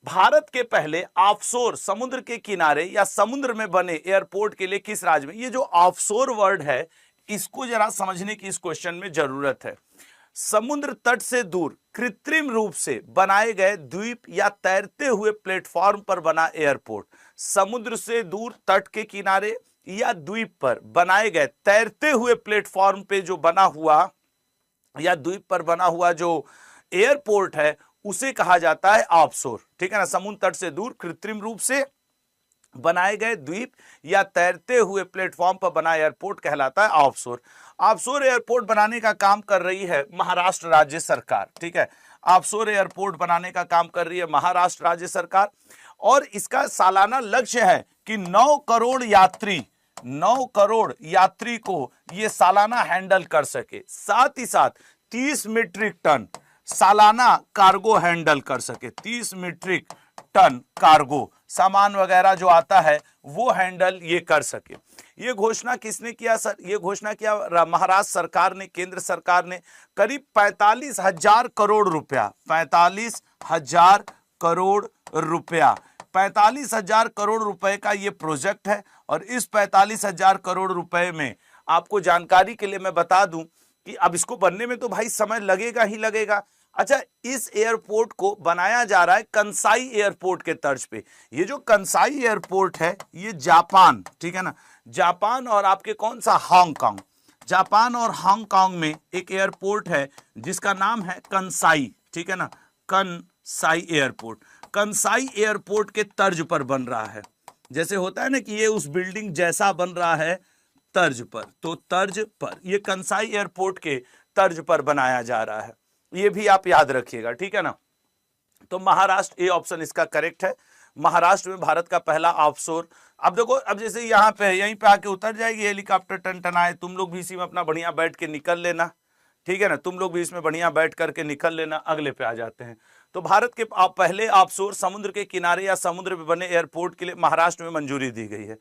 भारत के पहले ऑफशोर समुद्र के किनारे या समुद्र में बने एयरपोर्ट के लिए किस राज्य में, ये जो ऑफशोर वर्ड है इसको जरा समझने की इस क्वेश्चन में जरूरत है। समुद्र तट से दूर कृत्रिम रूप से बनाए गए द्वीप या तैरते हुए प्लेटफॉर्म पर बना एयरपोर्ट। समुद्र से दूर तट के किनारे या द्वीप पर बनाए गए तैरते हुए प्लेटफॉर्म पे जो बना हुआ या द्वीप पर बना हुआ जो एयरपोर्ट है उसे कहा जाता है ऑफशोर। ठीक है ना, समुद्र तट से दूर कृत्रिम रूप से बनाए गए द्वीप या तैरते हुए प्लेटफॉर्म पर बना एयरपोर्ट कहलाता है ऑफशोर। ऑफशोर एयरपोर्ट बनाने का काम कर रही है महाराष्ट्र राज्य सरकार। ठीक है, ऑफशोर एयरपोर्ट बनाने का काम कर रही है महाराष्ट्र राज्य सरकार और इसका सालाना लक्ष्य है कि 9 करोड़ यात्री को यह सालाना हैंडल कर सके, साथ ही साथ 30 मीट्रिक टन सालाना कार्गो हैंडल कर सके। 30 मीट्रिक टन कार्गो सामान वगैरह जो आता है वो हैंडल ये कर सके। ये घोषणा किसने किया सर? ये घोषणा किया महाराष्ट्र सरकार ने, केंद्र सरकार ने। करीब 45,000 करोड़ रुपया, 45,000 करोड़ रुपया, 45,000 करोड़ रुपए का ये प्रोजेक्ट है। और इस 45,000 करोड़ रुपए में आपको जानकारी के लिए मैं बता दूं कि अब इसको बनने में तो भाई समय लगेगा ही लगेगा। अच्छा, इस एयरपोर्ट को बनाया जा रहा है कंसाई एयरपोर्ट के तर्ज पे। ये जो कंसाई एयरपोर्ट है ये जापान, ठीक है ना, जापान और आपके कौन सा हांगकांग, जापान और हांगकांग में एक एयरपोर्ट है जिसका नाम है कंसाई। ठीक है ना, कंसाई एयरपोर्ट, कंसाई एयरपोर्ट के तर्ज पर बन रहा है। जैसे होता है ना कि ये उस बिल्डिंग जैसा बन रहा है तर्ज पर, तो तर्ज पर ये कंसाई एयरपोर्ट के तर्ज पर बनाया जा रहा है, ये भी आप याद रखिएगा। ठीक है ना, तो महाराष्ट्र, ये ऑप्शन इसका करेक्ट है। महाराष्ट्र में भारत का पहला ऑफशोर। अब देखो, अब जैसे यहाँ पे यहीं पे आके उतर जाएगी हेलीकॉप्टर टनटनाए, तुम लोग भी इसी में अपना बढ़िया बैठ के निकल लेना। ठीक है ना, तुम लोग भी इसमें बढ़िया बैठ करके निकल लेना। अगले पे आ जाते हैं। तो भारत के पहले ऑफशोर समुद्र के किनारे या समुद्र में बने एयरपोर्ट के लिए महाराष्ट्र में मंजूरी दी गई है।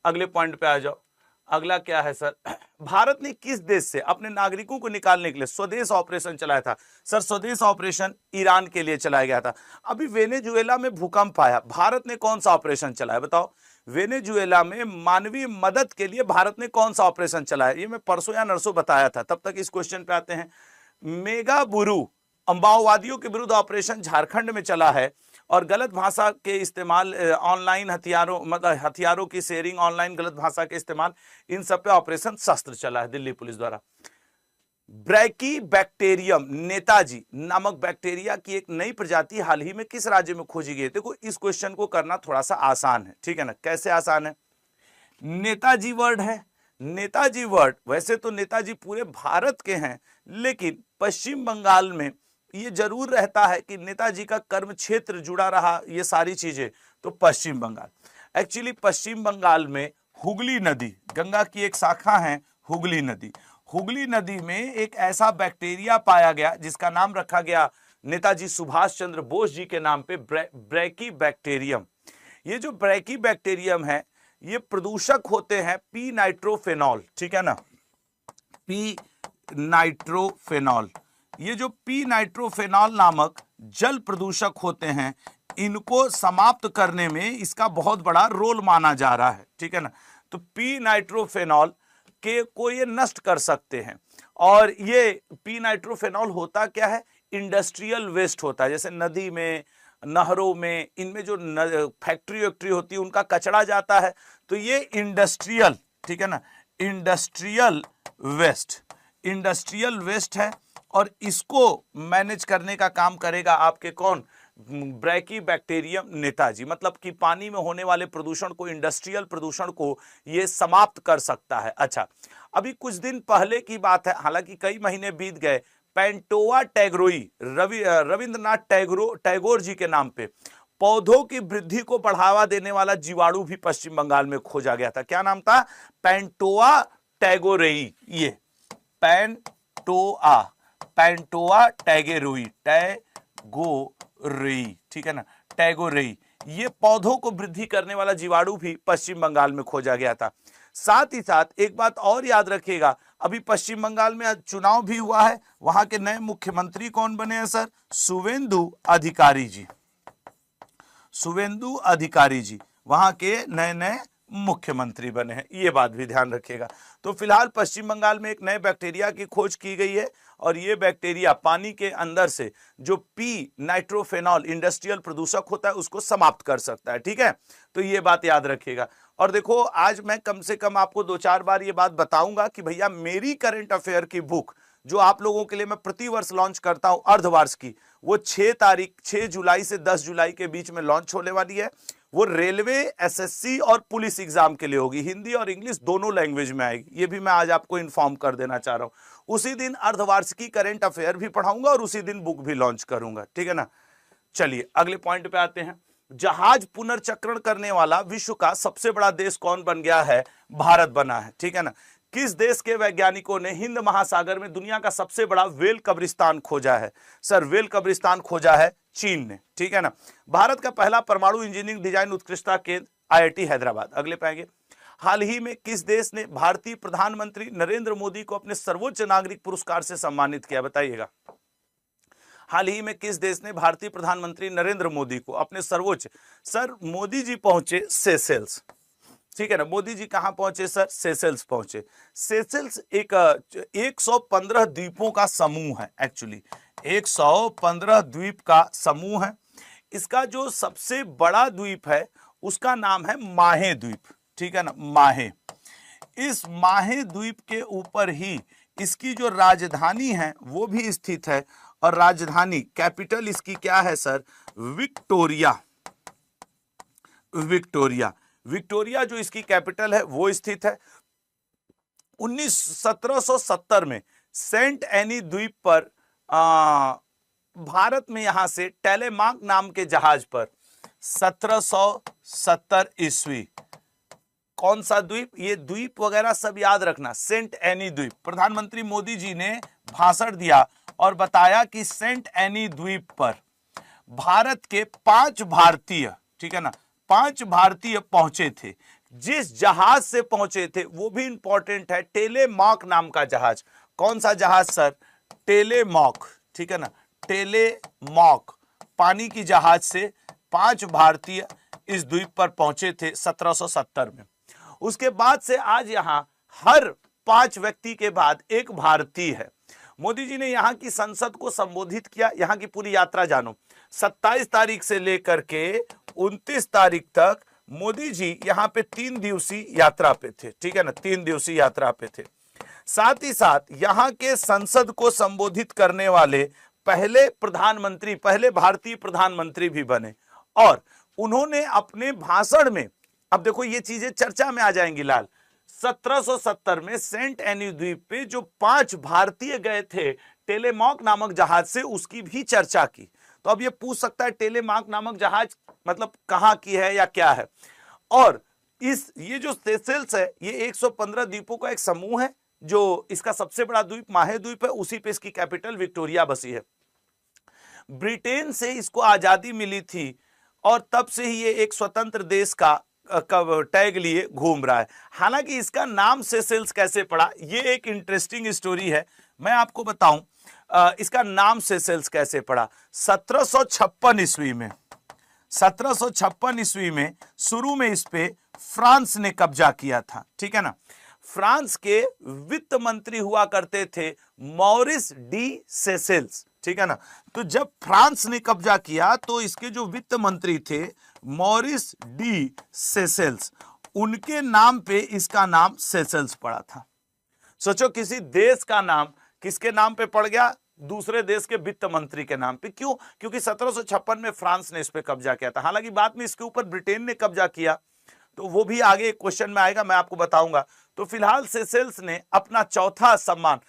अगले पॉइंट पे आ जाओ। अगला क्या है सर? भारत ने किस देश से अपने नागरिकों को निकालने के लिए स्वदेश ऑपरेशन चलाया था? सर, स्वदेश ऑपरेशन ईरान के लिए चलाया गया था। अभी वेनेजुएला में भूकंप आया, भारत ने कौन सा ऑपरेशन चलाया बताओ? वेनेजुएला में मानवीय मदद के लिए भारत ने कौन सा ऑपरेशन चलाया? ये मैं परसों या नरसों बताया था। तब तक इस क्वेश्चन पे आते हैं। मेगा बुरू माओवादियों के विरुद्ध ऑपरेशन झारखंड में चला है और गलत भाषा के इस्तेमाल, ऑनलाइन हथियारों, मतलब हथियारों की शेयरिंग, ऑनलाइन गलत भाषा के इस्तेमाल, इन सब पे ऑपरेशन शस्त्र चला है दिल्ली पुलिस द्वारा। ब्रैकीबैक्टीरियम नेताजी नामक बैक्टीरिया की एक नई प्रजाति हाल ही में किस राज्य में खोजी गई? देखो, इस क्वेश्चन को करना थोड़ा सा आसान है। ठीक है ना, कैसे आसान है? नेताजी वर्ड है, नेताजी वर्ड, वैसे तो नेताजी पूरे भारत के हैं, लेकिन पश्चिम बंगाल में ये जरूर रहता है कि नेताजी का कर्म क्षेत्र जुड़ा रहा, ये सारी चीजें। तो पश्चिम बंगाल, एक्चुअली पश्चिम बंगाल में हुगली नदी, गंगा की एक शाखा है हुगली नदी, हुगली नदी में एक ऐसा बैक्टीरिया पाया गया जिसका नाम रखा गया नेताजी सुभाष चंद्र बोस जी के नाम पे, ब्रैकीबैक्टीरियम। ये जो ब्रैकीबैक्टीरियम है ये प्रदूषक होते हैं पी नाइट्रोफेनॉल। ठीक है ना, पी नाइट्रोफेनॉल, ये जो पी नाइट्रोफेनॉल नामक जल प्रदूषक होते हैं, इनको समाप्त करने में इसका बहुत बड़ा रोल माना जा रहा है। ठीक है ना, तो पी नाइट्रोफेनॉल के को ये नष्ट कर सकते हैं। और ये पी नाइट्रोफेनॉल होता क्या है? इंडस्ट्रियल वेस्ट होता है। जैसे नदी में, नहरों में, इनमें जो फैक्ट्री होती है उनका कचरा जाता है, तो ये इंडस्ट्रियल, ठीक है ना, इंडस्ट्रियल वेस्ट है। और इसको मैनेज करने का काम करेगा आपके कौन? ब्रैकीबैक्टीरियम नेताजी। मतलब कि पानी में होने वाले प्रदूषण को, इंडस्ट्रियल प्रदूषण को ये समाप्त कर सकता है। अच्छा, अभी कुछ दिन पहले की बात है, हालांकि कई महीने बीत गए, पेंटोआ टैगोरी, रविंद्रनाथ टैगोर जी के नाम पे पौधों की वृद्धि को बढ़ावा देने वाला जीवाणु भी पश्चिम बंगाल में खोजा गया था। क्या नाम था? पेंटोआ टैगोरेई। ये पेंटोआ टैगोरेई, ठीक है ना, टैगोरेई। ये पौधों को वृद्धि करने वाला जीवाणु भी पश्चिम बंगाल में खोजा गया था। साथ ही साथ एक बात और याद रखिएगा, अभी पश्चिम बंगाल में चुनाव भी हुआ है। वहां के नए मुख्यमंत्री कौन बने हैं सर? शुवेंदु अधिकारी जी। शुवेंदु अधिकारी जी वहां के नए नए मुख्यमंत्री बने हैं, ये बात भी ध्यान रखिएगा। तो फिलहाल पश्चिम बंगाल में एक नए बैक्टीरिया की खोज की गई है और ये बैक्टीरिया पानी के अंदर से जो पी नाइट्रोफेनॉल इंडस्ट्रियल प्रदूषक होता है उसको समाप्त कर सकता है। ठीक है, तो ये बात याद रखिएगा। और देखो आज मैं कम से कम आपको 2-4 बार ये बात बताऊंगा कि भैया मेरी करंट अफेयर की बुक जो आप लोगों के लिए मैं प्रतिवर्ष लॉन्च करता हूं अर्धवार्ष की, वो 6 जुलाई से 10 जुलाई के बीच में लॉन्च होने वाली है। वो रेलवे, एसएससी और पुलिस एग्जाम के लिए होगी, हिंदी और इंग्लिश दोनों लैंग्वेज में आएगी। ये भी मैं आज आपको इन्फॉर्म कर देना चाह रहा हूं। उसी दिन अर्धवार्षिकी करंट अफेयर भी पढ़ाऊंगा और उसी दिन बुक भी लॉन्च करूंगा। ठीक है ना। चलिए अगले पॉइंट पे आते हैं। जहाज पुनर्चक्रण करने वाला विश्व का सबसे बड़ा देश कौन बन गया है? भारत बना है। ठीक है ना। किस देश के वैज्ञानिकों ने हिंद महासागर में दुनिया का सबसे बड़ा वेल कब्रिस्तान खोजा है? सर वेल कब्रिस्तान खोजा है चीन ने। ठीक है ना। भारत का पहला परमाणु इंजीनियरिंग डिजाइन उत्कृष्टता केंद्र आईआईटी हैदराबाद। अगले पाएंगे, हाल ही में किस देश ने भारतीय प्रधानमंत्री नरेंद्र मोदी को अपने सर्वोच्च नागरिक पुरस्कार से सम्मानित किया? बताइएगा। हाल ही में किस देश ने भारतीय प्रधानमंत्री नरेंद्र मोदी को अपने सर्वोच्च, सर मोदी जी पहुंचे सेशेल्स। ठीक है ना। मोदी जी कहां पहुंचे सर? सेशेल्स पहुंचे। सेशेल्स एक 115 द्वीपों का समूह है। एक्चुअली 115 द्वीप का समूह है। इसका जो सबसे बड़ा द्वीप है उसका नाम है माहे द्वीप। ठीक है ना, माहे। इस माहे द्वीप के ऊपर ही इसकी जो राजधानी है वो भी स्थित है और राजधानी कैपिटल इसकी क्या है सर? विक्टोरिया। विक्टोरिया, विक्टोरिया जो इसकी कैपिटल है वो स्थित है। 1770 में सेंट एनी द्वीप पर भारत में यहां से टेलेमाक नाम के जहाज पर 1770 ईस्वी, कौन सा द्वीप? ये द्वीप वगैरह सब याद रखना, सेंट एनी द्वीप। प्रधानमंत्री मोदी जी ने भाषण दिया और बताया कि सेंट एनी द्वीप पर भारत के 5 भारतीय, ठीक है ना, 5 भारतीय पहुंचे थे। जिस जहाज से पहुंचे थे वो भी इंपॉर्टेंट है, टेलेमॉक नाम का जहाज। कौन सा जहाज सर? टेलेमॉक। ठीक है ना, टेलेमॉक पानी की जहाज से 5 भारतीय इस द्वीप पर पहुंचे थे 1770 में। उसके बाद से आज यहां हर 5 व्यक्ति के बाद एक भारतीय है। मोदी जी ने यहां की संसद को संबोधित किया। यहां की पूरी यात्रा जानो, 27 तारीख से लेकर के 29 तारीख तक मोदी जी यहां पे 3 दिवसीय यात्रा पे थे। ठीक है ना, 3 दिवसीय यात्रा पे थे। साथ ही साथ यहां के संसद को संबोधित करने वाले पहले प्रधानमंत्री, पहले भारतीय प्रधानमंत्री भी बने। और उन्होंने अपने भाषण में, अब देखो ये चीजें चर्चा में आ जाएंगी लाल, 1770 में सेंट एनी द्वीप पे जो 5 भारतीय गए थे टेलेमॉक नामक जहाज से, उसकी भी चर्चा की। तो अब ये पूछ सकता है टेलेमॉक नामक जहाज मतलब कहां की है या क्या है? और ये जो सेशेल्स है ये 115 द्वीपों का एक समूह है। जो इसका सबसे बड़ा द्वीप माहे द्वीप है, उसी पे इसकी कैपिटल विक्टोरिया बसी है। ब्रिटेन से इसको आजादी मिली थी और तब से ही ये एक स्वतंत्र देश का टैग लिए घूम रहा है। हालांकि इसका नाम सेशेल्स कैसे पड़ा, ये एक इंटरेस्टिंग स्टोरी है, मैं आपको बताऊं। इसका नाम सेशेल्स कैसे पड़ा? 1756 ईस्वी में, 1756 ईस्वी में शुरू में इस पे फ्रांस ने कब्जा किया था। ठीक है ना। फ्रांस के वित्त मंत्री हुआ करते थे मॉरिस डी सेशेल्स। ठीक है ना। तो जब फ्रांस ने कब्जा किया तो इसके जो वित्त मंत्री थे मॉरिस डी सेशेल्स, उनके नाम पे इसका नाम सेशेल्स पड़ा था। सोचो किसी देश का नाम किसके नाम पे पड़ गया? दूसरे देश के वित्त मंत्री के नाम पे। क्यों? क्योंकि 1756 में फ्रांस ने इस पे कब्जा किया था। हालांकि बाद में इसके ऊपर ब्रिटेन ने कब्जा किया, तो वो भी आगे क्वेश्चन में आएगा, मैं आपको बताऊंगा। तो फिलहाल सेशेल्स ने अपना चौथा सम्मान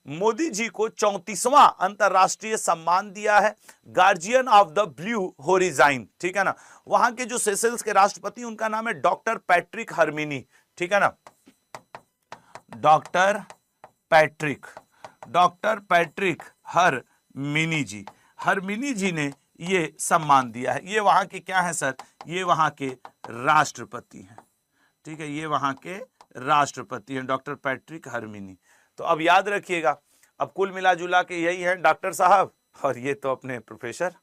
मोदी जी को 34वां अंतरराष्ट्रीय सम्मान दिया है, गार्जियन ऑफ द ब्लू होरिजाइन। ठीक है ना। वहां के जो सेशेल्स के राष्ट्रपति, उनका नाम है डॉक्टर पैट्रिक हरमिनी। ठीक है ना, डॉक्टर पैट्रिक हरमिनी जी। हरमिनी जी ने ये सम्मान दिया है। ये वहां के क्या है सर? ये वहां के राष्ट्रपति हैं। ठीक है, ये वहां के राष्ट्रपति हैं डॉक्टर पैट्रिक हरमिनी। तो अब याद रखिएगा, अब कुल मिला जुला के यही है डॉक्टर साहब, और ये तो अपने प्रोफेसर,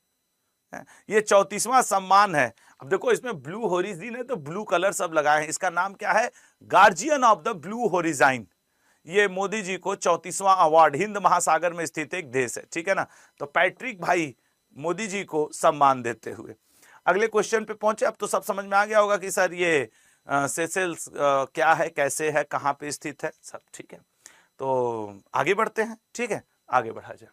ये 34वां सम्मान है। अब देखो इसमें ब्लू होरिज़न है तो ब्लू कलर सब लगाए हैं, इसका नाम क्या है, guardian of the blue Horizon. ये मोदी जी को 34वां अवार्ड, हिंद महासागर में स्थित एक देश है, ठीक है ना। तो पैट्रिक भाई मोदी जी को सम्मान देते हुए अगले क्वेश्चन पे पहुंचे। अब तो सब समझ में आ गया होगा कि सर ये सेशेल्स क्या है, कैसे है, कहाँ पे स्थित है, सब ठीक है। तो आगे बढ़ते हैं, ठीक है, आगे बढ़ा जाए।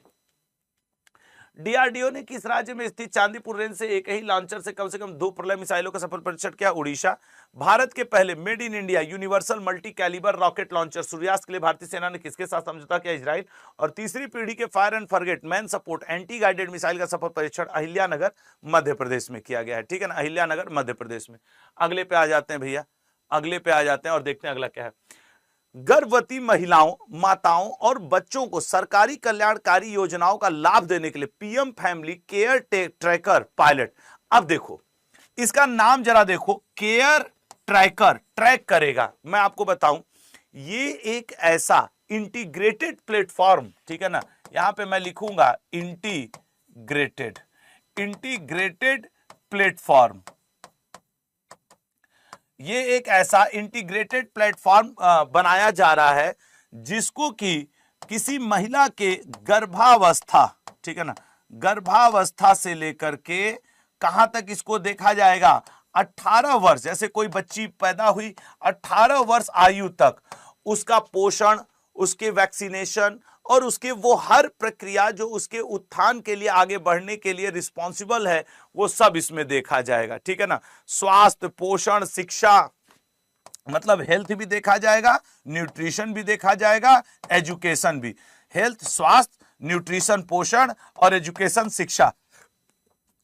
डीआरडीओ ने किस राज्य में स्थित चांदीपुर रेंज से एक ही लॉन्चर से कम 2 प्रलय मिसाइलों का सफल परीक्षण किया? उड़ीसा। भारत के पहले made in India universal multi calibre rocket launcher सूर्यास्त के लिए भारतीय सेना ने किसके साथ समझौता किया? इजराइल। और तीसरी पीढ़ी के fire and forget man support anti guided missile का सफल परीक्षण अहिल्यानगर मध्य प्रदेश में किया गया है, ठीक है ना, अहिल्यानगर मध्य प्रदेश में। अगले पे आ जाते हैं भैया, अगले पे आ जाते हैं और देखते हैं अगला क्या है। गर्भवती महिलाओं, माताओं और बच्चों को सरकारी कल्याणकारी योजनाओं का लाभ देने के लिए PM family care tracker pilot. अब देखो इसका नाम जरा देखो, केयर ट्रैकर, ट्रैक करेगा। मैं आपको बताऊं ये एक ऐसा इंटीग्रेटेड प्लेटफॉर्म, ठीक है ना, यहां पे मैं लिखूंगा इंटीग्रेटेड प्लेटफॉर्म। ये एक ऐसा इंटीग्रेटेड प्लेटफॉर्म बनाया जा रहा है जिसको कि किसी महिला के गर्भावस्था, ठीक है ना, गर्भावस्था से लेकर के कहां तक इसको देखा जाएगा, 18 वर्ष, जैसे कोई बच्ची पैदा हुई 18 वर्ष आयु तक उसका पोषण, उसके वैक्सीनेशन और उसके वो हर प्रक्रिया जो उसके उत्थान के लिए, आगे बढ़ने के लिए रिस्पॉन्सिबल है, वो सब इसमें देखा जाएगा, ठीक है ना। स्वास्थ्य, पोषण, शिक्षा, मतलब हेल्थ भी देखा जाएगा, न्यूट्रिशन भी देखा जाएगा, एजुकेशन भी। हेल्थ, स्वास्थ्य, न्यूट्रिशन, पोषण और एजुकेशन, शिक्षा,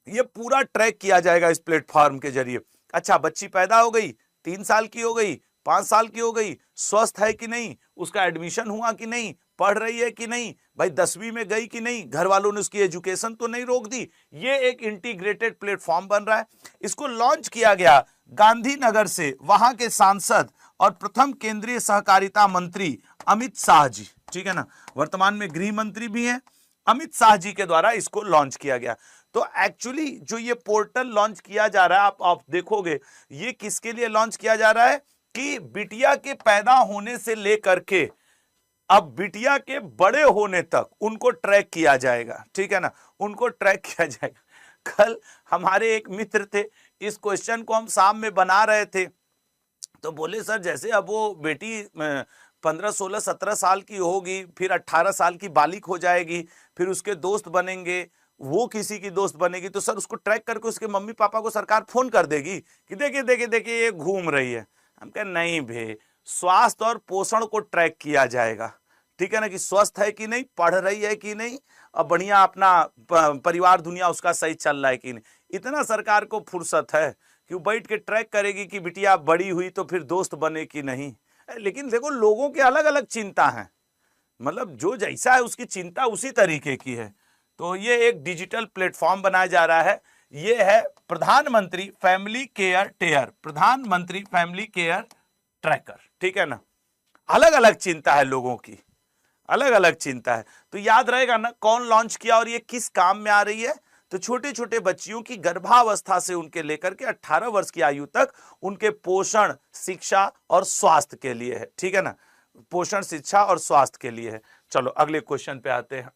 ये पूरा ट्रैक किया जाएगा इस प्लेटफॉर्म के जरिए। अच्छा, बच्ची पैदा हो गई, 3 साल की हो गई, 5 साल की हो गई, स्वस्थ है कि नहीं, उसका एडमिशन हुआ कि नहीं, पढ़ रही है कि नहीं, भाई 10वीं में गई कि नहीं, घर वालों ने उसकी एजुकेशन तो नहीं रोक दी। ये एक इंटीग्रेटेड प्लेटफॉर्म बन रहा है। इसको लॉन्च किया गया गांधीनगर से, वहां के सांसद और प्रथम केंद्रीय सहकारिता मंत्री अमित शाह जी, ठीक है ना, वर्तमान में गृह मंत्री भी हैं, अमित शाह जी के द्वारा इसको लॉन्च किया गया। तो एक्चुअली जो ये पोर्टल लॉन्च किया जा रहा है, आप देखोगे ये किसके लिए लॉन्च किया जा रहा है कि बिटिया के पैदा होने से लेकर के अब बिटिया के बड़े होने तक उनको ट्रैक किया जाएगा, ठीक है ना, उनको ट्रैक किया जाएगा। कल हमारे एक मित्र थे, इस क्वेश्चन को हम शाम में बना रहे थे, तो बोले सर जैसे अब वो बेटी 15, 16, 17 साल की होगी, फिर 18 साल की बालिक हो जाएगी, फिर उसके दोस्त बनेंगे, वो किसी की दोस्त बनेगी, तो सर उसको ट्रैक करके उसके मम्मी पापा को सरकार फोन कर देगी कि देखिए देखिए देखिए ये घूम रही है। हम कहे नहीं भे, स्वास्थ्य और पोषण को ट्रैक किया जाएगा, ठीक है ना, कि स्वस्थ है कि नहीं, पढ़ रही है कि नहीं, और बढ़िया अपना परिवार दुनिया उसका सही चल रहा है कि नहीं। इतना सरकार को फुर्सत है कि वो बैठ के ट्रैक करेगी कि बिटिया बड़ी हुई तो फिर दोस्त बने कि नहीं। लेकिन देखो लोगों के अलग अलग चिंता है, मतलब जो जैसा है उसकी चिंता उसी तरीके की है। तो ये एक डिजिटल प्लेटफॉर्म बनाया जा रहा है, ये है प्रधानमंत्री फैमिली केयर टेयर, प्रधानमंत्री फैमिली केयर ट्रैकर, ठीक है ना। अलग अलग चिंता है लोगों की, अलग अलग चिंता है। तो याद रहेगा ना कौन लॉन्च किया और ये किस काम में आ रही है। तो छोटे छोटे बच्चियों की गर्भावस्था से उनके लेकर के 18 वर्ष की आयु तक उनके पोषण, शिक्षा और स्वास्थ्य के लिए है, ठीक है ना, पोषण, शिक्षा और स्वास्थ्य के लिए है। चलो अगले क्वेश्चन पे आते हैं।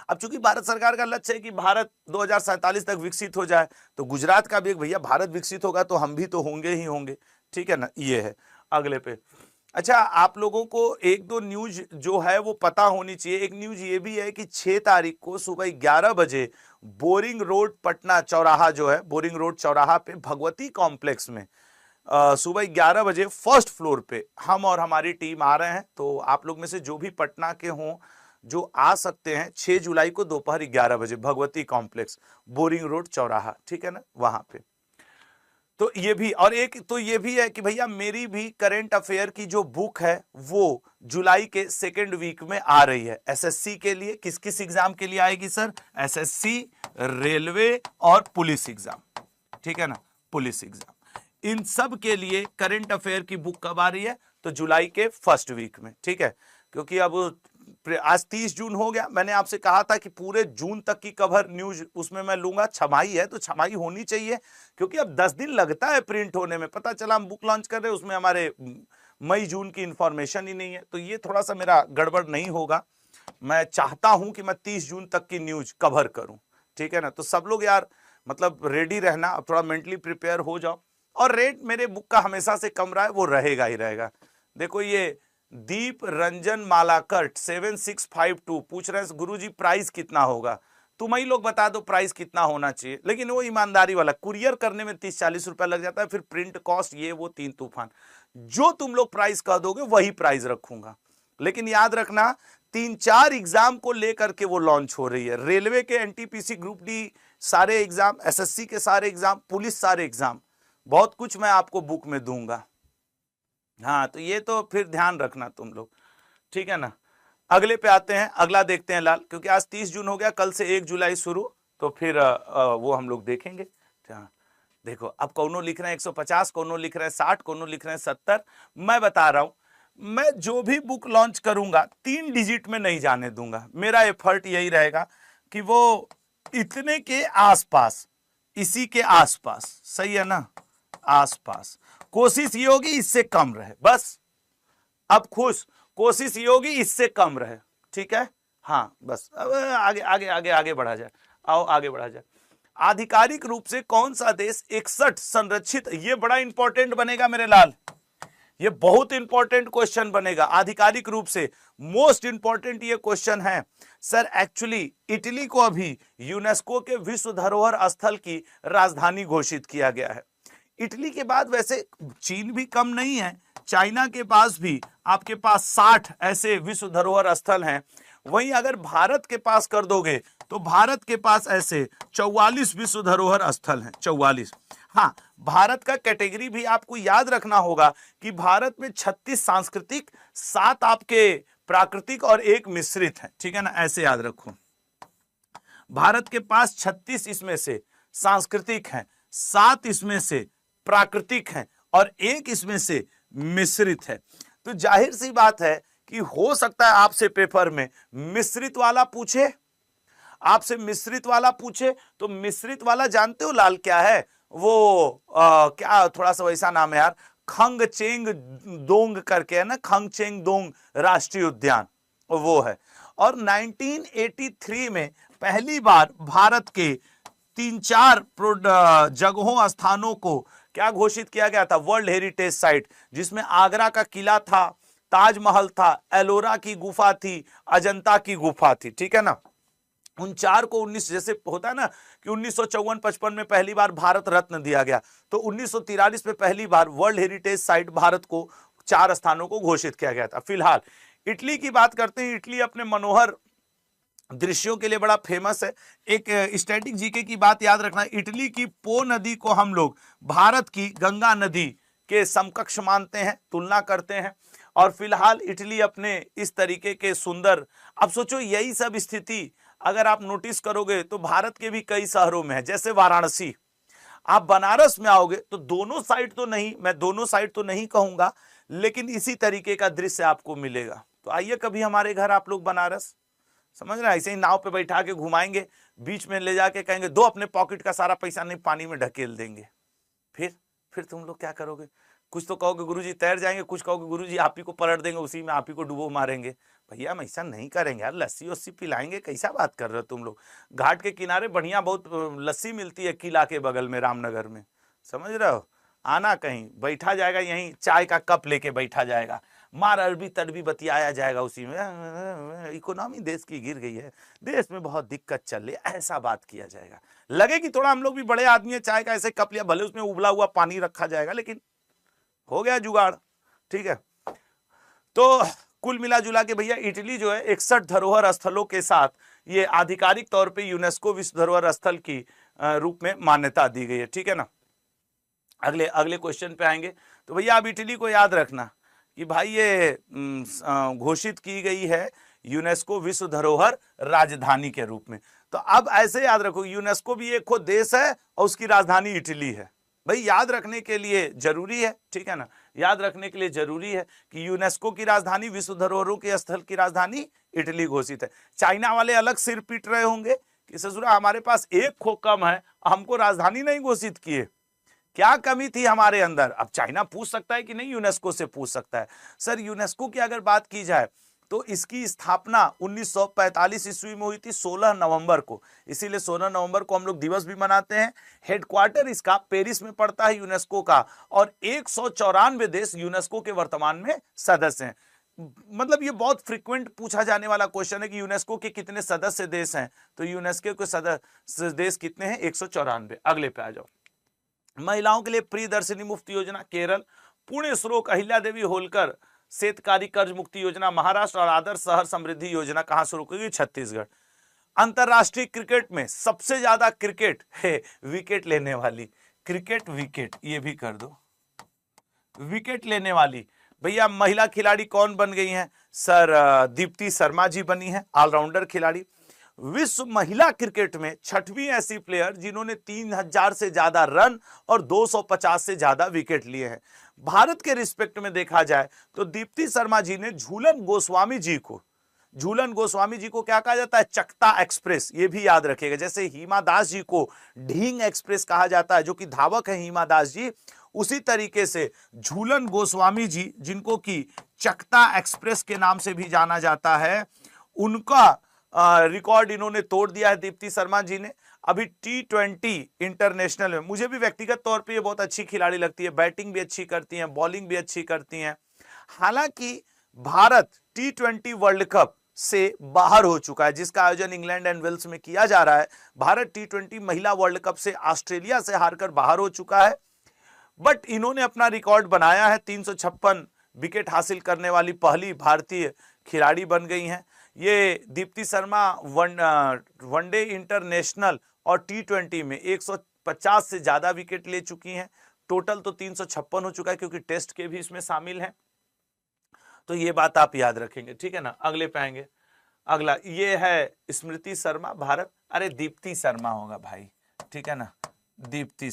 अब चूंकि भारत सरकार का लक्ष्य है कि भारत 2047 तक विकसित हो जाए, तो गुजरात का भी एक भैया भारत विकसित होगा तो हम भी तो होंगे ही होंगे, ठीक है ना, ये है अगले पे। अच्छा, आप लोगों को एक दो न्यूज जो है वो पता होनी चाहिए। एक न्यूज ये भी है कि 6 तारीख को सुबह 11 बजे बोरिंग रोड पटना चौराहा जो है, बोरिंग रोड चौराहा पे भगवती कॉम्प्लेक्स में सुबह 11 बजे फर्स्ट फ्लोर पे हम और हमारी टीम आ रहे हैं। तो आप लोग में से जो भी पटना के हों जो आ सकते हैं, 6 जुलाई को दोपहर 11 बजे भगवती कॉम्प्लेक्स, बोरिंग रोड चौराहा, ठीक है ना, वहां पे। तो ये भी, और एक तो ये भी है कि भैया मेरी भी करंट अफेयर की जो बुक है वो जुलाई के 2nd वीक में आ रही है एसएससी के लिए। किस किस एग्जाम के लिए आएगी सर? एसएससी, रेलवे और पुलिस एग्जाम, ठीक है ना, पुलिस एग्जाम, इन सब के लिए करंट अफेयर की बुक कब आ रही है? तो जुलाई के 1st वीक में, ठीक है, क्योंकि अब आज 30 जून हो गया, मैंने आपसे कहा था कि पूरे जून तक की कवर न्यूज उसमें मैं लूंगा। छमाही है तो छमाही होनी चाहिए, क्योंकि अब 10 दिन लगता है प्रिंट होने में। पता चला हम बुक लॉन्च कर रहे हैं, उसमें हमारे मई जून की इंफॉर्मेशन ही नहीं है, तो ये थोड़ा सा मेरा गड़बड़ नहीं होगा। मैं चाहता हूं कि मैं 30 जून तक की न्यूज कवर करूं, ठीक है ना। तो सब लोग यार मतलब रेडी रहना, अब थोड़ा मेंटली प्रिपेयर हो जाओ। और रेट मेरे बुक का हमेशा से कम रहा है, वो रहेगा ही रहेगा। देखो ये दीप रंजन मालाकर 7652 पूछ रहे हैं गुरुजी प्राइस कितना होगा। तुम ही लोग बता दो प्राइस कितना होना चाहिए, लेकिन वो ईमानदारी वाला, कुरियर करने में 30-40 रुपया लग जाता है, फिर प्रिंट कॉस्ट ये वो 3 तूफान। जो तुम लोग प्राइस कह दोगे वही प्राइस रखूंगा। लेकिन याद रखना 3-4 एग्जाम को लेकर के वो लॉन्च हो रही है। रेलवे के एनटीपीसी ग्रुप डी सारे एग्जाम, एसएससी के सारे एग्जाम, पुलिस सारे एग्जाम, बहुत कुछ मैं आपको बुक में दूंगा। हाँ तो ये तो फिर ध्यान रखना तुम लोग, ठीक है ना। अगले पे आते हैं, अगला देखते हैं लाल, क्योंकि आज 30 जून हो गया, कल से 1 जुलाई शुरू, तो फिर वो हम लोग देखेंगे। देखो अब कौनो लिख रहे हैं 150, कौनो लिख रहे हैं 60, कौनो लिख रहे हैं 70। मैं बता रहा हूं, मैं जो भी बुक लॉन्च करूंगा 3 डिजिट में नहीं जाने दूंगा। मेरा एफर्ट यही रहेगा कि वो इतने के आसपास, इसी के आसपास, सही है ना, आसपास। कोशिश ये होगी इससे कम रहे, बस। अब खुश, कोशिश ये होगी इससे कम रहे, ठीक है। हाँ बस, अब आगे आगे आगे आगे बढ़ा जाए, आओ आगे बढ़ा जाए। आधिकारिक रूप से कौन सा देश 61 संरक्षित, ये बड़ा इंपॉर्टेंट बनेगा मेरे लाल, ये बहुत इंपॉर्टेंट क्वेश्चन बनेगा। आधिकारिक रूप से मोस्ट इंपॉर्टेंट ये क्वेश्चन है सर। एक्चुअली इटली को अभी यूनेस्को के विश्व धरोहर स्थल की राजधानी घोषित किया गया है। इटली के बाद वैसे चीन भी कम नहीं है, चाइना के पास भी आपके पास 60 ऐसे विश्व धरोहर स्थल हैं। वहीं अगर भारत के पास कर दोगे तो भारत के पास ऐसे 44 विश्व धरोहर स्थल हैं, 44। हाँ, भारत का कैटेगरी भी आपको याद रखना होगा कि भारत में 36 सांस्कृतिक, 7 आपके प्राकृतिक और 1 मिश्रित है, ठीक है ना, ऐसे याद रखो। भारत के पास 36 इसमें से सांस्कृतिक हैं, 7 इसमें से प्राकृतिक हैं और 1 इसमें से मिश्रित है। तो जाहिर सी बात है कि हो सकता है आपसे पेपर में मिश्रित वाला पूछे, आपसे मिश्रित वाला पूछे। तो मिश्रित वाला जानते हो लाल क्या है? वो क्या थोड़ा सा वैसा नाम है यार, खंगचेंग दोंग करके है ना, खंगचेंग दोंग राष्ट्रीय उद्यान, वो है। और 1983 में पहली बार भारत के 3-4 जगहों, स्थानों को क्या घोषित किया गया था? वर्ल्ड हेरिटेज साइट, जिसमें आगरा का किला था, ताजमहल था, एलोरा की गुफा थी, अजंता की गुफा थी, ठीक है ना। उन 4 को 19, जैसे होता है ना कि 1954-55 में पहली बार भारत रत्न दिया गया, तो 1943 में पहली बार वर्ल्ड हेरिटेज साइट भारत को 4 स्थानों को घोषित किया गया था। फिलहाल इटली की बात करते हैं। इटली अपने मनोहर दृश्यों के लिए बड़ा फेमस है। एक स्टैटिक जीके की बात याद रखना, इटली की पो नदी को हम लोग भारत की गंगा नदी के समकक्ष मानते हैं, तुलना करते हैं। और फिलहाल इटली अपने इस तरीके के सुंदर, अब सोचो यही सब स्थिति अगर आप नोटिस करोगे तो भारत के भी कई शहरों में है, जैसे वाराणसी। आप बनारस में आओगे तो दोनों साइड तो नहीं, मैं दोनों साइड तो नहीं कहूंगा, लेकिन इसी तरीके का दृश्य आपको मिलेगा। तो आइए कभी हमारे घर आप लोग बनारस, समझ रहे हैं, ऐसे ही नाव पे बैठा के घुमाएंगे, बीच में ले जाके कहेंगे दो, अपने पॉकेट का सारा पैसा नहीं, पानी में ढकेल देंगे। फिर तुम लोग क्या करोगे? कुछ तो कहोगे गुरुजी तैर जाएंगे, कुछ कहोगे गुरुजी आप ही को पलट देंगे, उसी में आप ही को डुबो मारेंगे। भैया हम ऐसा नहीं करेंगे यार, लस्सी वस्सी पिलाएंगे, कैसा बात कर रहे हो तुम लोग। घाट के किनारे बढ़िया बहुत लस्सी मिलती है, किला के बगल में रामनगर में, समझ रहे हो। आना, कहीं बैठा जाएगा, यहीं चाय का कप लेके बैठा जाएगा, मार अरबी तड़बी बतियाया जाएगा, उसी में इकोनॉमी देश की गिर गई है, देश में बहुत दिक्कत चल रही है, ऐसा बात किया जाएगा। लगे कि थोड़ा हम लोग भी बड़े आदमी है, चाय का ऐसे कप लिया, भले उसमें उबला हुआ पानी रखा जाएगा, लेकिन हो गया जुगाड़, ठीक है। तो कुल मिला जुला के भैया इटली जो है 61 धरोहर स्थलों के साथ ये आधिकारिक तौर पे यूनेस्को विश्व धरोहर स्थल की रूप में मान्यता दी गई है, ठीक है ना। अगले क्वेश्चन पे आएंगे। तो भैया आप इटली को याद रखना कि भाई ये घोषित की गई है यूनेस्को विश्व धरोहर राजधानी के रूप में। तो अब ऐसे याद रखो, यूनेस्को भी एक खुद देश है और उसकी राजधानी इटली है। भाई याद रखने के लिए जरूरी है, ठीक है ना, याद रखने के लिए जरूरी है कि यूनेस्को की राजधानी, विश्व धरोहरों के स्थल की राजधानी इटली घोषित है। चाइना वाले अलग सिर पीट रहे होंगे कि ससुरा हमारे पास एक खो कम है, हमको राजधानी नहीं घोषित किए, क्या कमी थी हमारे अंदर। अब चाइना पूछ सकता है कि नहीं, यूनेस्को से पूछ सकता है। सर यूनेस्को की अगर बात की जाए तो इसकी स्थापना 1945 ईस्वी में हुई थी 16 नवंबर को, इसीलिए 16 नवंबर को हम लोग दिवस भी मनाते हैं। हेडक्वार्टर इसका पेरिस में पड़ता है यूनेस्को का, और 194 देश यूनेस्को के वर्तमान में सदस्य हैं। मतलब ये बहुत फ्रीक्वेंट पूछा जाने वाला क्वेश्चन है कि यूनेस्को के कितने सदस्य देश हैं, तो यूनेस्को के सदस्य देश कितने हैं, 194। अगले पे आ जाओ। महिलाओं के लिए प्रियदर्शिनी मुफ्त योजना केरल, पुण्य श्लोक अहिल्या देवी होलकर शेतकारी कर्ज मुक्ति योजना महाराष्ट्र, और आदर्श शहर समृद्धि योजना कहां शुरू की गई, छत्तीसगढ़। अंतरराष्ट्रीय क्रिकेट में सबसे ज्यादा क्रिकेट है विकेट लेने वाली, क्रिकेट विकेट, ये भी कर दो, विकेट लेने वाली भैया महिला खिलाड़ी कौन बन गई हैं, सर दीप्ति शर्मा जी बनी है, ऑलराउंडर खिलाड़ी। विश्व महिला क्रिकेट में छठवीं ऐसी प्लेयर जिन्होंने 3000 से ज्यादा रन और 250 से ज्यादा विकेट लिए हैं। भारत के रिस्पेक्ट में देखा जाए तो दीप्ति शर्मा जी ने झूलन गोस्वामी जी को क्या कहा जाता है, चकता एक्सप्रेस, ये भी याद रखिएगा। जैसे हिमा दास जी को ढींग एक्सप्रेस कहा जाता है, जो कि धावक है हिमा दास जी, उसी तरीके से झूलन गोस्वामी जी, जिनको कि चकता एक्सप्रेस के नाम से भी जाना जाता है, उनका रिकॉर्ड इन्होंने तोड़ दिया है दीप्ति शर्मा जी ने। अभी T20 इंटरनेशनल में मुझे भी व्यक्तिगत तौर पे ये बहुत अच्छी खिलाड़ी लगती है, बैटिंग भी अच्छी करती हैं, बॉलिंग भी अच्छी करती हैं। हालांकि भारत T20 वर्ल्ड कप से बाहर हो चुका है, जिसका आयोजन इंग्लैंड एंड वेल्स में किया जा रहा है। भारत T20 महिला वर्ल्ड कप से ऑस्ट्रेलिया से हारकर बाहर हो चुका है, बट इन्होंने अपना रिकॉर्ड बनाया है, 356 विकेट हासिल करने वाली पहली भारतीय खिलाड़ी बन गई हैं। ये दीप्ति शर्मा वनडे इंटरनेशनल और T20 में 150 से ज्यादा विकेट ले चुकी हैं। टोटल तो 356 हो चुका है, क्योंकि टेस्ट के भी इसमें शामिल हैं। तो ये बात आप याद रखेंगे, ठीक है ना। अगले पे आएंगे। अगला ये है स्मृति शर्मा भारत, अरे दीप्ति शर्मा होगा भाई, ठीक है ना, दीप्ति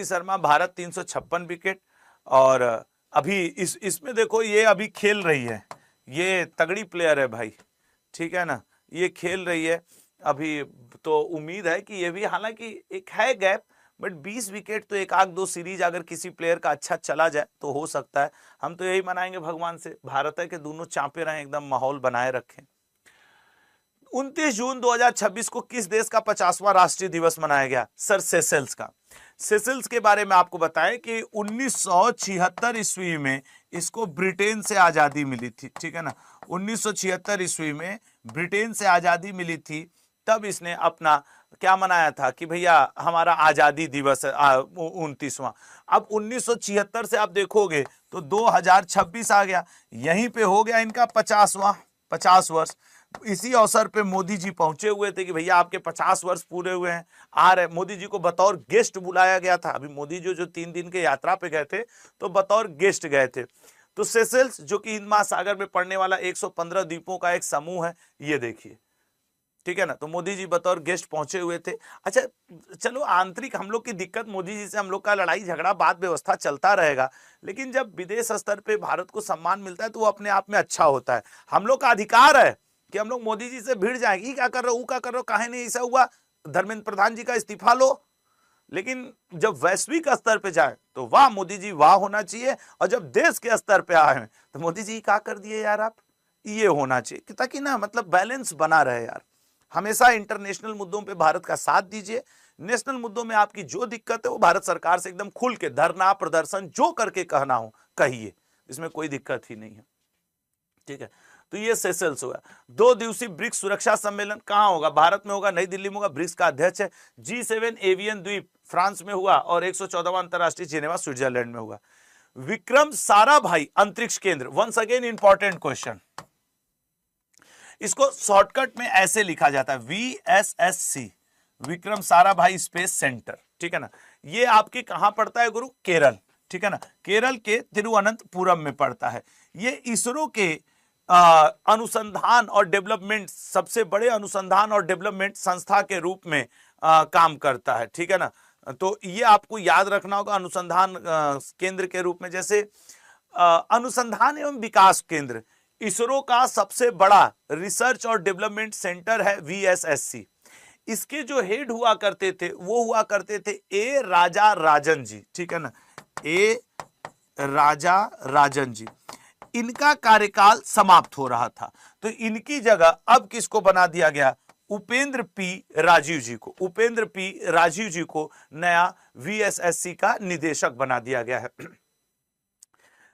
शर्मा भारत 356 विकेट। और अभी इसमें देखो ये अभी खेल रही है, ये तगड़ी प्लेयर है भाई, ठीक है ना, ये खेल रही है अभी। तो उम्मीद है कि ये भी, हालांकि एक है गैप, बट 20 विकेट तो एक आध दो सीरीज अगर किसी प्लेयर का अच्छा चला जाए तो हो सकता है। हम तो यही मनाएंगे भगवान से, भारत है कि दोनों चापे रहें, एकदम माहौल बनाए रखें। 29 जून 2026 को किस देश का 50वां राष्ट्रीय दिवस मनाया गया, सर सेशेल्स का। सेशेल्स के बारे में आपको बताएं कि 1976 ईस्वी में इसको ब्रिटेन से आजादी मिली थी, ठीक है ना। 1976 ईस्वी में ब्रिटेन से आजादी मिली थी, तब इसने अपना क्या मनाया था कि भैया हमारा आजादी दिवस 29वां। अब 1976 से आप देखोगे तो 2026 आ गया, यहीं पे हो गया इनका 50 वर्ष। इसी अवसर पे मोदी जी पहुंचे हुए थे कि भैया आपके 50 वर्ष पूरे हुए हैं, आ रहे। मोदी जी को बतौर गेस्ट बुलाया गया था। अभी मोदी जी जो 3 दिन के यात्रा पे गए थे तो बतौर गेस्ट गए थे। तो सेशेल्स जो कि हिंद महासागर में पड़ने वाला 115 द्वीपों का एक समूह है, ये देखिए, ठीक है ना। तो मोदी जी बतौर गेस्ट पहुंचे हुए थे। अच्छा चलो, आंतरिक हम लोग की दिक्कत, मोदी जी से हम लोग का लड़ाई झगड़ा बात व्यवस्था चलता रहेगा, लेकिन जब विदेश स्तर पे भारत को सम्मान मिलता है तो वो अपने आप में अच्छा होता है। हम लोग का अधिकार है कि हम लोग मोदी जी से भिड़ जाएंगे, क्या कर रहे हो, क्या कर रहे हो, काहे नहीं ऐसा हुआ, धर्मेंद्र प्रधान जी का इस्तीफा लो। लेकिन जब वैश्विक स्तर पे जाए तो वाह मोदी जी वाह होना चाहिए, और जब देश के स्तर पे आए तो मोदी जी क्या कर दिए यार आप, ये होना चाहिए, ताकि ना मतलब बैलेंस बना रहे यार। हमेशा इंटरनेशनल मुद्दों पे भारत का साथ दीजिए, नेशनल मुद्दों में आपकी जो दिक्कत है वो भारत सरकार से एकदम खुल के धरना प्रदर्शन जो करके कहना हो कहिए, इसमें कोई दिक्कत ही नहीं है, ठीक है। तो ये सेशेल्स होगा। 2 दिवसीय ब्रिक्स सुरक्षा सम्मेलन कहां होगा, भारत में होगा, नई दिल्ली में होगा। ब्रिक्स का अध्यक्ष है। G7 एवियन द्वीप फ्रांस में हुआ, और 114वां अंतरराष्ट्रीय जिनेवा स्विट्जरलैंड में हुआ। विक्रम साराभाई अंतरिक्ष केंद्र, वंस अगेन इंपॉर्टेंट क्वेश्चन, इसको शॉर्टकट में ऐसे लिखा जाता है VSSC, Vikram Sarabhai space centre, ठीक है ना। ये आपके कहां पड़ता है गुरु, केरल, ठीक है ना, केरल के तिरुवनंतपुरम में पड़ता है। ये इसरो के अनुसंधान और डेवलपमेंट, सबसे बड़े अनुसंधान और डेवलपमेंट संस्था के रूप में काम करता है, ठीक है ना। तो ये आपको याद रखना होगा, अनुसंधान केंद्र के रूप में, जैसे अनुसंधान एवं विकास केंद्र, इसरो का सबसे बड़ा रिसर्च और डेवलपमेंट सेंटर है VSSC। इसके जो हेड हुआ करते थे वो हुआ करते थे ए राजा राजन जी, ठीक है ना, ए राजा राजन जी। इनका कार्यकाल समाप्त हो रहा था, तो इनकी जगह अब किसको बना दिया गया, उपेंद्र पी राजीव जी को, उपेंद्र पी राजीव जी को नया VSSC का निदेशक बना दिया गया है।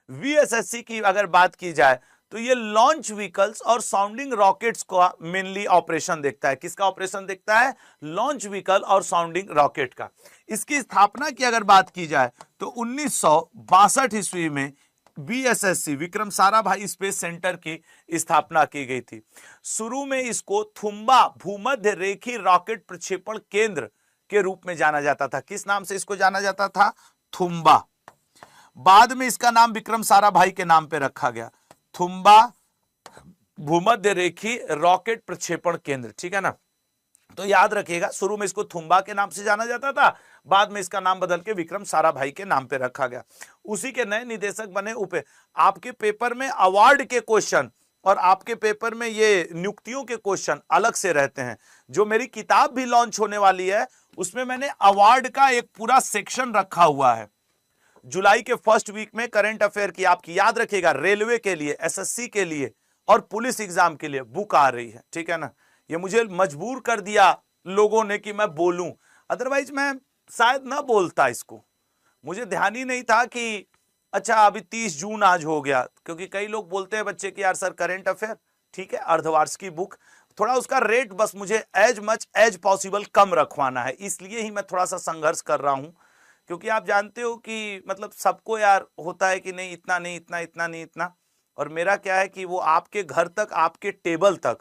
VSSC की अगर बात की जाए तो ये लॉन्च व्हीकल्स और साउंडिंग रॉकेट्स का मेनली ऑपरेशन देखता है। किसका ऑपरेशन देखता है, लॉन्च व्हीकल और साउंडिंग रॉकेट का। इसकी स्थापना की अगर बात की जाए तो 1962 ईस्वी में VSSC Vikram Sarabhai space centre की स्थापना की गई थी। शुरू में इसको थुम्बा भूमध्य रेखी रॉकेट प्रक्षेपण केंद्र के रूप में जाना जाता था। किस नाम से इसको जाना जाता था, थुम्बा। बाद में इसका नाम विक्रम साराभाई के नाम पे रखा गया, थुम्बा भूमध्य रेखी रॉकेट प्रक्षेपण केंद्र, ठीक है ना। तो याद रखिएगा, शुरू में इसको थुम्बा के नाम से जाना जाता था, बाद में इसका नाम बदल के विक्रम साराभाई के नाम पे रखा गया। उसी के नए निदेशक बने आपके पेपर में अवार्ड के क्वेश्चन और आपके पेपर में ये नियुक्तियों के क्वेश्चन अलग से रहते हैं। जो मेरी किताब भी लॉन्च होने वाली है उसमें मैंने अवार्ड का एक पूरा सेक्शन रखा हुआ है। जुलाई के फर्स्ट वीक में करंट अफेयर की आपकी याद रखिएगा, रेलवे के लिए, SSC के लिए और पुलिस एग्जाम के लिए बुक आ रही है, ठीक है ना। ये मुझे मजबूर कर दिया लोगों ने कि मैं बोलूं, अदरवाइज मैं शायद ना बोलता इसको। मुझे ध्यान ही नहीं था कि अच्छा अभी 30 जून आज हो गया, क्योंकि कई लोग बोलते हैं बच्चे कि यार सर करंट अफेयर, ठीक है, अर्धवार्षिक बुक, थोड़ा उसका रेट बस मुझे एज मच एज पॉसिबल कम रखवाना है, इसलिए ही मैं थोड़ा सा संघर्ष कर रहा हूं। क्योंकि आप जानते हो कि मतलब सबको यार होता है कि नहीं इतना नहीं, इतना इतना नहीं, इतना, और मेरा क्या है कि वो आपके घर तक, आपके टेबल तक,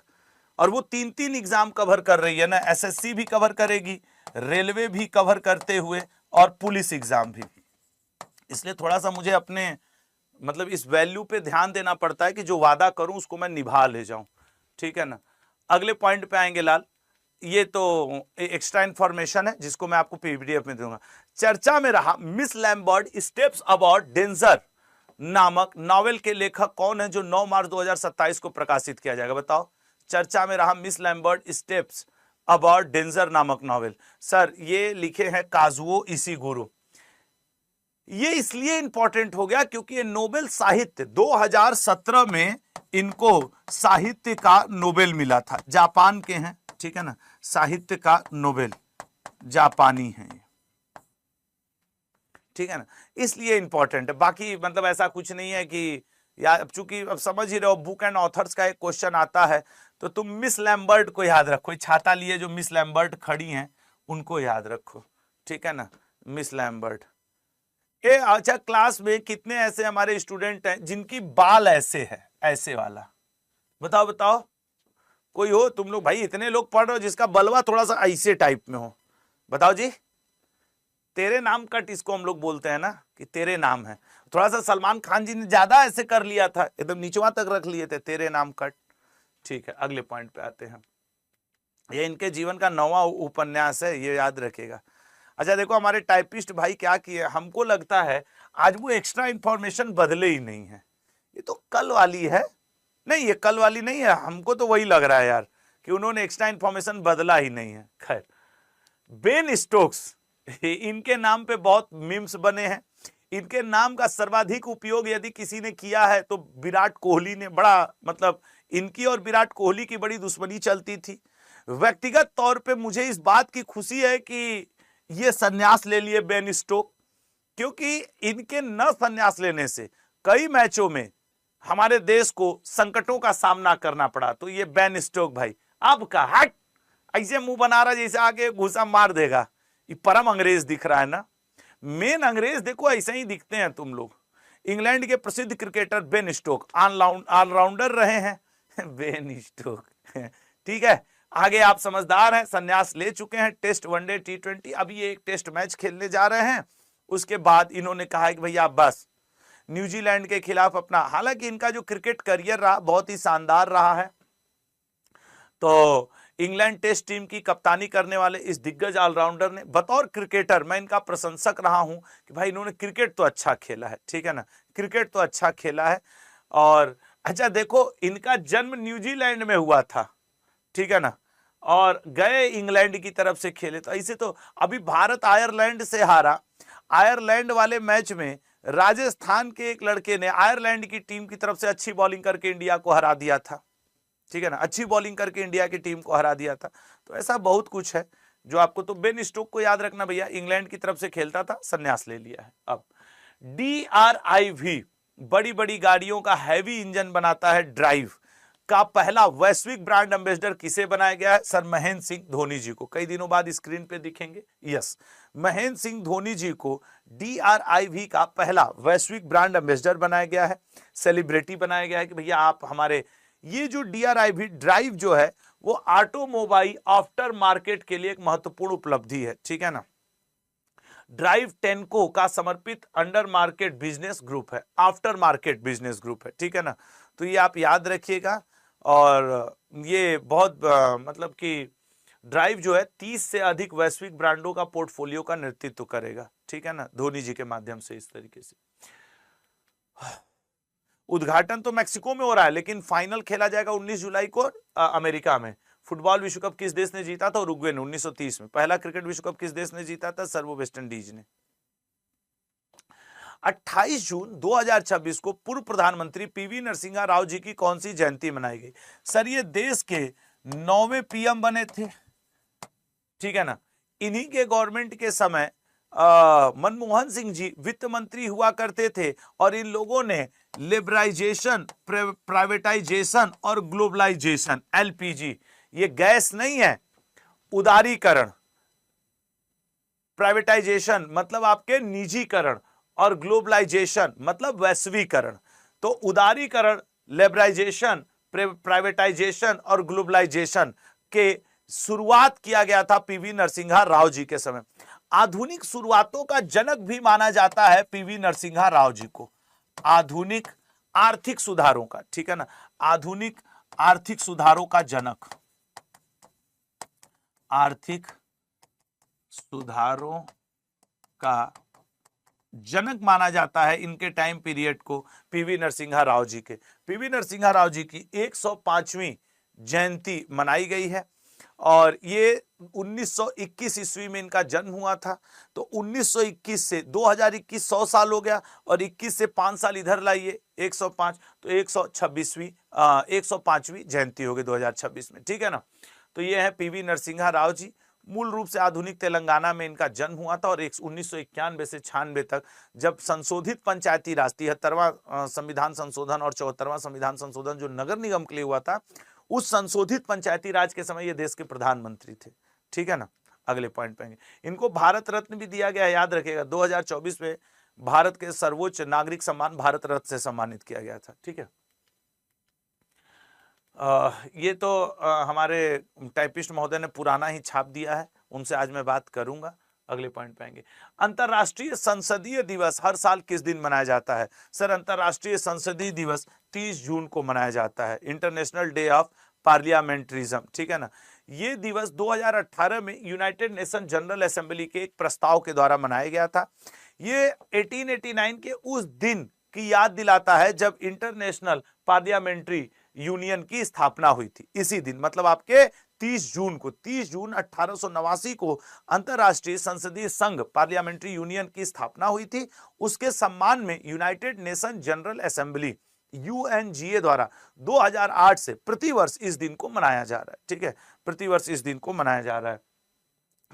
और वो 3-3 एग्जाम कवर कर रही है ना, SSC भी कवर करेगी, रेलवे भी कवर करते हुए और पुलिस एग्जाम भी। इसलिए थोड़ा सा मुझे अपने मतलब इस वैल्यू पे ध्यान देना पड़ता है कि जो वादा करूं उसको मैं निभा ले जाऊं, ठीक है ना। अगले पॉइंट पे आएंगे लाल, ये तो एक्स्ट्रा इंफॉर्मेशन है जिसको मैं आपको PDF में दूंगा। चर्चा में रहा miss Lambert steps about danger नामक नॉवेल के लेखक कौन है, जो 9 मार्च 2027 को प्रकाशित किया जाएगा, बताओ। चर्चा में रहा miss Lambert steps about danger नामक नॉवेल, सर ये लिखे हैं काजुओ इशिगुरो। ये इसलिए इंपॉर्टेंट हो गया क्योंकि ये नोबेल साहित्य 2017 में इनको साहित्य का नोबेल मिला था, जापान के हैं, ठीक है ना, साहित्य का नोबेल, जापानी है ये, ठीक है ना, इसलिए इंपॉर्टेंट है। बाकी मतलब ऐसा कुछ नहीं है कि यार, अब चूंकि अब समझ ही रहे हो बुक एंड ऑथर्स का एक क्वेश्चन आता है तो तुम मिस लैम्बर्ट को याद रखो, छाता लिए जो मिस लैम्बर्ट खड़ी हैं उनको याद रखो, ठीक है ना, मिस लैम्बर्ट। अच्छा, क्लास में कितने ऐसे हमारे स्टूडेंट हैं जिनकी बाल ऐसे है, ऐसे वाला, बताओ बताओ, कोई हो तुम लोग, भाई इतने लोग पढ़ रहे हो जिसका बलवा थोड़ा सा ऐसे टाइप में हो, बताओ जी। तेरे नाम कट इसको हम लोग बोलते हैं ना, कि तेरे नाम है, थोड़ा सा सलमान खान जी ने ज्यादा ऐसे कर लिया था, एकदम नीचवा तक रख लिए थे, तेरे नाम कट, ठीक है। अगले पॉइंट पे आते हैं, ये इनके जीवन का 9वां उपन्यास है, ये याद रखेगा। अच्छा देखो हमारे टाइपिस्ट भाई क्या किए, हमको लगता है आज वो एक्स्ट्रा इंफॉर्मेशन बदले ही नहीं है, ये तो कल वाली है, नहीं ये कल वाली नहीं है, हमको तो वही लग रहा है यार कि उन्होंने एक्स्ट्रा इंफॉर्मेशन बदला ही नहीं है। खैर, बेन स्टोक्स, इनके नाम पे बहुत मीम्स बने हैं, इनके नाम का सर्वाधिक उपयोग यदि किसी ने किया है तो विराट कोहली ने, बड़ा मतलब इनकी और विराट कोहली की बड़ी दुश्मनी चलती थी। व्यक्तिगत तौर पे मुझे इस बात की खुशी है कि ये संन्यास ले लिए बेन स्टोक, क्योंकि इनके न संन्यास लेने से कई मैचों में हमारे देश को संकटों का सामना करना पड़ा। तो ये बेन स्टोक भाई आपका हट, ऐसे मुंह बना रहा जैसे आगे घुसा मार देगा, ये परम अंग्रेज दिख रहा है ना, मेन अंग्रेज देखो ऐसे ही दिखते हैं तुम लोग। इंग्लैंड के प्रसिद्ध क्रिकेटर बेन स्टोक ऑलराउंडर रहे हैं बेन स्टोक, ठीक है। आगे आप समझदार हैं, संन्यास ले चुके हैं, टेस्ट, वनडे, T20, अभी ये एक टेस्ट मैच खेलने जा रहे हैं। उसके बाद इन्होंने कहा है कि भैया बस न्यूजीलैंड के खिलाफ अपना, हालांकि इनका जो क्रिकेट करियर रहा बहुत ही शानदार रहा है। तो इंग्लैंड टेस्ट टीम की कप्तानी करने वाले इस दिग्गज ऑलराउंडर ने, बतौर क्रिकेटर मैं इनका प्रशंसक रहा हूं कि भाई इन्होंने क्रिकेट तो अच्छा खेला है, ठीक है ना, क्रिकेट तो अच्छा खेला है। और अच्छा देखो, इनका जन्म न्यूजीलैंड में हुआ था, ठीक है ना, और गए इंग्लैंड की तरफ से खेले। तो ऐसे तो अभी भारत आयरलैंड से हारा। आयरलैंड वाले मैच में राजस्थान के एक लड़के ने आयरलैंड की टीम की तरफ से अच्छी बॉलिंग करके इंडिया को हरा दिया था, ठीक है ना, अच्छी बॉलिंग करके इंडिया की टीम को हरा दिया था। तो ऐसा बहुत कुछ है जो आपको, तो बेन स्टोक को याद रखना भैया, इंग्लैंड की तरफ से खेलता था, संन्यास ले लिया है। अब DRIV बड़ी बड़ी गाड़ियों का हैवी इंजन बनाता है, ड्राइव का पहला वैश्विक ब्रांड एम्बेसडर किसे बनाया गया है? सर महेंद्र सिंह धोनी जी को। कई दिनों बाद स्क्रीन पे दिखेंगे, यस, महेंद्र सिंह धोनी जी को DRIV का पहला वैश्विक ब्रांड एम्बेसडर बनाया गया है, सेलिब्रिटी बनाया गया है कि भैया आप हमारे, ये जो DRIV ड्राइव जो है वो ऑटोमोबाइल आफ्टर मार्केट के लिए एक महत्वपूर्ण उपलब्धि है, ठीक है ना। ड्राइव टेनको का समर्पित अंडर मार्केट बिजनेस ग्रुप है, आफ्टर मार्केट बिजनेस ग्रुप है, ठीक है ना। तो ये आप याद रखिएगा। और ये बहुत मतलब कि ड्राइव जो है 30 से अधिक वैश्विक ब्रांडों का पोर्टफोलियो का नेतृत्व करेगा, ठीक है ना, धोनी जी के माध्यम से। इस तरीके से उद्घाटन तो मैक्सिको में हो रहा है, लेकिन फाइनल खेला जाएगा 19 जुलाई को अमेरिका में। फुटबॉल विश्व कप किस देश ने जीता था? उरुग्वे ने 1930 में। पहला क्रिकेट विश्व कप किस देश ने जीता था? सर वो वेस्ट इंडीज ने। 28 जून 2026 को पूर्व प्रधानमंत्री PV नरसिम्हा राव जी की कौन सी जयंती मनाई गई? सर ये देश के 9वें PM बने थे, ठीक है ना। इन्हीं के गवर्नमेंट के समय मनमोहन सिंह जी वित्त मंत्री हुआ करते थे, और इन लोगों ने लिबराइजेशन, प्राइवेटाइजेशन और ग्लोबलाइजेशन, LPG, ये गैस नहीं है, उदारीकरण, प्राइवेटाइजेशन मतलब आपके निजीकरण, और ग्लोबलाइजेशन मतलब वैश्वीकरण। तो उदारीकरण, लिबराइजेशन, प्राइवेटाइजेशन और ग्लोबलाइजेशन के शुरुआत किया गया था PV नरसिम्हा राव जी के समय। आधुनिक शुरुआतों का जनक भी माना जाता है PV नरसिम्हा राव जी को, आधुनिक आर्थिक सुधारों का, ठीक है ना, आधुनिक आर्थिक सुधारों का जनक, आर्थिक सुधारों का जनक माना जाता है इनके टाइम पीरियड को PV नरसिम्हा राव जी के। PV नरसिम्हा राव जी की 105वीं जयंती मनाई गई है, और ये 1921 ईस्वी में इनका जन्म हुआ था। तो 1921 से 2021 100 साल हो गया, और 21 से 5 साल इधर लाइए 105, तो 105वीं जयंती हो गई 2026 में, ठीक है ना। तो ये है PV नरसिम्हा राव जी। मूल रूप से आधुनिक तेलंगाना में इनका जन्म हुआ था, और 1991 से 96 तक जब संशोधित पंचायती राज 73वां संविधान संशोधन और 74वां संविधान संशोधन जो नगर निगम के लिए हुआ था, उस संशोधित पंचायती राज के समय ये देश के प्रधानमंत्री थे, ठीक है ना। अगले पॉइंट पे इनको भारत रत्न भी दिया गया, याद रखिएगा। 2024 में भारत के सर्वोच्च नागरिक सम्मान भारत रत्न से सम्मानित किया गया था, ठीक है। ये तो हमारे टाइपिस्ट महोदय ने पुराना ही छाप दिया है, उनसे आज मैं बात करूंगा। अगले पॉइंट पे आएंगे। अंतर्राष्ट्रीय संसदीय दिवस हर साल किस दिन मनाया जाता है? सर अंतर्राष्ट्रीय संसदीय दिवस 30 जून को मनाया जाता है, इंटरनेशनल डे ऑफ पार्लियामेंट्रिज्म, ठीक है ना। ये दिवस 2018 में यूनाइटेड नेशन जनरल असेंबली के एक प्रस्ताव के द्वारा मनाया गया था। ये 1889 के उस दिन की याद दिलाता है जब इंटरनेशनल पार्लियामेंट्री यूनियन की स्थापना हुई थी। इसी दिन मतलब आपके 30 जून को, 30 जून 1889 को अंतरराष्ट्रीय संसदीय संघ पार्लियामेंट्री यूनियन की स्थापना हुई थी। उसके सम्मान में United nation general assembly UNGA द्वारा 2008 से प्रतिवर्ष इस दिन को मनाया जा रहा है, ठीक है, प्रतिवर्ष इस दिन को मनाया जा रहा है।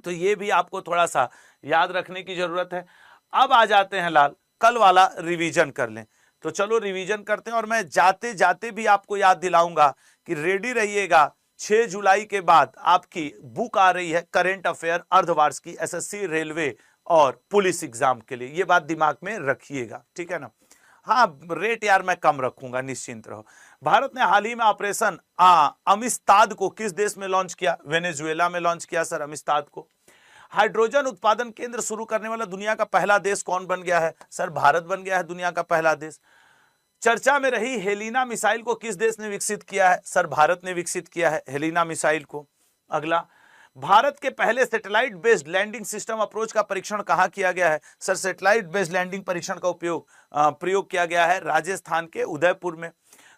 तो ये भी आपको थोड़ा सा याद रखने की जरूरत है। अब आ जाते हैं लाल, कल वाला रिवीजन कर लें। तो चलो रिवीजन करते हैं, और मैं जाते जाते भी आपको याद दिलाऊंगा कि रेडी रहिएगा। 6 जुलाई के बाद आपकी बुक आ रही है करेंट अफेयर अर्धवार्ष की, SSC, रेलवे और पुलिस एग्जाम के लिए। ये बात दिमाग में रखिएगा, ठीक है ना। हाँ, रेट यार मैं कम रखूंगा, निश्चिंत रहो। भारत ने हाल ही में ऑपरेशन अमिस्ताद को किस देश में लॉन्च किया? वेनेजुएला में लॉन्च किया सर अमिस्ताद को। हाइड्रोजन उत्पादन केंद्र शुरू करने वाला दुनिया का पहला देश कौन बन गया है? सर भारत बन गया है दुनिया का पहला देश। चर्चा में रही हेलिना मिसाइल को किस देश ने विकसित किया है? सर भारत ने विकसित किया है हेलिना मिसाइल को। अगला, भारत के पहले satellite based landing system approach का परीक्षण कहां किया गया है? सर सैटेलाइट बेस्ड लैंडिंग परीक्षण का प्रयोग किया गया है राजस्थान के उदयपुर में।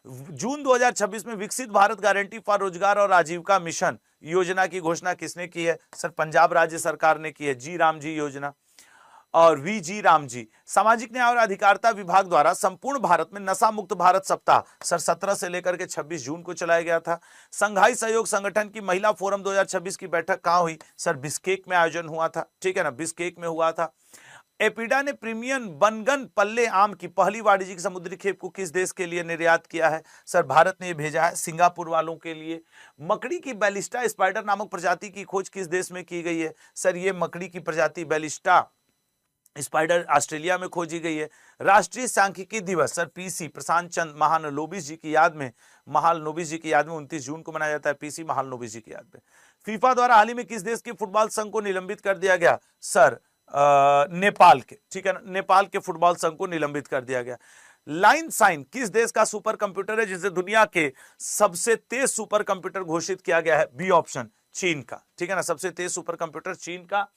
जून 2026 में विकसित भारत गारंटी फॉर रोजगार और आजीविका मिशन योजना की घोषणा किसने की है? सर पंजाब राज्य सरकार ने की है, जी राम जी योजना और वीजी राम जी। सामाजिक न्याय और अधिकारिता विभाग द्वारा संपूर्ण भारत में नशा मुक्त भारत सप्ताह सर 17 से लेकर के 26 जून को चलाया गया था। संघाई सहयोग संगठन की महिला फोरम 2026 की बैठक कहां हुई? सर बिश्केक में आयोजन हुआ था, ठीक है ना, बिश्केक में हुआ था। एपिडा ने प्रीमियम बनगन पल्ले आम की पहली वाणिज्यिक समुद्री खेप को किस देश के लिए निर्यात किया है? सर भारत ने भेजा है सिंगापुर वालों के लिए। मकड़ी की बैलिस्टा स्पाइडर नामक प्रजाति की खोज किस देश में की गई है? सर ये मकड़ी की प्रजाति बैलिस्टा स्पाइडर ऑस्ट्रेलिया में खोजी गई है। राष्ट्रीय सांख्यिकी दिवस सर पीसी प्रशांत चंद्र महालनोबिस जी की याद में 29 जून को मनाया जाता है, पीसी महालनोबिस जी की याद में। फीफा द्वारा हाल ही में किस देश के फुटबॉल संघ को निलंबित कर दिया गया? सर नेपाल के, ठीक है ना, नेपाल के फुटबॉल संघ को निलंबित कर दिया गया। लाइन साइन किस देश का सुपर कंप्यूटर है जिसे दुनिया के सबसे तेज सुपर कंप्यूटर घोषित किया गया है? बी ऑप्शन चीन का, ठीक है ना, सबसे तेज सुपर कंप्यूटर चीन का।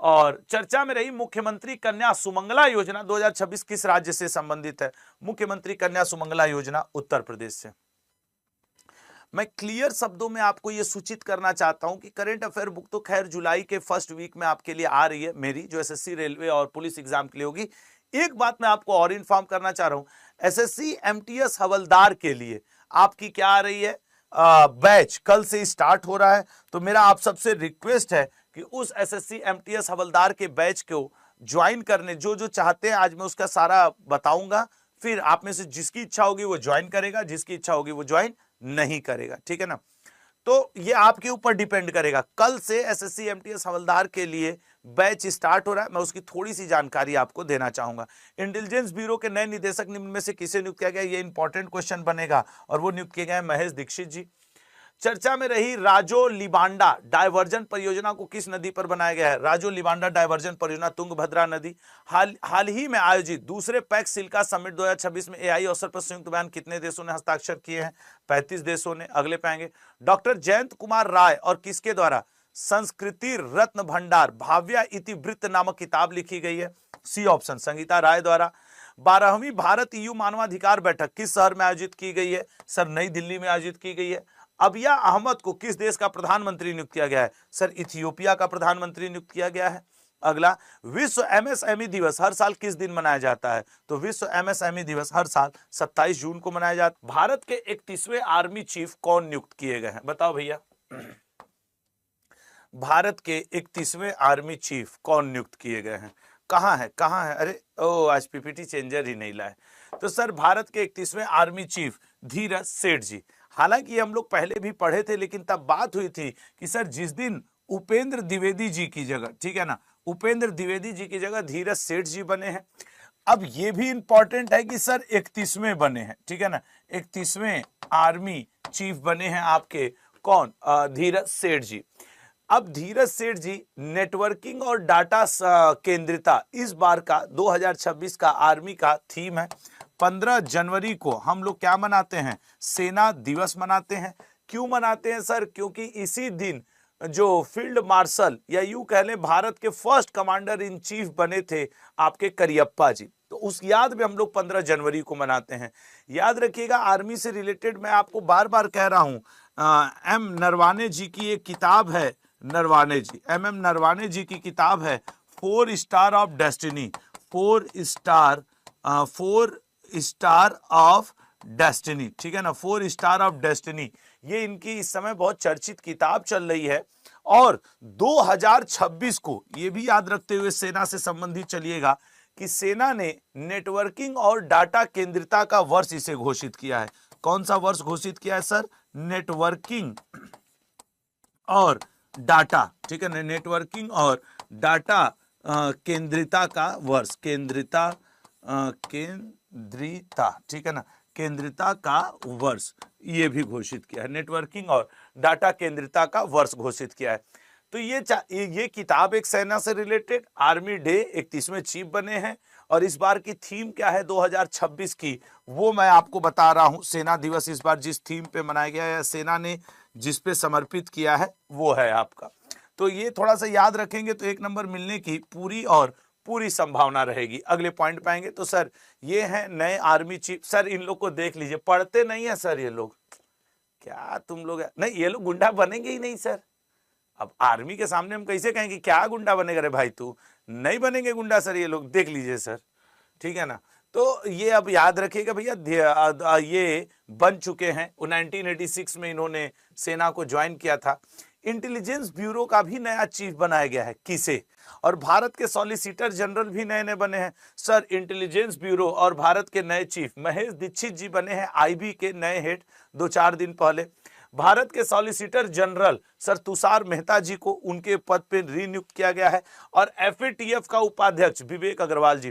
और चर्चा में रही मुख्यमंत्री कन्या सुमंगला योजना 2026 किस राज्य से संबंधित है? मुख्यमंत्री कन्या सुमंगला योजना उत्तर प्रदेश से। मैं क्लियर शब्दों में आपको यह सूचित करना चाहता हूं कि करंट अफेयर बुक तो खैर जुलाई के फर्स्ट वीक में आपके लिए आ रही है, मेरी जो एसएससी रेलवे और पुलिस एग्जाम के लिए होगी। एक बात मैं आपको और इन्फॉर्म करना चाह रहा हूं, एसएससी एमटीएस हवलदार के लिए आपकी क्या आ रही है? बैच कल से स्टार्ट हो रहा है। तो मेरा आप सबसे रिक्वेस्ट है कि उस एसएससी एमटीएस हवलदार के बैच को ज्वाइन करने जो चाहते हैं, आज मैं उसका सारा बताऊंगा, फिर आप में से जिसकी इच्छा होगी वो ज्वाइन करेगा, जिसकी इच्छा होगी वो ज्वाइन नहीं करेगा, ठीक है ना। तो ये आपके ऊपर डिपेंड करेगा। कल से एसएससी एमटीएस हवलदार के लिए बैच स्टार्ट हो रहा है, मैं उसकी थोड़ी सी जानकारी आपको देना चाहूंगा। इंटेलिजेंस ब्यूरो के नए निदेशक निम्न में से किसे नियुक्त किया गया? ये इंपॉर्टेंट क्वेश्चन बनेगा और वो नियुक्त किए गए महेश दीक्षित जी। चर्चा में रही राजो लिबांडा डायवर्जन परियोजना को किस नदी पर बनाया गया है? राजो लिबांडा डायवर्जन परियोजना तुंगभद्रा नदी। हाल ही में आयोजित दूसरे पैक्स सिल्का समिट 2026 में एआई अवसर पर संयुक्त बयान कितने देशों ने हस्ताक्षर किए हैं? 35 देशों ने। अगले पे आएंगे। डॉक्टर जयंत कुमार राय और किसके द्वारा संस्कृति रत्न भंडार भाव्या इतिवृत्त नामक किताब लिखी गई है? सी ऑप्शन संगीता राय द्वारा। 12वीं भारत ईयू मानवाधिकार बैठक किस शहर में आयोजित की गई है? सर नई दिल्ली में आयोजित की गई है। अबिया अहमद को किस देश का प्रधानमंत्री नियुक्त किया गया है? सर इथियोपिया का प्रधानमंत्री नियुक्त किया गया है। अगला, विश्व एमएसएमई दिवस हर साल किस दिन मनाया जाता है? तो विश्व एमएसएमई दिवस हर साल 27 जून को मनाया जाता है। भारत के 31वें आर्मी चीफ कौन नियुक्त किए गए हैं? बताओ भैया। भारत के 31वें आर्मी चीफ कौन नियुक्त किए गए हैं? कहां है, कहां है? अरे ओ, आज पीपीटी चेंजर ही नहीं लाए। तो सर भारत के 31वें आर्मी चीफ धीरज सेठ जी। हालांकि हम लोग पहले भी पढ़े थे, लेकिन तब बात हुई थी कि सर जिस दिन उपेंद्र द्विवेदी जी की जगह, ठीक है ना, उपेंद्र द्विवेदी जी की जगह धीरज सेठ जी बने हैं। अब ये भी इंपॉर्टेंट है कि सर 31वें बने हैं, ठीक है ना, 31वें आर्मी चीफ बने हैं आपके कौन? धीरज सेठ जी। अब धीरज सेठ जी नेटवर्किंग और डाटा केंद्रिता इस बार का 2026 का आर्मी का थीम है। 15 जनवरी को हम लोग क्या मनाते हैं? सेना दिवस मनाते हैं। क्यों मनाते हैं सर? क्योंकि इसी दिन जो फील्ड मार्शल या यूं कह लें भारत के फर्स्ट कमांडर इन चीफ बने थे आपके करियप्पा जी, तो उस याद में हम लोग 15 जनवरी को मनाते हैं। याद रखिएगा, आर्मी से रिलेटेड मैं आपको बार बार कह रहा हूं, एम नरवाने जी की एक किताब है, नरवाने जी, एम नरवाने जी की किताब है 4 star of destiny, 4 star of destiny, ठीक है ना, 4 स्टार ऑफ डेस्टिनी। ये इनकी इस समय बहुत चर्चित किताब चल रही है। और 2026 को ये भी याद रखते हुए सेना से संबंधित चलिएगा कि सेना ने नेटवर्किंग और डाटा केंद्रिता का वर्ष इसे घोषित किया है। कौन सा वर्ष घोषित किया है सर? नेटवर्किंग और डाटा, ठीक है, नेटवर्किंग और डाटा केंद्रिता का वर्ष, केंद्रिता, ठीक है ना, केंद्रिता का वर्ष ये भी घोषित किया है। नेटवर्किंग और डाटा केंद्रिता का वर्ष घोषित किया है। तो ये किताब एक सेना से रिलेटेड, आर्मी डे 31वें चीफ बने हैं। और इस बार की थीम क्या है 2026 की, वो मैं आपको बता रहा हूं। सेना दिवस इस बार जिस थीम पे मनाया गया है, सेना ने जिस पे समर्पित किया है, वो है आपका। तो ये थोड़ा सा याद रखेंगे तो 1 नंबर मिलने की पूरी और पूरी संभावना रहेगी। अगले पॉइंट पाएंगे तो सर ये हैं नए आर्मी चीफ। सर इन लोग को देख लीजिए, पढ़ते नहीं है सर ये लोग, क्या तुम लोग, नहीं ये लोग गुंडा बनेंगे ही नहीं सर। अब आर्मी के सामने हम कैसे कहें कि क्या गुंडा बनेगा रे भाई, तू नहीं बनेंगे गुंडा सर ये लोग, देख लीजिए सर, ठीक है ना। तो ये अब याद रखिएगा भैया, ये बन चुके हैं। 1986 में इन्होंने सेना को ज्वाइन किया था। इंटेलिजेंस ब्यूरो का भी नया चीफ बनाया गया है, किसे, और भारत के सॉलिसिटर जनरल भी नए नए बने हैं सर। इंटेलिजेंस ब्यूरो और भारत के नए चीफ महेश दीक्षित जी बने हैं आईबी के नए हेड 2-4 दिन पहले। भारत के solicitor general sir Tushar Mehta ji को उनके पद पर रिनियुक्त किया गया है। और एफएटीएफ का उपाध्यक्ष विवेक अग्रवाल जी,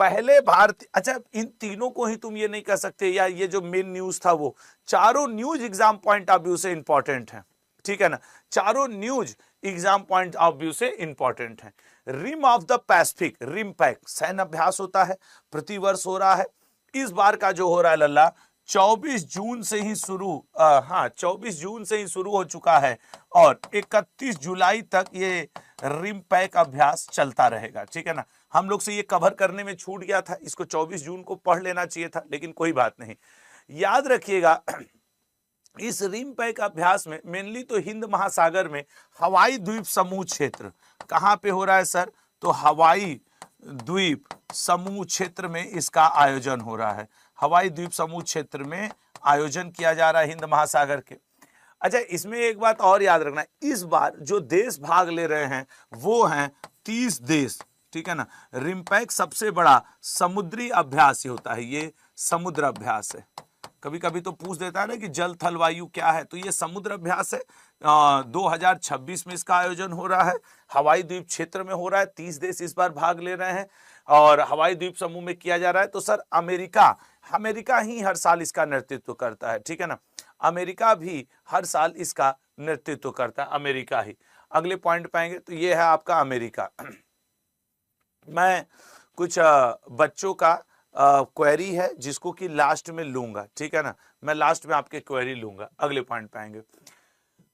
पहले भारतीय, अच्छा इन तीनों को ही तुम ये नहीं कह सकते या ये जो मेन न्यूज था वो, चारों news exam point of view से इंपॉर्टेंट है, ठीक है ना, चारों news exam point of view से इंपॉर्टेंट है। Rim of the Pacific, RIMPAC सैन्य अभ्यास होता है, प्रतिवर्ष हो रहा है। इस बार का जो हो रहा है लल्ला 24 जून से ही शुरू, 24 जून से ही शुरू हो चुका है और 31 जुलाई तक ये रिम पैक अभ्यास चलता रहेगा, ठीक है ना। हम लोग से ये कवर करने में छूट गया था, इसको 24 जून को पढ़ लेना चाहिए था, लेकिन कोई बात नहीं। याद रखिएगा इस रिम पैक अभ्यास में मेनली तो हिंद महासागर में हवाई द्वीप समूह क्षेत्र, कहां पे हो रहा है सर, तो हवाई द्वीप समूह क्षेत्र में इसका आयोजन हो रहा है। हवाई द्वीप समूह क्षेत्र में आयोजन किया जा रहा है हिंद महासागर के। अच्छा इसमें एक बात और याद रखना, इस बार जो देश भाग ले रहे हैं वो हैं 30 देश, ठीक है ना। रिमपैक सबसे बड़ा समुद्री अभ्यास ही होता है, ये समुद्र अभ्यास है। कभी कभी तो पूछ देता है ना कि जल थल वायु क्या है, तो ये समुद्र अभ्यास है। 2026 में इसका आयोजन हो रहा है, हवाई द्वीप क्षेत्र में हो रहा है। 30 देश इस बार भाग ले रहे हैं और हवाई द्वीप समूह में किया जा रहा है। तो सर अमेरिका ही हर साल इसका नेतृत्व करता है, ठीक है ना, अमेरिका भी हर साल इसका नेतृत्व करता है, अमेरिका ही। अगले पॉइंट पाएंगे तो ये है आपका अमेरिका। मैं कुछ बच्चों का क्वेरी है जिसको कि लास्ट में लूंगा, ठीक है ना, मैं लास्ट में आपके क्वेरी लूंगा। अगले पॉइंट पाएंगे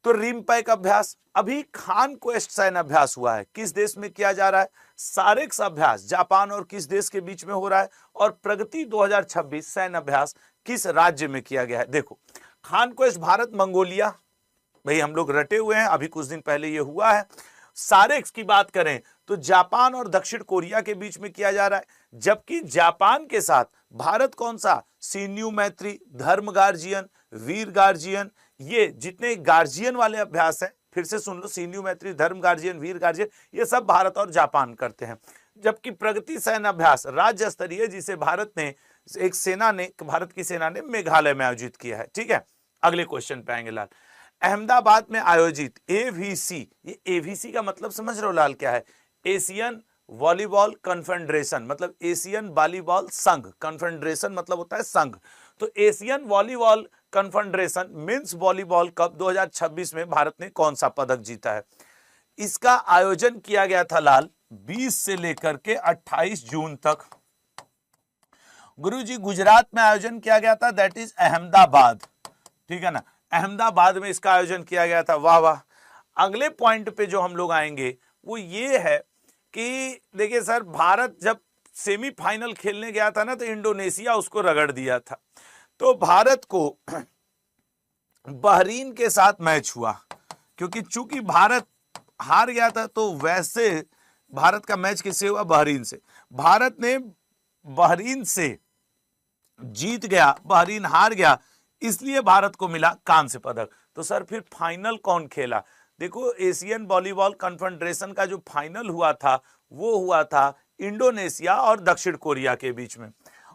तो रिमपैक अभ्यास, अभी खान क्वेस्ट सैन्य अभ्यास हुआ है, किस देश में किया जा रहा है, सारेक्स अभ्यास जापान और किस देश के बीच में हो रहा है, और प्रगति 2026 सैन्य अभ्यास किस राज्य में किया गया है। देखो खान क्वेस्ट भारत मंगोलिया, भाई हम लोग रटे हुए हैं, अभी कुछ दिन पहले ये हुआ है। सारेक्स की बात करें तो जापान और दक्षिण कोरिया के बीच में किया जा रहा है, जबकि जापान के साथ भारत कौन सा, सीन्यू मैत्री, धर्म गार्जियन, वीर गार्जियन, ये जितने गार्जियन वाले अभ्यास हैं, फिर से सुन लो, सीन्यू मैत्री, धर्म गार्जियन, वीर गार्जियन, ये सब भारत और जापान करते हैं। जबकि प्रगति सैन्य अभ्यास राज्य स्तरीय, जिसे भारत की सेना ने मेघालय में आयोजित किया है, ठीक है। अगले क्वेश्चन पे आएंगे लाल, अहमदाबाद में आयोजित एवीसी, ये एवीसी का मतलब समझ रहे हो लाल क्या है, एशियन वॉलीबॉल कन्फेडरेशन, मतलब एशियन वॉलीबॉल संघ, कन्फेडरेशन मतलब होता है संघ। तो Asian volleyball confederation men's volleyball cup 2026 में भारत ने कौन सा पदक जीता है। इसका आयोजन किया गया था लाल 20 से लेकर के 28 जून तक। गुरुजी गुजरात में आयोजन किया गया था, दैट इज अहमदाबाद, ठीक है ना, अहमदाबाद में इसका आयोजन किया गया था। वाह वाह। अगले पॉइंट पे जो हम लोग आएंगे वो ये है कि देखिए सर, भारत जब सेमीफाइनल खेलने गया था ना तो इंडोनेशिया उसको रगड़ दिया था, तो भारत को बहरीन के साथ मैच हुआ, क्योंकि चूंकि भारत हार गया था तो वैसे भारत का मैच किससे हुआ, बहरीन से। भारत ने बहरीन से जीत गया, बहरीन हार गया, इसलिए भारत को मिला कांस्य पदक। तो सर फिर फाइनल कौन खेला, देखो एशियन वॉलीबॉल कन्फेडरेशन का जो फाइनल हुआ था वो हुआ था इंडोनेशिया और दक्षिण कोरिया के बीच में,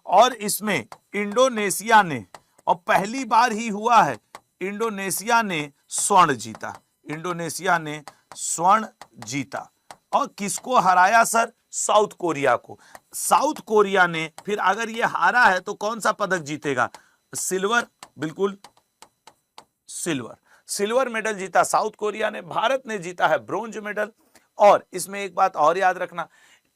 और इसमें इंडोनेशिया ने, और पहली बार ही हुआ है, इंडोनेशिया ने स्वर्ण जीता, इंडोनेशिया ने स्वर्ण जीता। और किसको हराया सर, साउथ कोरिया को। साउथ कोरिया ने फिर अगर ये हारा है तो कौन सा पदक जीतेगा, सिल्वर, बिल्कुल सिल्वर मेडल जीता साउथ कोरिया ने, भारत ने जीता है ब्रोंज मेडल। और इसमें एक बात और याद रखना,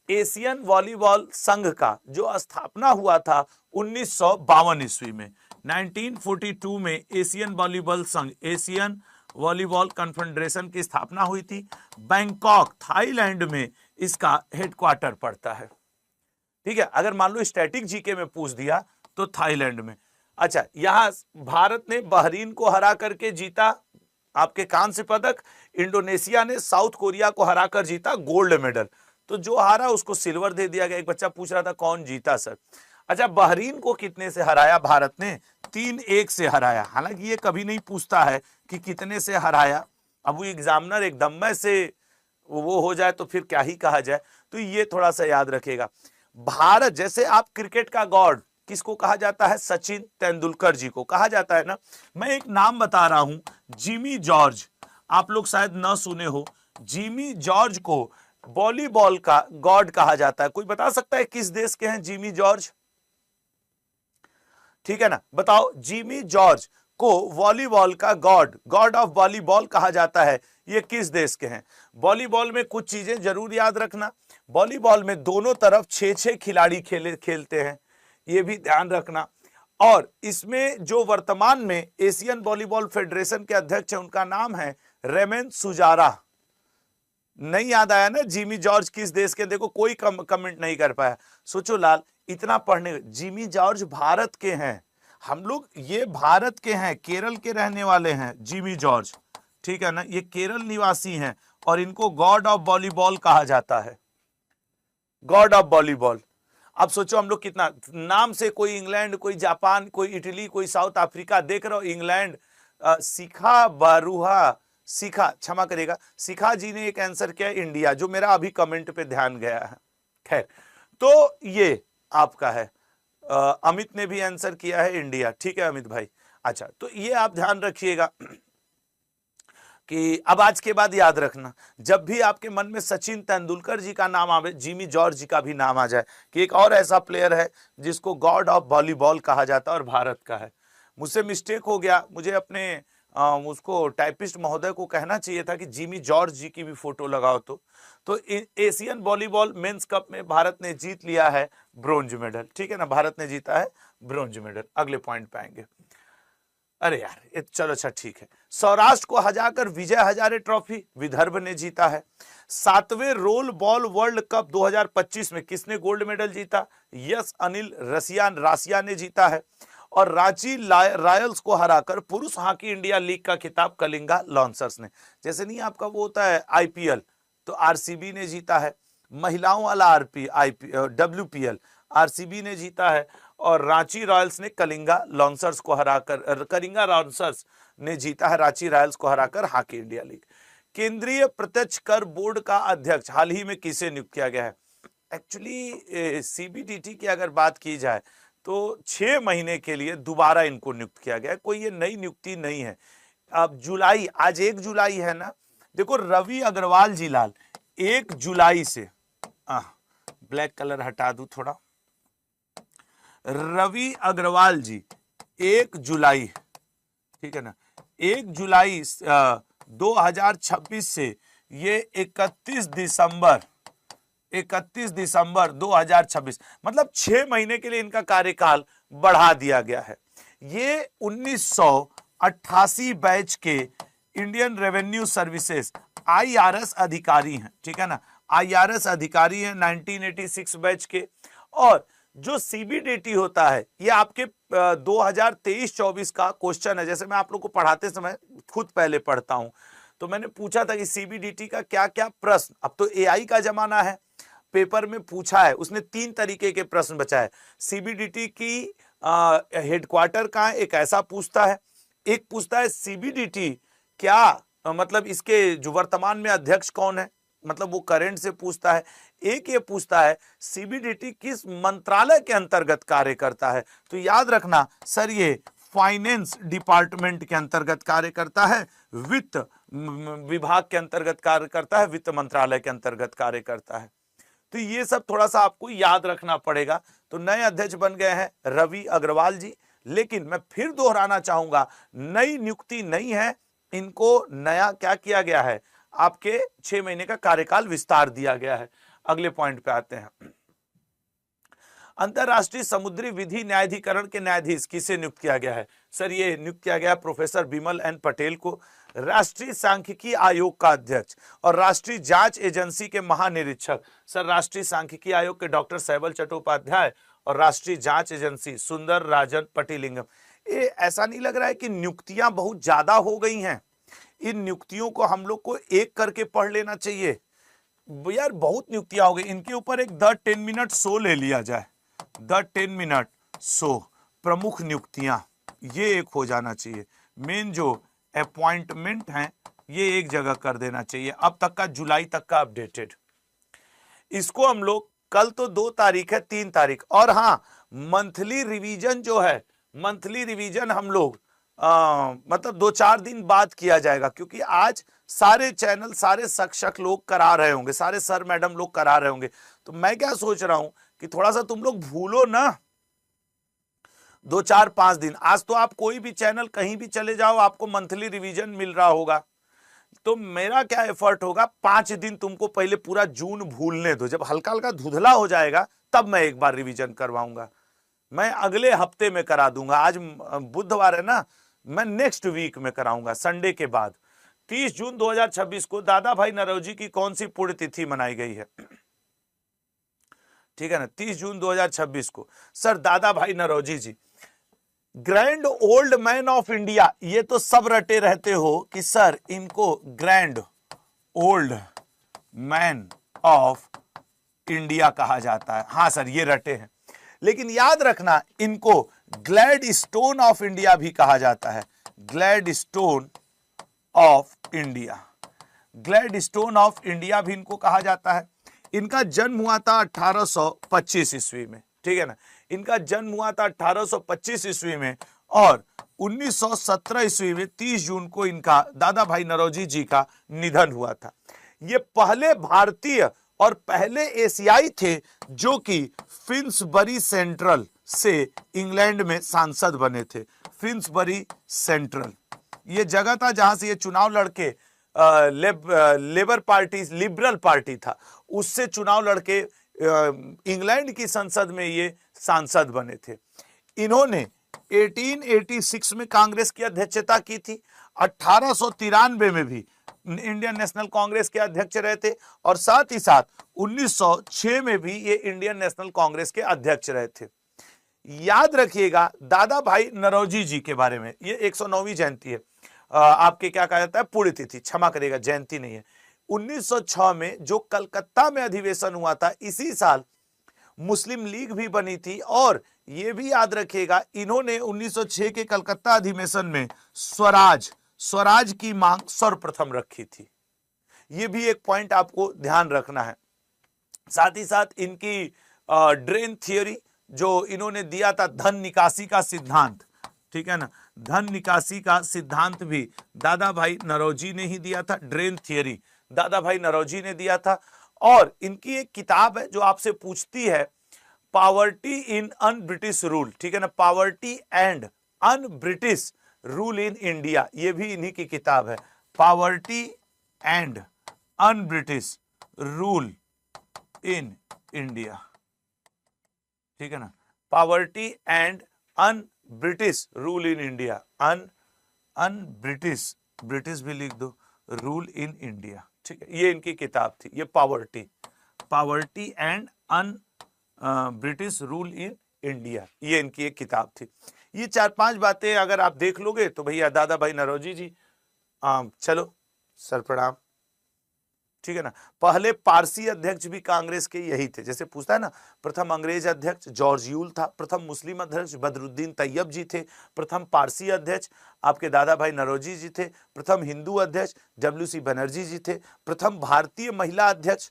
एशियन वॉलीबॉल संघ का जो स्थापना हुआ था 1952 ईस्वी में, 1942 में एशियन वॉलीबॉल संघ, एशियन वॉलीबॉल कन्फेडरेशन की स्थापना हुई थी। बैंकॉक थाईलैंड में इसका हेडक्वार्टर पड़ता है। ठीक है, अगर मान लो स्टैटिक जीके में पूछ दिया तो थाईलैंड में। अच्छा, यहां भारत ने बहरीन को हरा करके जीता आपके कांस्य पदक, इंडोनेशिया ने साउथ कोरिया को हराकर जीता गोल्ड मेडल। तो जो हारा उसको सिल्वर दे दिया गया। एक बच्चा पूछ रहा था कौन जीता सर। अच्छा, बहरीन को कितने से हराया भारत ने? 3-1 से हराया। हालांकि ये कभी नहीं पूछता है कि कितने से हराया, अब वो एग्जामिनर एकदम में से वो हो जाए तो फिर क्या ही कहा जाए, तो ये थोड़ा सा याद रखेगा। भारत, जैसे आप क्रिकेट का गॉड किसको कहा जाता है? सचिन तेंदुलकर जी को कहा जाता है ना। मैं एक नाम बता रहा हूं, जिमी जॉर्ज, आप लोग शायद ना सुने हो। जिमी जॉर्ज को वॉलीबॉल का गॉड कहा जाता है। कोई बता सकता है किस देश के हैं जिमी जॉर्ज? ठीक है ना, बताओ। जिमी जॉर्ज को वॉलीबॉल का गॉड ऑफ वॉलीबॉल कहा जाता है, ये किस देश के हैं? वॉलीबॉल में कुछ चीजें जरूर याद रखना। वॉलीबॉल में दोनों तरफ 6-6 खिलाड़ी खेलते हैं, ये भी ध्यान रखना। और इसमें जो वर्तमान में एशियन वॉलीबॉल फेडरेशन के अध्यक्ष हैं उनका नाम है रेमेन सुजारा। नहीं याद आया ना जिमी जॉर्ज किस देश के? देखो कोई कमेंट नहीं कर पाया। सोचो लाल, इतना पढ़ने, जिमी जॉर्ज भारत के हैं, हम लोग ये भारत के हैं, केरल के रहने वाले हैं जिमी जॉर्ज। ठीक है ना, ये केरल निवासी हैं और इनको गॉड ऑफ वॉलीबॉल कहा जाता है, गॉड ऑफ वॉलीबॉल। अब सोचो हम लोग कितना नाम से, कोई इंग्लैंड, कोई जापान, कोई इटली, कोई साउथ अफ्रीका, देख रहे हो इंग्लैंड। शिखा बारुहा, शिखा, क्षमा करेगा, शिखा जी ने एक आंसर किया इंडिया, जो मेरा अभी कमेंट पे ध्यान गया है। खैर, तो ये आपका है। अमित ने भी आंसर किया है इंडिया। ठीक है अमित भाई। अच्छा, तो ये आप ध्यान रखिएगा कि अब आज के बाद याद रखना, जब भी आपके मन में सचिन तेंदुलकर जी का नाम आवे, जिमी जॉर्ज जी का भी नाम आ जाए कि एक और ऐसा प्लेयर है जिसको गॉड ऑफ वॉलीबॉल कहा जाता है और भारत का है। मुझसे मिस्टेक हो गया, मुझे अपने उसको टाइपिस्ट महोदय को कहना चाहिए था कि जिमी जॉर्ज जी की भी फोटो लगाओ। तो एशियन वॉलीबॉल मेंस कप में भारत ने जीत लिया है ब्रोंज मेडल। ठीक है ना, भारत ने जीता है ब्रोंज मेडल। अगले पॉइंट पे आएंगे। अरे यार, चलो अच्छा ठीक है। सौराष्ट्र को हजाकर विजय हजारे ट्रॉफी विदर्भ ने जीता है। 7वें रोल बॉल वर्ल्ड कप 2025 में किसने गोल्ड मेडल जीता? यस अनिल रासिया ने जीता है। और रांची रॉयल्स को हराकर पुरुष हॉकी इंडिया लीग का खिताब कलिंगा लांसर्स ने, जैसे नहीं आपका वो होता है आईपीएल, तो आरसीबी ने जीता है। महिलाओं वाला WPL आरसीबी ने जीता है। और रांची रॉयल्स ने कलिंगा लांसर्स को हराकर, कलिंगा लांसर्स ने जीता है रांची रॉयल्स को हराकर हॉकी इंडिया लीग। केंद्रीय प्रत्यक्ष कर बोर्ड का अध्यक्ष हाल ही में किसे नियुक्त किया गया है? एक्चुअली सीबीडीटी की अगर बात की जाए तो 6 महीने के लिए दोबारा इनको नियुक्त किया गया है, कोई ये नई नियुक्ति नहीं है। अब जुलाई, आज 1 जुलाई है ना, देखो रवि अग्रवाल जी लाल 1 जुलाई से, ब्लैक कलर हटा दूं थोड़ा, रवि अग्रवाल जी 1 जुलाई, ठीक है ना, 1 जुलाई 2026 से ये 31 दिसंबर 2026, मतलब 6 महीने के लिए इनका कार्यकाल बढ़ा दिया गया है। ये 1988 बैच के इंडियन रेवेन्यू सर्विसेज IRS अधिकारी हैं। ठीक है ना, IRS अधिकारी हैं 1986 बैच के। और जो सीबीडीटी होता है ये आपके 2023-24 का क्वेश्चन है। जैसे मैं आप लोग को पढ़ाते समय खुद पहले पढ़ता हूं, तो मैंने पूछा था कि सीबीडीटी का क्या क्या प्रश्न, अब तो AI का जमाना है, पेपर में पूछा है, उसने 3 तरीके के प्रश्न बचाए। सीबीडीटी की हेडक्वार्टर कहां है, एक ऐसा पूछता है। एक पूछता है सीबीडीटी क्या मतलब इसके जो वर्तमान में अध्यक्ष कौन है, मतलब वो करंट से पूछता है। एक ये पूछता है सीबीडीटी किस मंत्रालय के अंतर्गत कार्य करता है। तो याद रखना सर, ये फाइनेंस डिपार्टमेंट के अंतर्गत कार्य करता है, वित्त विभाग के अंतर्गत कार्य करता है, वित्त मंत्रालय के अंतर्गत कार्य करता है। तो ये सब थोड़ा सा आपको याद रखना पड़ेगा। तो नए अध्यक्ष बन गए हैं रवि अग्रवाल जी, लेकिन मैं फिर दोहराना चाहूंगा, नई नियुक्ति नहीं है, इनको नया क्या किया गया है, आपके 6 महीने का कार्यकाल विस्तार दिया गया है। अगले पॉइंट पे आते हैं। अंतरराष्ट्रीय समुद्री विधि न्यायाधिकरण के न्यायाधीश किसे नियुक्त किया गया है? सर ये नियुक्त किया गया प्रोफेसर बिमल एन पटेल को। राष्ट्रीय सांख्यिकी आयोग का अध्यक्ष और राष्ट्रीय जांच एजेंसी के महानिरीक्षक। सर राष्ट्रीय सांख्यिकी आयोग के डॉक्टर सैबल चट्टोपाध्याय और राष्ट्रीय जांच एजेंसी सुंदर राजन पटिलिंगम। ये ऐसा नहीं लग रहा है कि नियुक्तियां बहुत ज्यादा हो गई हैं? इन नियुक्तियों को हम लोग को एक करके पढ़ लेना चाहिए यार, बहुत नियुक्तियां हो गई। इनके ऊपर एक द 10 मिनट शो ले लिया जाए, द 10 मिनट शो, प्रमुख नियुक्तियां, ये एक हो जाना चाहिए। मेन जो अपॉइंटमेंट हैं ये एक जगह कर देना चाहिए, अब तक का जुलाई तक का अपडेटेड। इसको हम लोग कल तो 2 तारीख है, 3 तारीख, और हाँ मंथली रिवीजन जो है, मंथली रिवीजन हम लोग मतलब 2-4 दिन बाद किया जाएगा, क्योंकि आज सारे चैनल, सारे शिक्षक लोग करा रहे होंगे, सारे सर मैडम लोग करा रहे होंगे। तो मैं क्या सोच रहा हूं कि थोड़ा सा तुम लोग भूलो ना, 2-4-5 दिन। आज तो आप कोई भी चैनल कहीं भी चले जाओ, आपको मंथली रिवीजन मिल रहा होगा। तो मेरा क्या एफर्ट होगा, 5 दिन तुमको पहले पूरा जून भूलने दो, जब हल्का हल्का धुंधला हो जाएगा तब मैं एक बार रिवीजन करवाऊंगा। मैं अगले हफ्ते में करा दूंगा, आज बुधवार है ना, मैं नेक्स्ट वीक में कराऊंगा, संडे के बाद। 30 जून 2026 को दादा भाई नरौजी की कौन सी पुण्यतिथि मनाई गई है? ठीक है ना, 30 जून 2026 को sir Dadabhai Naoroji ji grand old man of India. ये तो सब रटे रहते हो कि सर इनको grand old man of India कहा जाता है। हाँ सर ये रटे हैं, लेकिन याद रखना इनको ग्लैड स्टोन ऑफ इंडिया भी कहा जाता है, glad stone of India, glad stone of India भी इनको कहा जाता है। इनका जन्म हुआ था 1825 ईस्वी में, ठीक है ना, इनका जन्म हुआ था 1825 ईस्वी में, और 1917 ईस्वी में 30 जून को इनका दादा भाई नरौजी जी का निधन हुआ था। ये पहले भारतीय और पहले एशियाई थे जो कि फिन्सबरी सेंट्रल से इंग्लैंड में सांसद बने थे। फिन्सबरी सेंट्रल ये जगह था जहां से ये चुनाव लड़के लेबर पार्टी, लिबरल पार्टी था, उससे चुनाव लड़के इंग्लैंड की संसद में ये सांसद बने थे। इन्होंने 1886 में कांग्रेस की अध्यक्षता की थी, 1893 में भी इंडियन नेशनल कांग्रेस के अध्यक्ष रहे थे, और साथ ही साथ 1906 में भी ये इंडियन नेशनल कांग्रेस के अध्यक्ष रहे थे। याद रखिएगा दादा भाई नरौजी जी के बारे में, ये 109वीं जयंती है, आपके क्या कहा जाता है, पुण्यतिथि, क्षमा करिएगा जयंती नहीं है। 1906 में जो कलकत्ता में अधिवेशन हुआ था, इसी साल मुस्लिम लीग भी बनी थी, और यह भी याद रखिएगा इन्होंने 1906 के कलकत्ता अधिवेशन में स्वराज की मांग सर्वप्रथम रखी थी। यह भी एक पॉइंट आपको ध्यान रखना है। साथ ही साथ इनकी ड्रेन थियोरी जो इन्होंने दिया था, धन निकासी का सिद्धांत, ठीक है ना, धन निकासी का सिद्धांत भी दादा भाई नरौजी ने ही दिया था, ड्रेन थियोरी दादा भाई नरौजी ने दिया था। और इनकी एक किताब है जो आपसे पूछती है, poverty in un British rule, ठीक है ना, poverty and un British rule in India, ये भी इन्हीं की किताब है, poverty and un British rule in India, ठीक है ना, poverty and un British rule in India, un British भी लिख दो, रूल इन इंडिया, ठीक है, ये इनकी किताब थी। ये poverty and un British rule in India, ये इनकी एक किताब थी। ये 4-5 बातें अगर आप देख लोगे तो भैया दादा भाई नरौजी जी, चलो सर प्रणाम, ठीक है ना। पहले पारसी अध्यक्ष भी कांग्रेस के यही थे, जैसे पूछता है ना, प्रथम अंग्रेज अध्यक्ष जॉर्ज यूल था, प्रथम मुस्लिम अध्यक्ष बदरुद्दीन तैयब जी थे, प्रथम पारसी अध्यक्ष आपके दादा भाई नरौजी जी थे, प्रथम हिंदू अध्यक्ष WC बनर्जी जी थे, प्रथम भारतीय महिला अध्यक्ष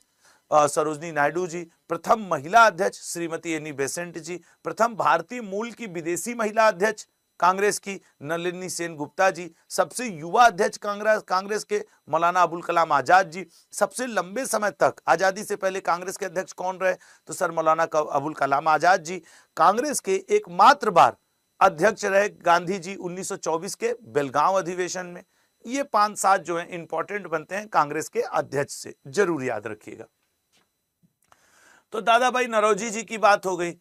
सरोजनी नायडू जी, प्रथम महिला अध्यक्ष श्रीमती एनी बेसेंट जी, प्रथम भारतीय मूल की विदेशी महिला अध्यक्ष कांग्रेस की नलिनी सेन गुप्ता जी, सबसे युवा अध्यक्ष कांग्रेस के मौलाना अबुल कलाम आजाद जी, सबसे लंबे समय तक आजादी से पहले कांग्रेस के अध्यक्ष कौन रहे, तो सर मौलाना अबुल कलाम आजाद जी। कांग्रेस के एकमात्र बार अध्यक्ष रहे गांधी जी 1924 के बेलगांव अधिवेशन में। ये 5-7 जो है इंपॉर्टेंट बनते हैं कांग्रेस के अध्यक्ष से, जरूर याद रखिएगा। तो दादा भाई नरौजी जी की बात हो गई।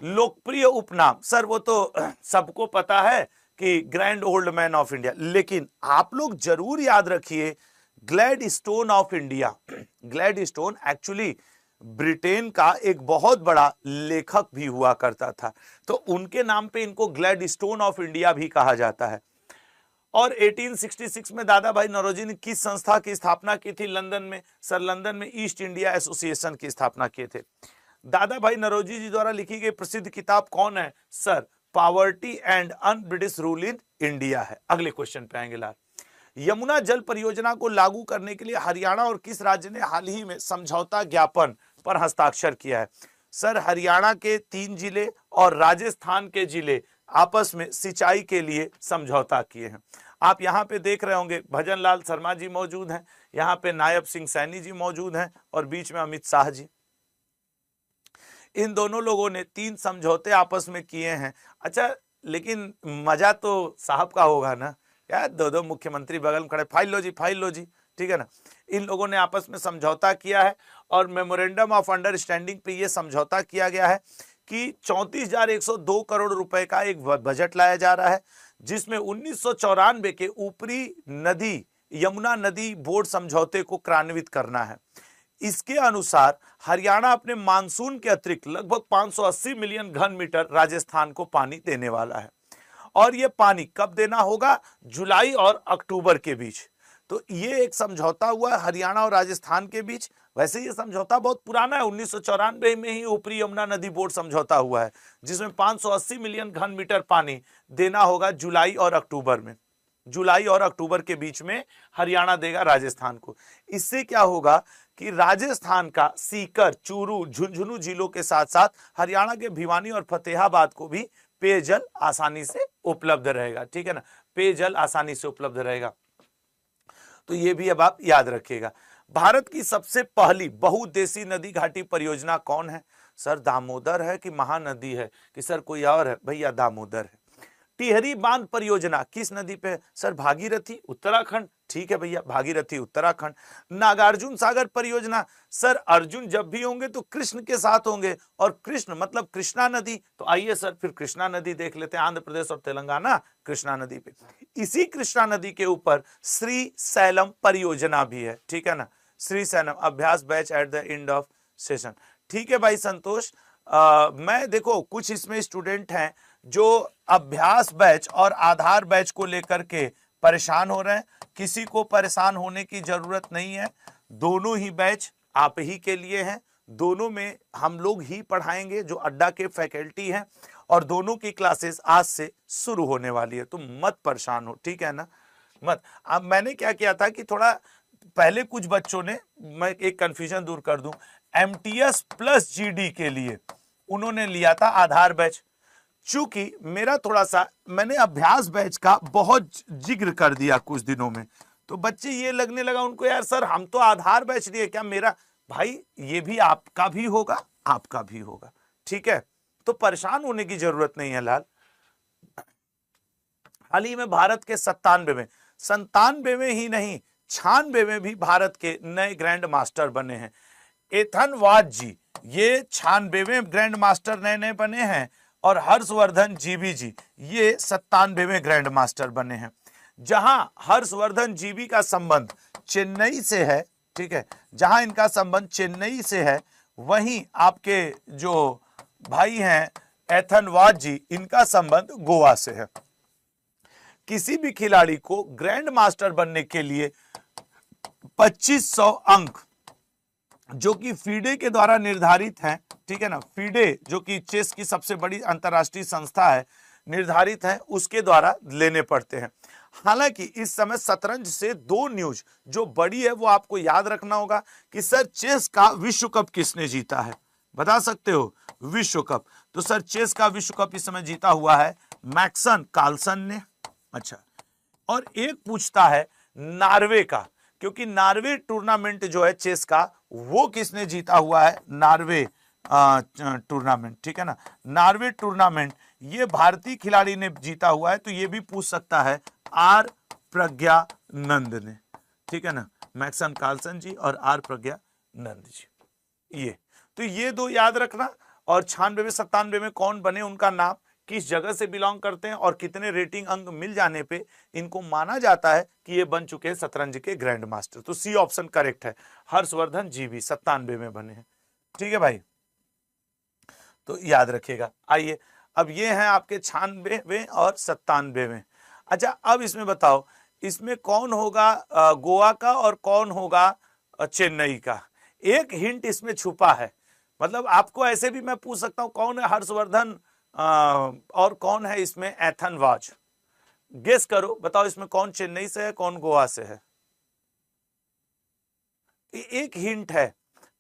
लोकप्रिय उपनाम, सर वो तो सबको पता है कि grand old man of India. लेकिन आप लोग जरूर याद रखिए Gladstone of India, Gladstone actually Britain का एक बहुत बड़ा लेखक भी हुआ करता था, तो उनके नाम पे इनको ग्लैडस्टोन ऑफ इंडिया भी कहा जाता है। और 1866 में दादा भाई नौरोजी ने किस संस्था की स्थापना की थी लंदन में? सर लंदन में ईस्ट इंडिया एसोसिएशन की स्थापना किए थे। दादा भाई नौरोजी जी द्वारा लिखी गई प्रसिद्ध किताब कौन है? Sir poverty and un British rule in India है। अगले क्वेश्चन पे आएंगे लाल। यमुना जल परियोजना को लागू करने के लिए हरियाणा और किस राज्य ने हाल ही में समझौता ज्ञापन पर हस्ताक्षर किया है? सर हरियाणा के 3 जिले और राजस्थान के जिले आपस में सिंचाई के लिए समझौता किए हैं। आप यहाँ पे देख रहे होंगे भजन लाल शर्मा जी मौजूद हैं, यहाँ पे नायब सिंह सैनी जी मौजूद हैं और बीच में अमित शाह जी। इन दोनों लोगों ने 3 समझौते आपस में किए हैं। अच्छा लेकिन मजा तो साहब का होगा ना यार, 2 मुख्यमंत्री बगल में खड़े, फाइल लो जी, ठीक है ना। इन लोगों ने आपस में समझौता किया है और मेमोरेंडम ऑफ अंडरस्टैंडिंग पे ये समझौता किया गया है कि 34,102 करोड़ रुपए का एक बजट लाया जा रहा है, जिसमें 1994 के ऊपरी नदी यमुना नदी बोर्ड समझौते को क्रियान्वित करना है। इसके अनुसार हरियाणा अपने मानसून के अतिरिक्त लगभग 580 मिलियन घन मीटर राजस्थान को पानी देने वाला है। और यह पानी कब देना होगा? जुलाई और अक्टूबर के बीच। तो ये एक समझौता हुआ हरियाणा और राजस्थान के बीच। वैसे ये समझौता बहुत पुराना है, 1994 में ही ऊपरी यमुना नदी बोर्ड समझौता हुआ है, जिसमें 580 मिलियन घन मीटर पानी देना होगा जुलाई और अक्टूबर में। जुलाई और अक्टूबर के बीच में हरियाणा देगा राजस्थान को। इससे क्या होगा कि राजस्थान का सीकर, चूरू, झुंझुनू जिलों के साथ साथ हरियाणा के भिवानी और फतेहाबाद को भी पेयजल आसानी से उपलब्ध रहेगा, ठीक है ना, पेयजल आसानी से उपलब्ध रहेगा। तो ये भी अब आप याद रखिएगा। भारत की सबसे पहली बहुउद्देशीय नदी घाटी परियोजना कौन है? सर दामोदर है कि महानदी है कि सर कोई और है? भैया दामोदर है। टिहरी बांध परियोजना किस नदी पे? सर भागीरथी, उत्तराखंड, ठीक है भैया, भागीरथी उत्तराखंड। नागार्जुन सागर परियोजना, सर अर्जुन जब भी होंगे तो कृष्ण के साथ होंगे, और कृष्ण मतलब कृष्णा नदी, तो आइए सर फिर कृष्णा नदी देख लेते हैं, आंध्र प्रदेश और तेलंगाना कृष्णा नदी पे। इसी कृष्णा नदी के ऊपर श्री सैलम परियोजना भी है, ठीक है ना, श्री सैलम अभ्यास batch at the end of session. ठीक है भाई संतोष, मैं देखो कुछ इसमें स्टूडेंट हैं जो अभ्यास बैच और आधार बैच को लेकर के परेशान हो रहे हैं। किसी को परेशान होने की जरूरत नहीं है, दोनों ही बैच आप ही के लिए हैं, दोनों में हम लोग ही पढ़ाएंगे जो अड्डा के फैकल्टी हैं, और दोनों की क्लासेस आज से शुरू होने वाली है, तो मत परेशान हो, ठीक है ना, मत। अब मैंने क्या किया था कि थोड़ा पहले कुछ बच्चों ने, मैं एक कंफ्यूजन दूर कर दूं, एमटीएस प्लस जीडी के लिए उन्होंने लिया था आधार बैच। चूंकि मेरा थोड़ा सा, मैंने अभ्यास बैच का बहुत जिक्र कर दिया कुछ दिनों में, तो बच्चे ये लगने लगा उनको, यार सर हम तो आधार बैच लिए, क्या मेरा? भाई ये भी आपका भी होगा, आपका भी होगा, ठीक है, तो परेशान होने की जरूरत नहीं है लाल। हाल ही में भारत के 97वें ही नहीं 96वें भी भारत के नए ग्रैंड मास्टर बने हैं। एथन वाज जी ये 96वें ग्रैंड मास्टर नए नए बने हैं, और हर्षवर्धन जीबी जी ये 97वें ग्रैंड मास्टर बने हैं। जहां हर्षवर्धन जीबी का संबंध चेन्नई से है, ठीक है, जहां इनका संबंध चेन्नई से है, वहीं आपके जो भाई हैं एथन वाज जी, इनका संबंध गोवा से है। किसी भी खिलाड़ी को ग्रैंड मास्टर बनने के लिए 2500 अंक जो कि फीडे के द्वारा निर्धारित हैं, ठीक है ना, फीडे जो कि चेस की सबसे बड़ी अंतरराष्ट्रीय संस्था है, निर्धारित है, उसके द्वारा लेने पड़ते हैं। हालांकि इस समय शतरंज से 2 न्यूज जो बड़ी है वो आपको याद रखना होगा कि सर चेस का विश्व कप किसने जीता है, बता सकते हो? विश्व कप, तो सर चेस का विश्व कप इस समय जीता हुआ है मैग्नस कार्लसन ने। अच्छा, और एक पूछता है नॉर्वे का, क्योंकि नॉर्वे टूर्नामेंट जो है चेस का, वो किसने जीता हुआ है? नॉर्वे टूर्नामेंट, ठीक है ना, नॉर्वे टूर्नामेंट ये भारतीय खिलाड़ी ने जीता हुआ है, तो ये भी पूछ सकता है आर प्रज्ञानंद ने, ठीक है ना, मैग्नस कार्लसन जी और आर प्रज्ञानंद जी। ये तो ये 2 याद रखना। और 96 97 में कौन बने उनका नाम, किस जगह से बिलोंग करते हैं और कितने रेटिंग अंक मिल जाने पे इनको माना जाता है कि ये बन चुके हैं शतरंज के ग्रैंड मास्टर। तो सी ऑप्शन करेक्ट है, हर्षवर्धन जी भी 97 में बने हैं। ठीक है भाई, तो याद रखिएगा। आइए अब ये हैं आपके 96वें और 97वें। अच्छा अब इसमें बताओ, इसमें कौन होगा गोवा का और कौन होगा चेन्नई का? एक हिंट इसमें छुपा है, मतलब आपको ऐसे भी मैं पूछ सकता हूं कौन है हर्षवर्धन और कौन है इसमें एथनवाज। गेस करो, बताओ इसमें कौन चेन्नई से है कौन गोवा से है? एक हिंट है,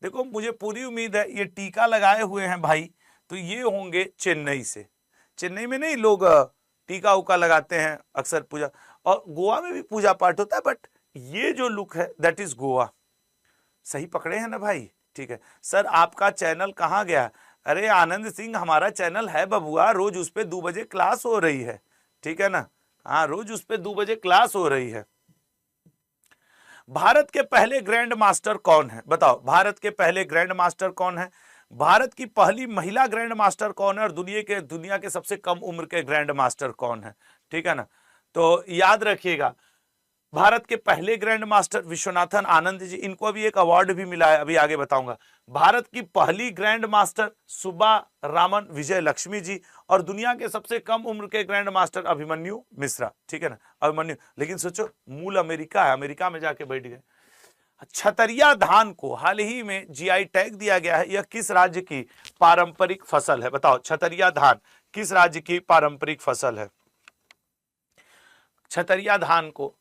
देखो मुझे पूरी उम्मीद है ये टीका लगाए हुए हैं भाई, तो ये होंगे चेन्नई से। चेन्नई में नहीं लोग टीका उका लगाते हैं अक्सर पूजा, और गोवा में भी पूजा पाठ होता है, बट ये जो लुक है दैट इज गोवा। सही पकड़े हैं ना भाई? ठीक है सर, आपका चैनल कहाँ गया? अरे आनंद सिंह, हमारा चैनल है बबुआ, रोज उस पे 2 बजे क्लास हो रही है, ठीक है ना? हाँ, रोज उस पे 2 बजे क्लास हो रही है। भारत के पहले ग्रैंड मास्टर कौन है? बताओ, भारत के पहले ग्रैंड मास्टर कौन है? भारत की पहली महिला ग्रैंड मास्टर कौन है? और दुनिया के सबसे कम उम्र के ग्रैंड मास्टर कौन है? ठीक है ना? तो याद रखिएगा, भारत के पहले ग्रैंड मास्टर विश्वनाथन आनंद जी, इनको अभी एक अवार्ड भी मिला है, अभी आगे बताऊंगा। भारत की पहली ग्रैंड मास्टर सुबा रामन विजय लक्ष्मी जी, और दुनिया के सबसे कम उम्र के ग्रैंड मास्टर अभिमन्यु मिश्रा। ठीक है ना, अभिमन्यु, लेकिन सोचो मूल अमेरिका है, अमेरिका में जाके बैठ गए। छतरिया धान को हाल ही में जीआई टैग दिया गया है, यह किस राज्य की पारंपरिक फसल है? बताओ, छतरिया धान किस राज्य की पारंपरिक फसल है? छतरिया धान को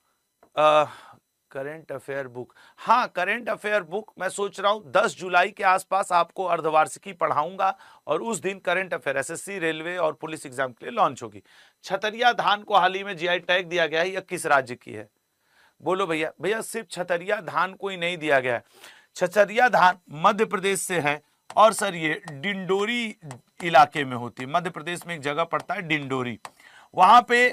करेंट अफेयर बुक, हाँ करेंट अफेयर बुक मैं सोच रहा हूं 10 जुलाई के आसपास आपको अर्धवार्षिकी पढ़ाऊंगा, और उस दिन करेंट अफेयर एसएससी रेलवे और पुलिस एग्जाम के लिए लॉन्च होगी। छतरिया धान को हाल ही में जीआई टैग दिया गया है, यह किस राज्य की है? बोलो भैया। भैया सिर्फ छतरिया धान को ही नहीं दिया गया है, छतरिया धान मध्य प्रदेश से है, और सर ये डिंडोरी इलाके में होती है। मध्य प्रदेश में एक जगह पड़ता है डिंडोरी, वहां पे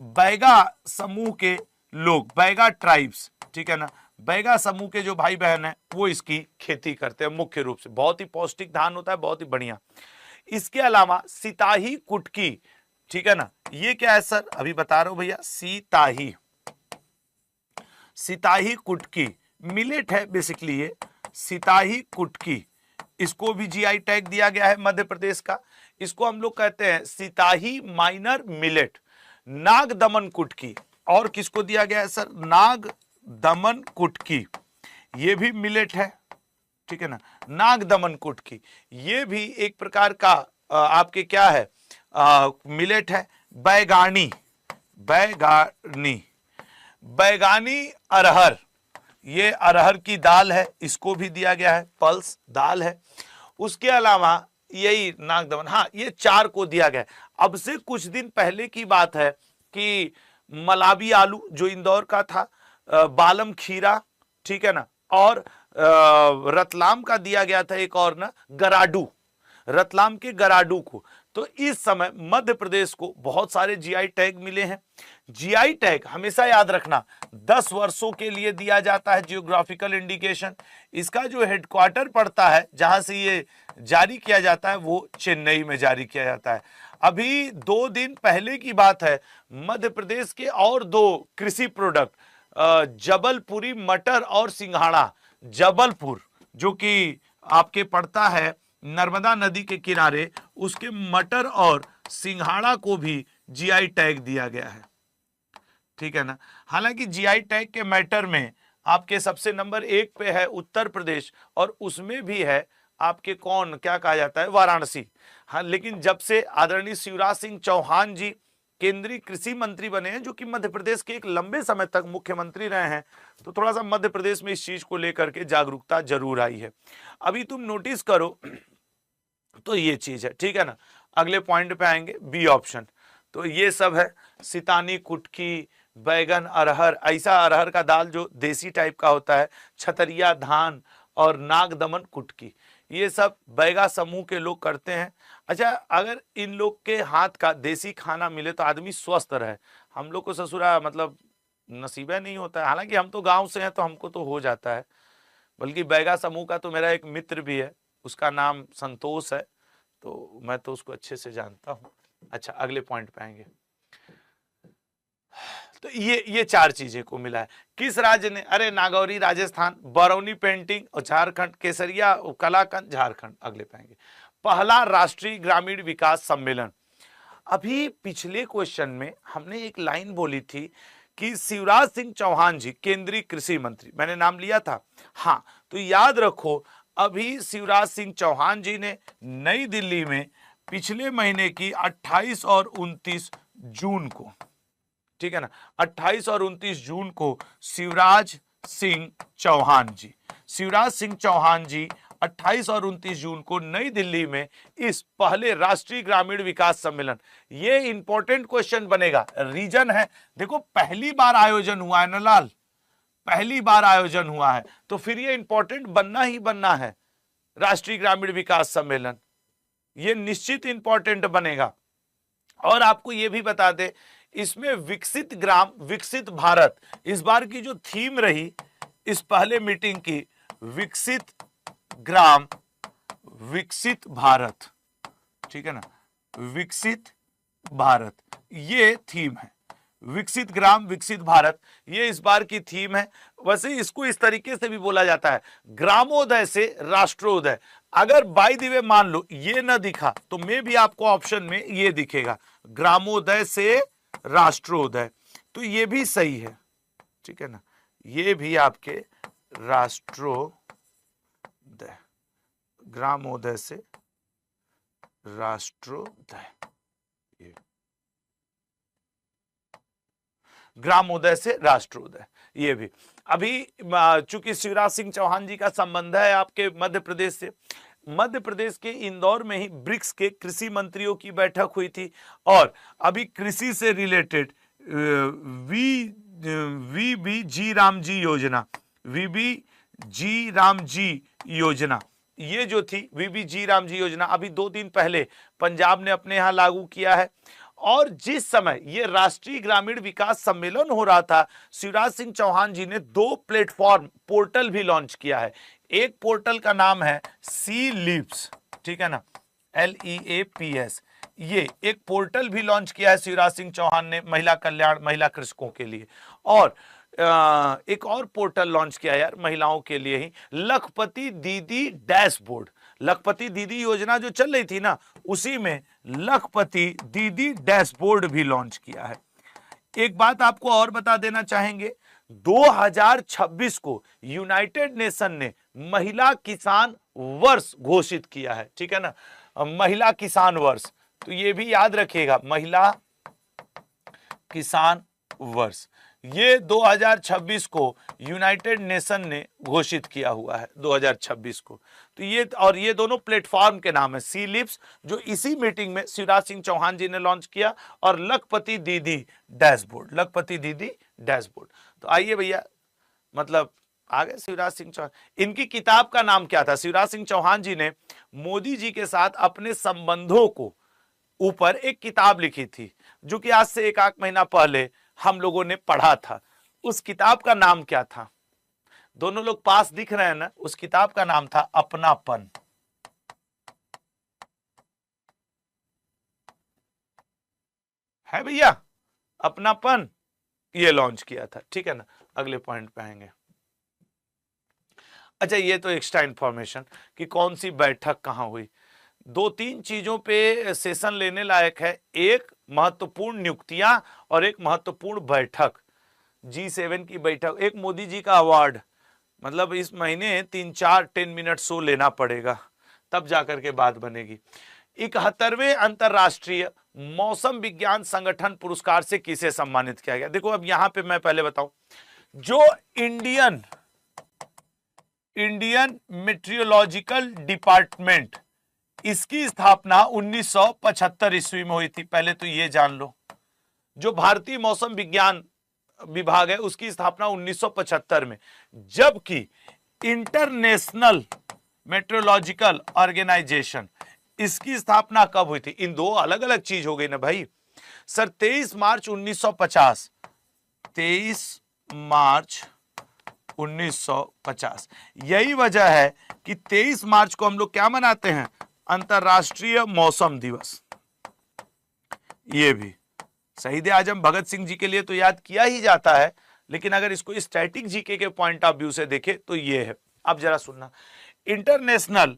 बैगा समूह के लोग, बैगा ट्राइब्स, ठीक है ना, बैगा समूह के जो भाई बहन है वो इसकी खेती करते हैं मुख्य रूप से। बहुत ही पौष्टिक धान होता है, बहुत ही बढ़िया। इसके अलावा सिताही कुटकी, ठीक है ना, ये क्या है सर? अभी बता रहा हूं भैया, सिताही कुटकी मिलेट है बेसिकली, ये सिताही कुटकी, इसको भी जीआई टैग दिया गया है मध्य प्रदेश का। इसको हम लोग कहते हैं सिताही माइनर मिलेट। नाग दमन कुटकी, और किसको दिया गया है सर? नाग दमन कुटकी, ये भी मिलेट है, ठीक है ना। नाग दमन कुटकी ये भी एक प्रकार का आपके क्या है, मिलेट है। बैगानी, बैगानी अरहर, ये अरहर की दाल है, इसको भी दिया गया है, पल्स दाल है। उसके अलावा यही नाग दमन, हाँ ये 4 को दिया गया है। अब से कुछ दिन पहले की बात है कि मलाबी आलू जो इंदौर का था, बालम खीरा, ठीक है ना, और रतलाम का दिया गया था एक और ना, गराडू, रतलाम के गराडू को। तो इस समय मध्य प्रदेश को बहुत सारे जीआई टैग मिले हैं। जीआई टैग हमेशा याद रखना 10 वर्षों के लिए दिया जाता है, जियोग्राफिकल इंडिकेशन। इसका जो हेडक्वार्टर पड़ता है, जहां से ये जारी किया जाता है, वो चेन्नई में जारी किया जाता है। अभी 2 दिन पहले की बात है, मध्य प्रदेश के और 2 कृषि प्रोडक्ट, जबलपुरी मटर और सिंघाड़ा, जबलपुर जो कि आपके पड़ता है नर्मदा नदी के किनारे, उसके मटर और सिंघाड़ा को भी जीआई टैग दिया गया है, ठीक है ना। हालांकि जीआई टैग के मैटर में आपके सबसे नंबर 1 पे है उत्तर प्रदेश, और उसमें भी है आपके कौन, क्या कहा जाता है, वाराणसी। हाँ, लेकिन जब से आदरणीय शिवराज सिंह चौहान जी केंद्रीय कृषि मंत्री बने हैं, जो कि मध्य प्रदेश के एक लंबे समय तक मुख्यमंत्री रहे हैं, तो थोड़ा सा मध्य प्रदेश में इस चीज को लेकर के जागरूकता जरूर आई है। अभी तुम नोटिस करो तो ये चीज है, ठीक है ना। अगले पॉइंट पे आएंगे, बी ऑप्शन। तो ये सब है, सितानी कुटकी, बैगन, अरहर, ऐसा अरहर का दाल जो देसी टाइप का होता है, छतरिया धान और नाग दमन कुटकी, ये सब बैगा समूह के लोग करते हैं। अच्छा, अगर इन लोग के हाथ का देसी खाना मिले तो आदमी स्वस्थ रहे। हम लोग को ससुरा मतलब नसीबे नहीं होता है, हालांकि हम तो गांव से हैं तो हमको तो हो जाता है। बल्कि बैगा समूह का तो मेरा एक मित्र भी है, उसका नाम संतोष है, तो मैं तो उसको अच्छे से जानता हूँ। अच्छा अगले पॉइंट पे आएंगे। तो ये चार चीजें को मिला है। किस राज्य ने, अरे नागौरी राजस्थान, बरौनी पेंटिंग और झारखंड, केसरिया कलाकंद झारखंड। अगले पाएंगे पहला राष्ट्रीय ग्रामीण विकास सम्मेलन। अभी पिछले क्वेश्चन में हमने एक लाइन बोली थी कि शिवराज सिंह चौहान जी केंद्रीय कृषि मंत्री, मैंने नाम लिया था। हाँ, तो याद रखो अभी शिवराज सिंह चौहान जी ने नई दिल्ली में पिछले महीने की 28 और 29 जून को, ठीक है ना, 28 और 29 जून को शिवराज सिंह चौहान जी 28 और 29 जून को नई दिल्ली में इस पहले राष्ट्रीय ग्रामीण विकास सम्मेलन, ये इंपॉर्टेंट क्वेश्चन बनेगा। रीजन है, देखो पहली बार आयोजन हुआ है ना लाल, पहली बार आयोजन हुआ है, तो फिर ये इंपॉर्टेंट बनना ही बनना है। राष्ट्रीय ग्रामीण विकास सम्मेलन ये निश्चित इंपॉर्टेंट बनेगा। और आपको ये भी बता दे, इसमें विकसित ग्राम विकसित भारत, इस बार की जो थीम रही इस पहले मीटिंग की, विकसित ग्राम विकसित भारत, ठीक है ना, विकसित भारत ये थीम है। विकसित ग्राम विकसित भारत ये इस बार की थीम है। वैसे इसको इस तरीके से भी बोला जाता है, ग्रामोदय से राष्ट्रोदय। अगर बाय द वे मान लो ये ना दिखा तो मे भी आपको ऑप्शन में ये दिखेगा, ग्रामोदय से राष्ट्रोदय, तो ये भी सही है, ठीक है ना, ये भी आपके राष्ट्रोदय, ग्रामोदय से राष्ट्रोदय, ग्रामोदय से राष्ट्रोदय, ये भी। अभी चूंकि शिवराज सिंह चौहान जी का संबंध है आपके मध्य प्रदेश से, मध्य प्रदेश के इंदौर में ही ब्रिक्स के कृषि मंत्रियों की बैठक हुई थी, और अभी कृषि से रिलेटेड वीबीजी रामजी योजना, वीबीजी रामजी योजना, ये जो थी वीबीजी रामजी योजना अभी 2 दिन पहले पंजाब ने अपने यहां लागू किया है। और जिस समय ये राष्ट्रीय ग्रामीण विकास सम्मेलन हो रहा था, शिवराज सिंह चौहान जी ने 2 प्लेटफॉर्म पोर्टल भी लॉन्च किया है। एक पोर्टल का नाम है सी लिप्स, ठीक है ना, LEAPS, ये एक पोर्टल भी लॉन्च किया है शिवराज सिंह चौहान ने महिला कल्याण, महिला कृषकों के लिए। और एक और पोर्टल लॉन्च किया यार महिलाओं के लिए ही, लखपति दीदी डैशबोर्ड। लखपति दीदी योजना जो चल रही थी ना, उसी में लखपति दीदी डैशबोर्ड भी लॉन्च किया है। एक बात आपको और बता देना चाहेंगे, 2026 को यूनाइटेड नेशन ने महिला किसान वर्ष घोषित किया है, ठीक है ना, महिला किसान वर्ष, तो ये भी याद रखिएगा, महिला किसान वर्ष ये 2026 को यूनाइटेड नेशन ने घोषित किया हुआ है 2026 को। तो ये, और ये दोनों प्लेटफॉर्म के नाम है, सी लिप्स जो इसी मीटिंग में शिवराज सिंह चौहान जी ने लॉन्च किया, और लखपति दीदी डैशबोर्ड, लखपति दीदी डैशबोर्ड। तो आइए भैया, मतलब आगे शिवराज सिंह चौहान, इनकी किताब का नाम क्या था? शिवराज सिंह चौहान जी ने मोदी जी के साथ अपने संबंधों को ऊपर एक किताब लिखी थी, जो कि आज से 1 महीना पहले हम लोगों ने पढ़ा था। उस किताब का नाम क्या था? दोनों लोग पास दिख रहे हैं ना, उस किताब का नाम था अपनापन। है भैया, अपनापन ये लॉन्च किया था, ठीक है ना। अगले पॉइंट पे आएंगे। अच्छा, ये तो एक्स्ट्रा इंफॉर्मेशन कि कौन सी बैठक कहां हुई। 2-3 चीजों पे सेशन लेने लायक है, एक महत्वपूर्ण नियुक्तियां और एक महत्वपूर्ण बैठक, G7 की बैठक, एक मोदी जी का अवार्ड। मतलब इस महीने 3-4 10 मिनट शो लेना पड़ेगा, तब जाकर के बात बनेगी। 71वें अंतरराष्ट्रीय मौसम विज्ञान संगठन पुरस्कार से किसे सम्मानित किया गया? देखो अब यहां पे मैं पहले बताऊं, जो इंडियन मेट्रियोलॉजिकल डिपार्टमेंट, इसकी स्थापना 1975 ईस्वी में हुई थी, पहले तो ये जान लो। जो भारतीय मौसम विज्ञान विभाग है उसकी स्थापना 1975 में, जबकि इंटरनेशनल मेट्रोलॉजिकल ऑर्गेनाइजेशन, इसकी स्थापना कब हुई थी? इन दो अलग अलग चीज हो गई ना भाई सर। 23 मार्च 1950, 23 मार्च 1950। यही वजह है कि 23 मार्च को हम लोग क्या मनाते हैं? अंतरराष्ट्रीय मौसम दिवस। ये भी शहीद आजम भगत सिंह जी के लिए तो याद किया ही जाता है, लेकिन अगर इसको स्टैटिक जीके के पॉइंट ऑफ व्यू से देखें तो ये है। अब जरा सुनना, इंटरनेशनल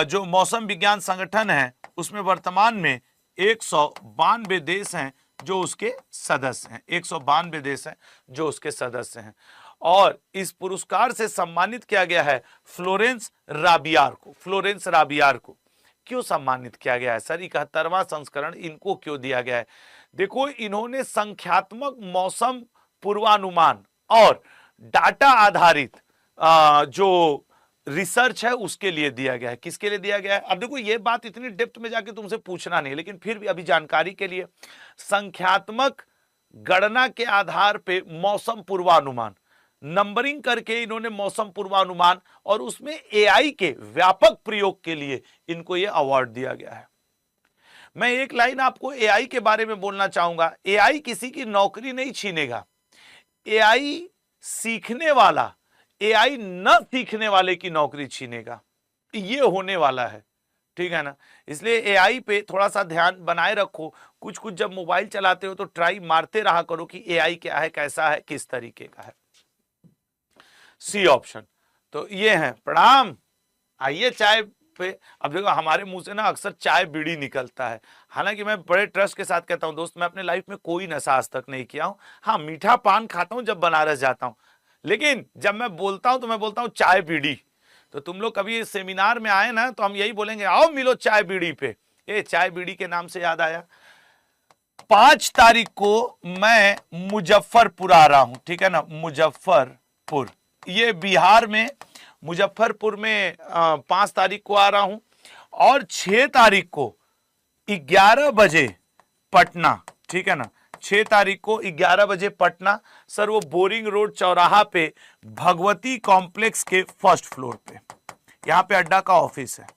जो मौसम विज्ञान संगठन है उसमें वर्तमान में 192 देश हैं जो उसके सदस्य हैं, 192 देश हैं जो उसके सदस्य हैं। और इस पुरस्कार से सम्मानित किया गया है फ्लोरेंस राबियार को। फ्लोरेंस राबियार को क्यों सम्मानित किया गया है सर? 71वां संस्करण इनको क्यों दिया गया है? देखो, इन्होंने संख्यात्मक मौसम पूर्वानुमान और डाटा आधारित जो रिसर्च है उसके लिए दिया गया है। किसके लिए दिया गया है? अब देखो, ये बात इतनी डेप्थ में जाके तुमसे पूछना नहीं, लेकिन फिर भी अभी जानकारी के लिए, संख्यात्मक गणना के आधार पे मौसम पूर्वानुमान, नंबरिंग करके इन्होंने मौसम पूर्वानुमान और उसमें एआई के व्यापक प्रयोग के लिए इनको ये अवार्ड दिया गया है। मैं एक लाइन आपको एआई के बारे में बोलना चाहूंगा। एआई किसी की नौकरी नहीं छीनेगा, एआई सीखने वाला, एआई न सीखने वाले की नौकरी छीनेगा। ये होने वाला है, ठीक है ना? इसलिए एआई पे थोड़ा सा ध्यान बनाए रखो। कुछ कुछ जब मोबाइल चलाते हो तो ट्राई मारते रहा करो कि एआई क्या है, कैसा है, किस तरीके का है। सी ऑप्शन तो ये है। प्रणाम, आइए चाय पे। अब देखो, हमारे मुंह से ना अक्सर चाय बीड़ी निकलता है, हालांकि मैं बड़े ट्रस्ट के साथ कहता हूं दोस्त, मैं अपने लाइफ में कोई नशा आज तक नहीं किया हूं। हाँ, मीठा पान खाता हूं जब बनारस जाता हूं, लेकिन जब मैं बोलता हूं तो मैं बोलता हूं चाय बीड़ी। तो तुम लोग कभी सेमिनार में आए ना तो हम यही बोलेंगे, आओ मिलो चाय बीड़ी पे। ये चाय बीड़ी के नाम से याद आया, 5 तारीख को मैं मुजफ्फरपुर आ रहा हूं, ठीक है ना? मुजफ्फरपुर, ये बिहार में मुजफ्फरपुर में 5 तारीख को आ रहा हूं, और 6 तारीख को 11 बजे पटना, ठीक है ना? 6 तारीख को 11 बजे पटना। सर, वो बोरिंग रोड चौराहा पे भगवती कॉम्प्लेक्स के फर्स्ट फ्लोर पे, यहां पे अड्डा का ऑफिस है,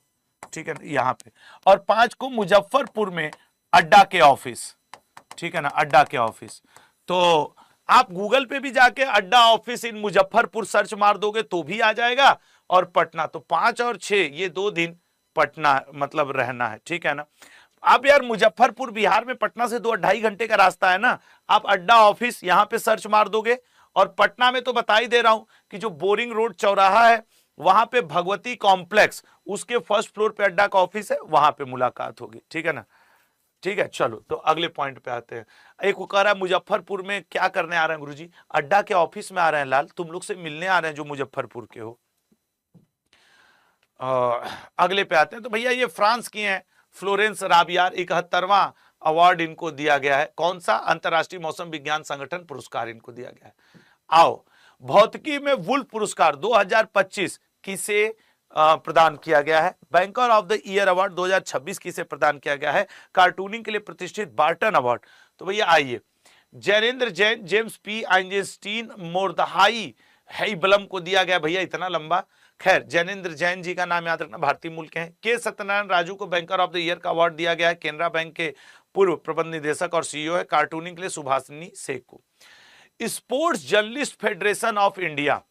ठीक है ना? यहां पे। और 5 को मुजफ्फरपुर में अड्डा के ऑफिस, ठीक है ना? अड्डा के ऑफिस। तो आप गूगल पे भी जाके अड्डा ऑफिस इन मुजफ्फरपुर सर्च मार दोगे तो भी आ जाएगा। और पटना, तो 5 और 6 ये 2 दिन पटना मतलब रहना है, ठीक है ना? आप यार, मुजफ्फरपुर बिहार में पटना से 2-2.5 घंटे का रास्ता है ना। आप अड्डा ऑफिस यहां पे सर्च मार दोगे, और पटना में तो बता ही दे रहा हूं कि जो बोरिंग रोड चौराहा है वहां पे भगवती कॉम्प्लेक्स, उसके फर्स्ट फ्लोर पे अड्डा का ऑफिस है, वहां पे मुलाकात होगी, ठीक है ना? ठीक है, चलो तो अगले पॉइंट पे आते हैं। एक वो कह रहा है मुजफ्फरपुर में क्या करने आ रहे हैं गुरुजी? अड्डा के ऑफिस में आ रहे हैं लाल, तुम लोग से मिलने आ रहे हैं जो मुजफ्फरपुर के हो। अगले पे आते हैं। तो भैया ये फ्रांस की हैं, फ्लोरेंस राबियार, 71वां अवार्ड इनको दिया गया है। कौन सा? अंतरराष्ट्रीय मौसम विज्ञान संगठन पुरस्कार इनको दिया गया है। आओ, भौतिकी में वुल्फ पुरस्कार 2025 किसे प्रदान किया गया है? Banker of the year award 2026 किसे प्रदान किया गया है? कार्टूनिंग के लिए प्रतिष्ठित बार्टन अवार्ड। तो भैया आइए, Jainendra Jain, James P Einstein, Mordechai हैबलम को दिया गया। भैया इतना लंबा, खैर जैनेन्द्र जैन जी का नाम याद रखना, भारतीय मूल के हैं। के सत्यनारायण राजू को बैंकर ऑफ द ईयर का अवार्ड दिया गया है, केनरा बैंक के पूर्व प्रबंध निदेशक और सीईओ है। कार्टूनिंग के लिए सुभाषिनी शेख को। Sports journalist federation of India,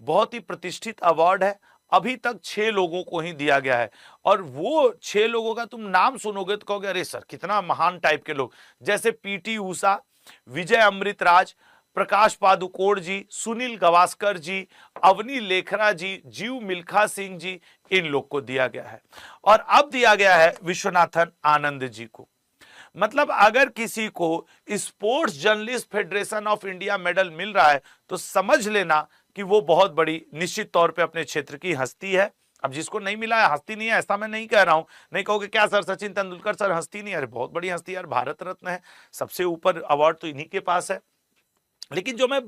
बहुत ही प्रतिष्ठित अवार्ड है, अभी तक 6 लोगों को ही दिया गया है। और वो 6 लोगों का तुम नाम सुनोगे तो कहोगे अरे सर कितना महान टाइप के लोग, जैसे पीटी ऊषा, विजय अमृतराज, प्रकाश पादुकोण जी, सुनील गावस्कर जी, अवनी लेखरा जी, जीव मिल्खा सिंह जी, इन लोग को दिया गया है। और अब दिया गया है विश्वनाथन आनंद जी को। मतलब अगर किसी को sports journalist federation of India medal मिल रहा है तो समझ लेना कि वो बहुत बड़ी निश्चित तौर पे अपने क्षेत्र की हस्ती है। अब जिसको नहीं मिला है हस्ती नहीं है, ऐसा मैं नहीं कह रहा हूं। नहीं कहोगे क्या सर सचिन तेंदुलकर सर हस्ती नहीं है? अरे बहुत बड़ी हस्ती यार, भारत रत्न है, सबसे ऊपर अवार्ड तो इन्हीं के पास है। लेकिन जो मैं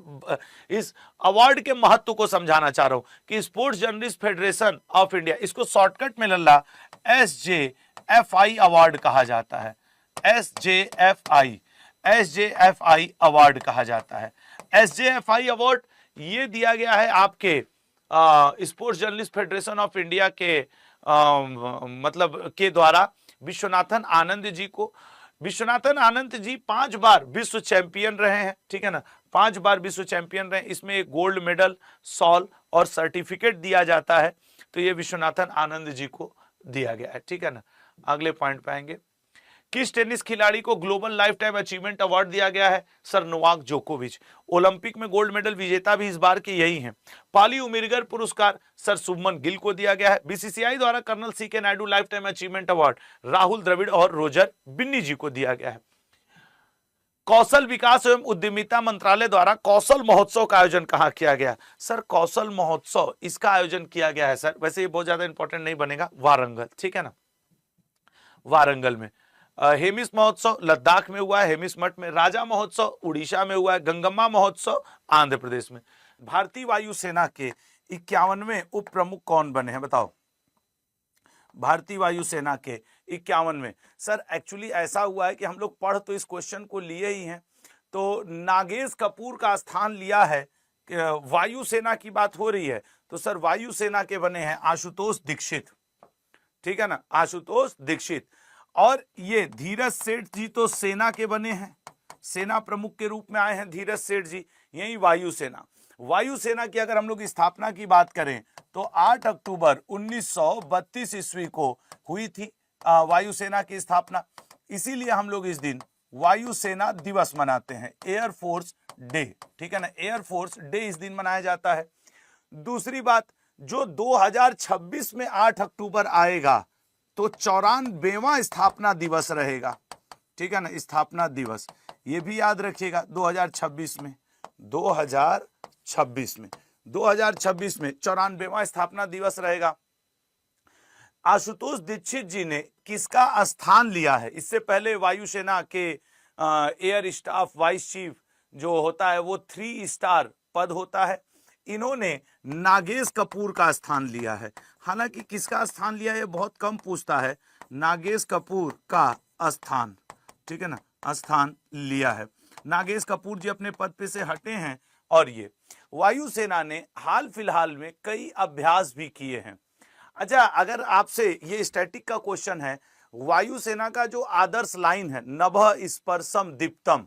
इस अवार्ड के महत्व को समझाना चाह रहा हूं कि sports journalist federation of India, इसको शॉर्टकट में लल्ला SJFI अवार्ड कहा जाता है। SJFI अवार्ड कहा जाता है। SJFI अवार्ड ये दिया गया है आपके sports journalist federation of India के मतलब के द्वारा विश्वनाथन आनंद जी को। विश्वनाथन आनंद जी 5 बार विश्व चैंपियन रहे हैं, ठीक है ना? 5 बार विश्व चैंपियन रहे। इसमें एक गोल्ड मेडल, सॉल और सर्टिफिकेट दिया जाता है। तो ये विश्वनाथन आनंद जी को दिया गया है, ठीक है ना? अगले पॉइंट पे आएंगे। किस टेनिस खिलाड़ी को global life time achievement award दिया गया है? सर नोवाक जोकोविच। ओलंपिक में गोल्ड मेडल विजेता भी इस बार के यही हैं। पाली उमिरगर पुरस्कार सर शुभमन गिल को दिया गया है। बीसीसीआई द्वारा colonel CK Nayudu lifetime achievement award Rahul Dravid और रोजर बिन्नी जी को दिया गया है। कौशल विकास एवं उद्यमिता मंत्रालय द्वारा कौशल महोत्सव का आयोजन कहां किया गया? सर कौशल महोत्सव इसका आयोजन किया गया है सर, वैसे ये बहुत ज्यादा इंपॉर्टेंट नहीं बनेगा, वारंगल, ठीक है ना, वारंगल में। हेमिस महोत्सव लद्दाख में हुआ है, हेमिस मठ में। राजा महोत्सव उड़ीसा में हुआ है। गंगम्मा महोत्सव आंध्र प्रदेश में। भारतीय वायुसेना के 51वें उप प्रमुख कौन बने हैं बताओ? भारतीय वायुसेना के 51वें। सर एक्चुअली ऐसा हुआ है कि हम लोग पढ़ तो इस क्वेश्चन को लिए ही हैं, तो नागेश कपूर का स्थान लिया है, वायुसेना की बात हो रही है, तो सर वायुसेना के बने हैं आशुतोष दीक्षित, ठीक है ना, आशुतोष दीक्षित। और ये धीरज सेठ जी तो सेना के बने हैं, सेना प्रमुख के रूप में आए हैं धीरज सेठ जी, यही वायुसेना। वायुसेना की अगर हम लोग स्थापना की बात करें तो 8 अक्टूबर 1932 ईस्वी को हुई थी वायुसेना की स्थापना। इसीलिए हम लोग इस दिन वायुसेना दिवस मनाते हैं, एयरफोर्स डे, ठीक है ना, एयरफोर्स डे इस दिन मनाया जाता है। दूसरी बात, जो 2026 में 8 अक्टूबर आएगा तो 94वां स्थापना दिवस रहेगा, ठीक है ना, स्थापना दिवस, ये भी याद रखिएगा। 2026 में 2026 में 94वां स्थापना दिवस रहेगा। आशुतोष दीक्षित जी ने किसका स्थान लिया है? इससे पहले वायुसेना के एयर स्टाफ वाइस चीफ जो होता है वो 3 स्टार पद होता है, इन्होंने नागेश कपूर का स्थान लिया है। हालांकि किसका स्थान लिया है ये बहुत कम पूछता है, नागेश कपूर का स्थान, ठीक है ना, स्थान लिया है। नागेश कपूर जी अपने पद पे से हटे हैं। और ये वायुसेना ने हाल फिलहाल में कई अभ्यास भी किए हैं। अच्छा, अगर आपसे ये स्टैटिक का क्वेश्चन है, वायुसेना का जो आदर्श लाइन है नभः स्पर्शम दीप्तम,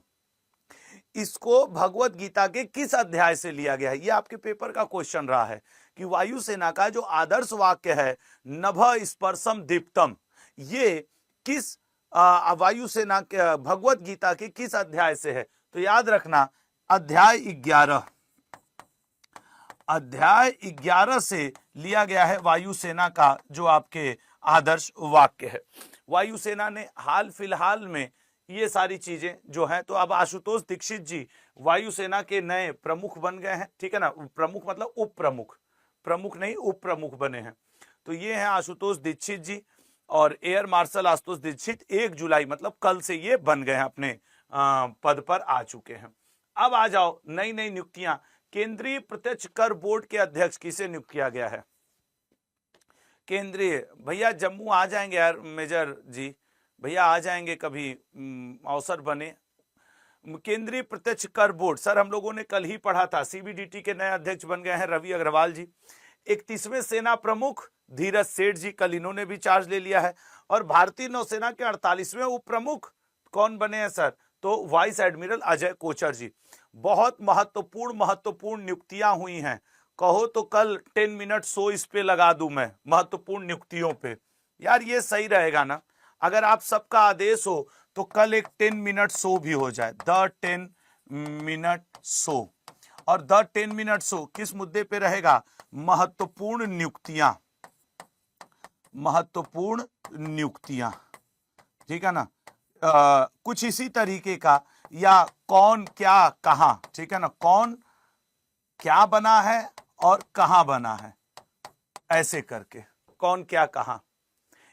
इसको भगवत गीता के किस अध्याय से लिया गया है? ये आपके पेपर का क्वेश्चन रहा है कि वायुसेना का जो आदर्श वाक्य है नभः स्पर्शम दीप्तम, ये किस वायुसेना के भगवत गीता के किस अध्याय से है? तो याद रखना अध्याय 11, अध्याय 11 से लिया गया है वायुसेना का जो आपके आदर्श वाक्य है। वायुसेना ने हाल फिलहाल में ये सारी चीजें जो हैं, तो अब आशुतोष दीक्षित जी वायुसेना के नए प्रमुख बन गए हैं, ठीक है ना, प्रमुख मतलब उप प्रमुख, प्रमुख नहीं उप प्रमुख बने हैं। तो ये हैं आशुतोष दीक्षित जी और एयर मार्शल आशुतोष दीक्षित 1 जुलाई मतलब कल से ये बन गए हैं, अपने पद पर आ चुके हैं। अब आ जाओ नई नई नियुक्तियां। केंद्रीय प्रत्यक्ष कर बोर्ड के अध्यक्ष किसे नियुक्त किया गया है? केंद्रीय, भैया जम्मू आ जाएंगे यार मेजर जी, भैया आ जाएंगे कभी अवसर बने। केंद्रीय प्रत्यक्ष कर बोर्ड, सर हम लोगों ने कल ही पढ़ा था, सीबीडीटी के नए अध्यक्ष बन गए हैं रवि अग्रवाल जी। 31वें सेना प्रमुख धीरज सेठ जी, कल इन्होंने भी चार्ज ले लिया है। और भारतीय नौसेना के 48वें उप प्रमुख कौन बने हैं सर? तो वाइस एडमिरल अजय कोचर जी। बहुत महत्वपूर्ण नियुक्तियां हुई हैं, कहो तो कल 10 मिनट शो इस पे लगा दूं मैं, महत्वपूर्ण नियुक्तियों पे। यार ये सही रहेगा ना, अगर आप सबका आदेश हो तो कल एक 10 मिनट शो भी हो जाए, द 10 मिनट शो। और द 10 मिनट शो किस मुद्दे पे रहेगा? महत्वपूर्ण नियुक्तियां, महत्वपूर्ण नियुक्तियां, ठीक है ना, कुछ इसी तरीके का, या कौन क्या कहां, ठीक है ना, कौन क्या बना है और कहां बना है, ऐसे करके कौन क्या कहां,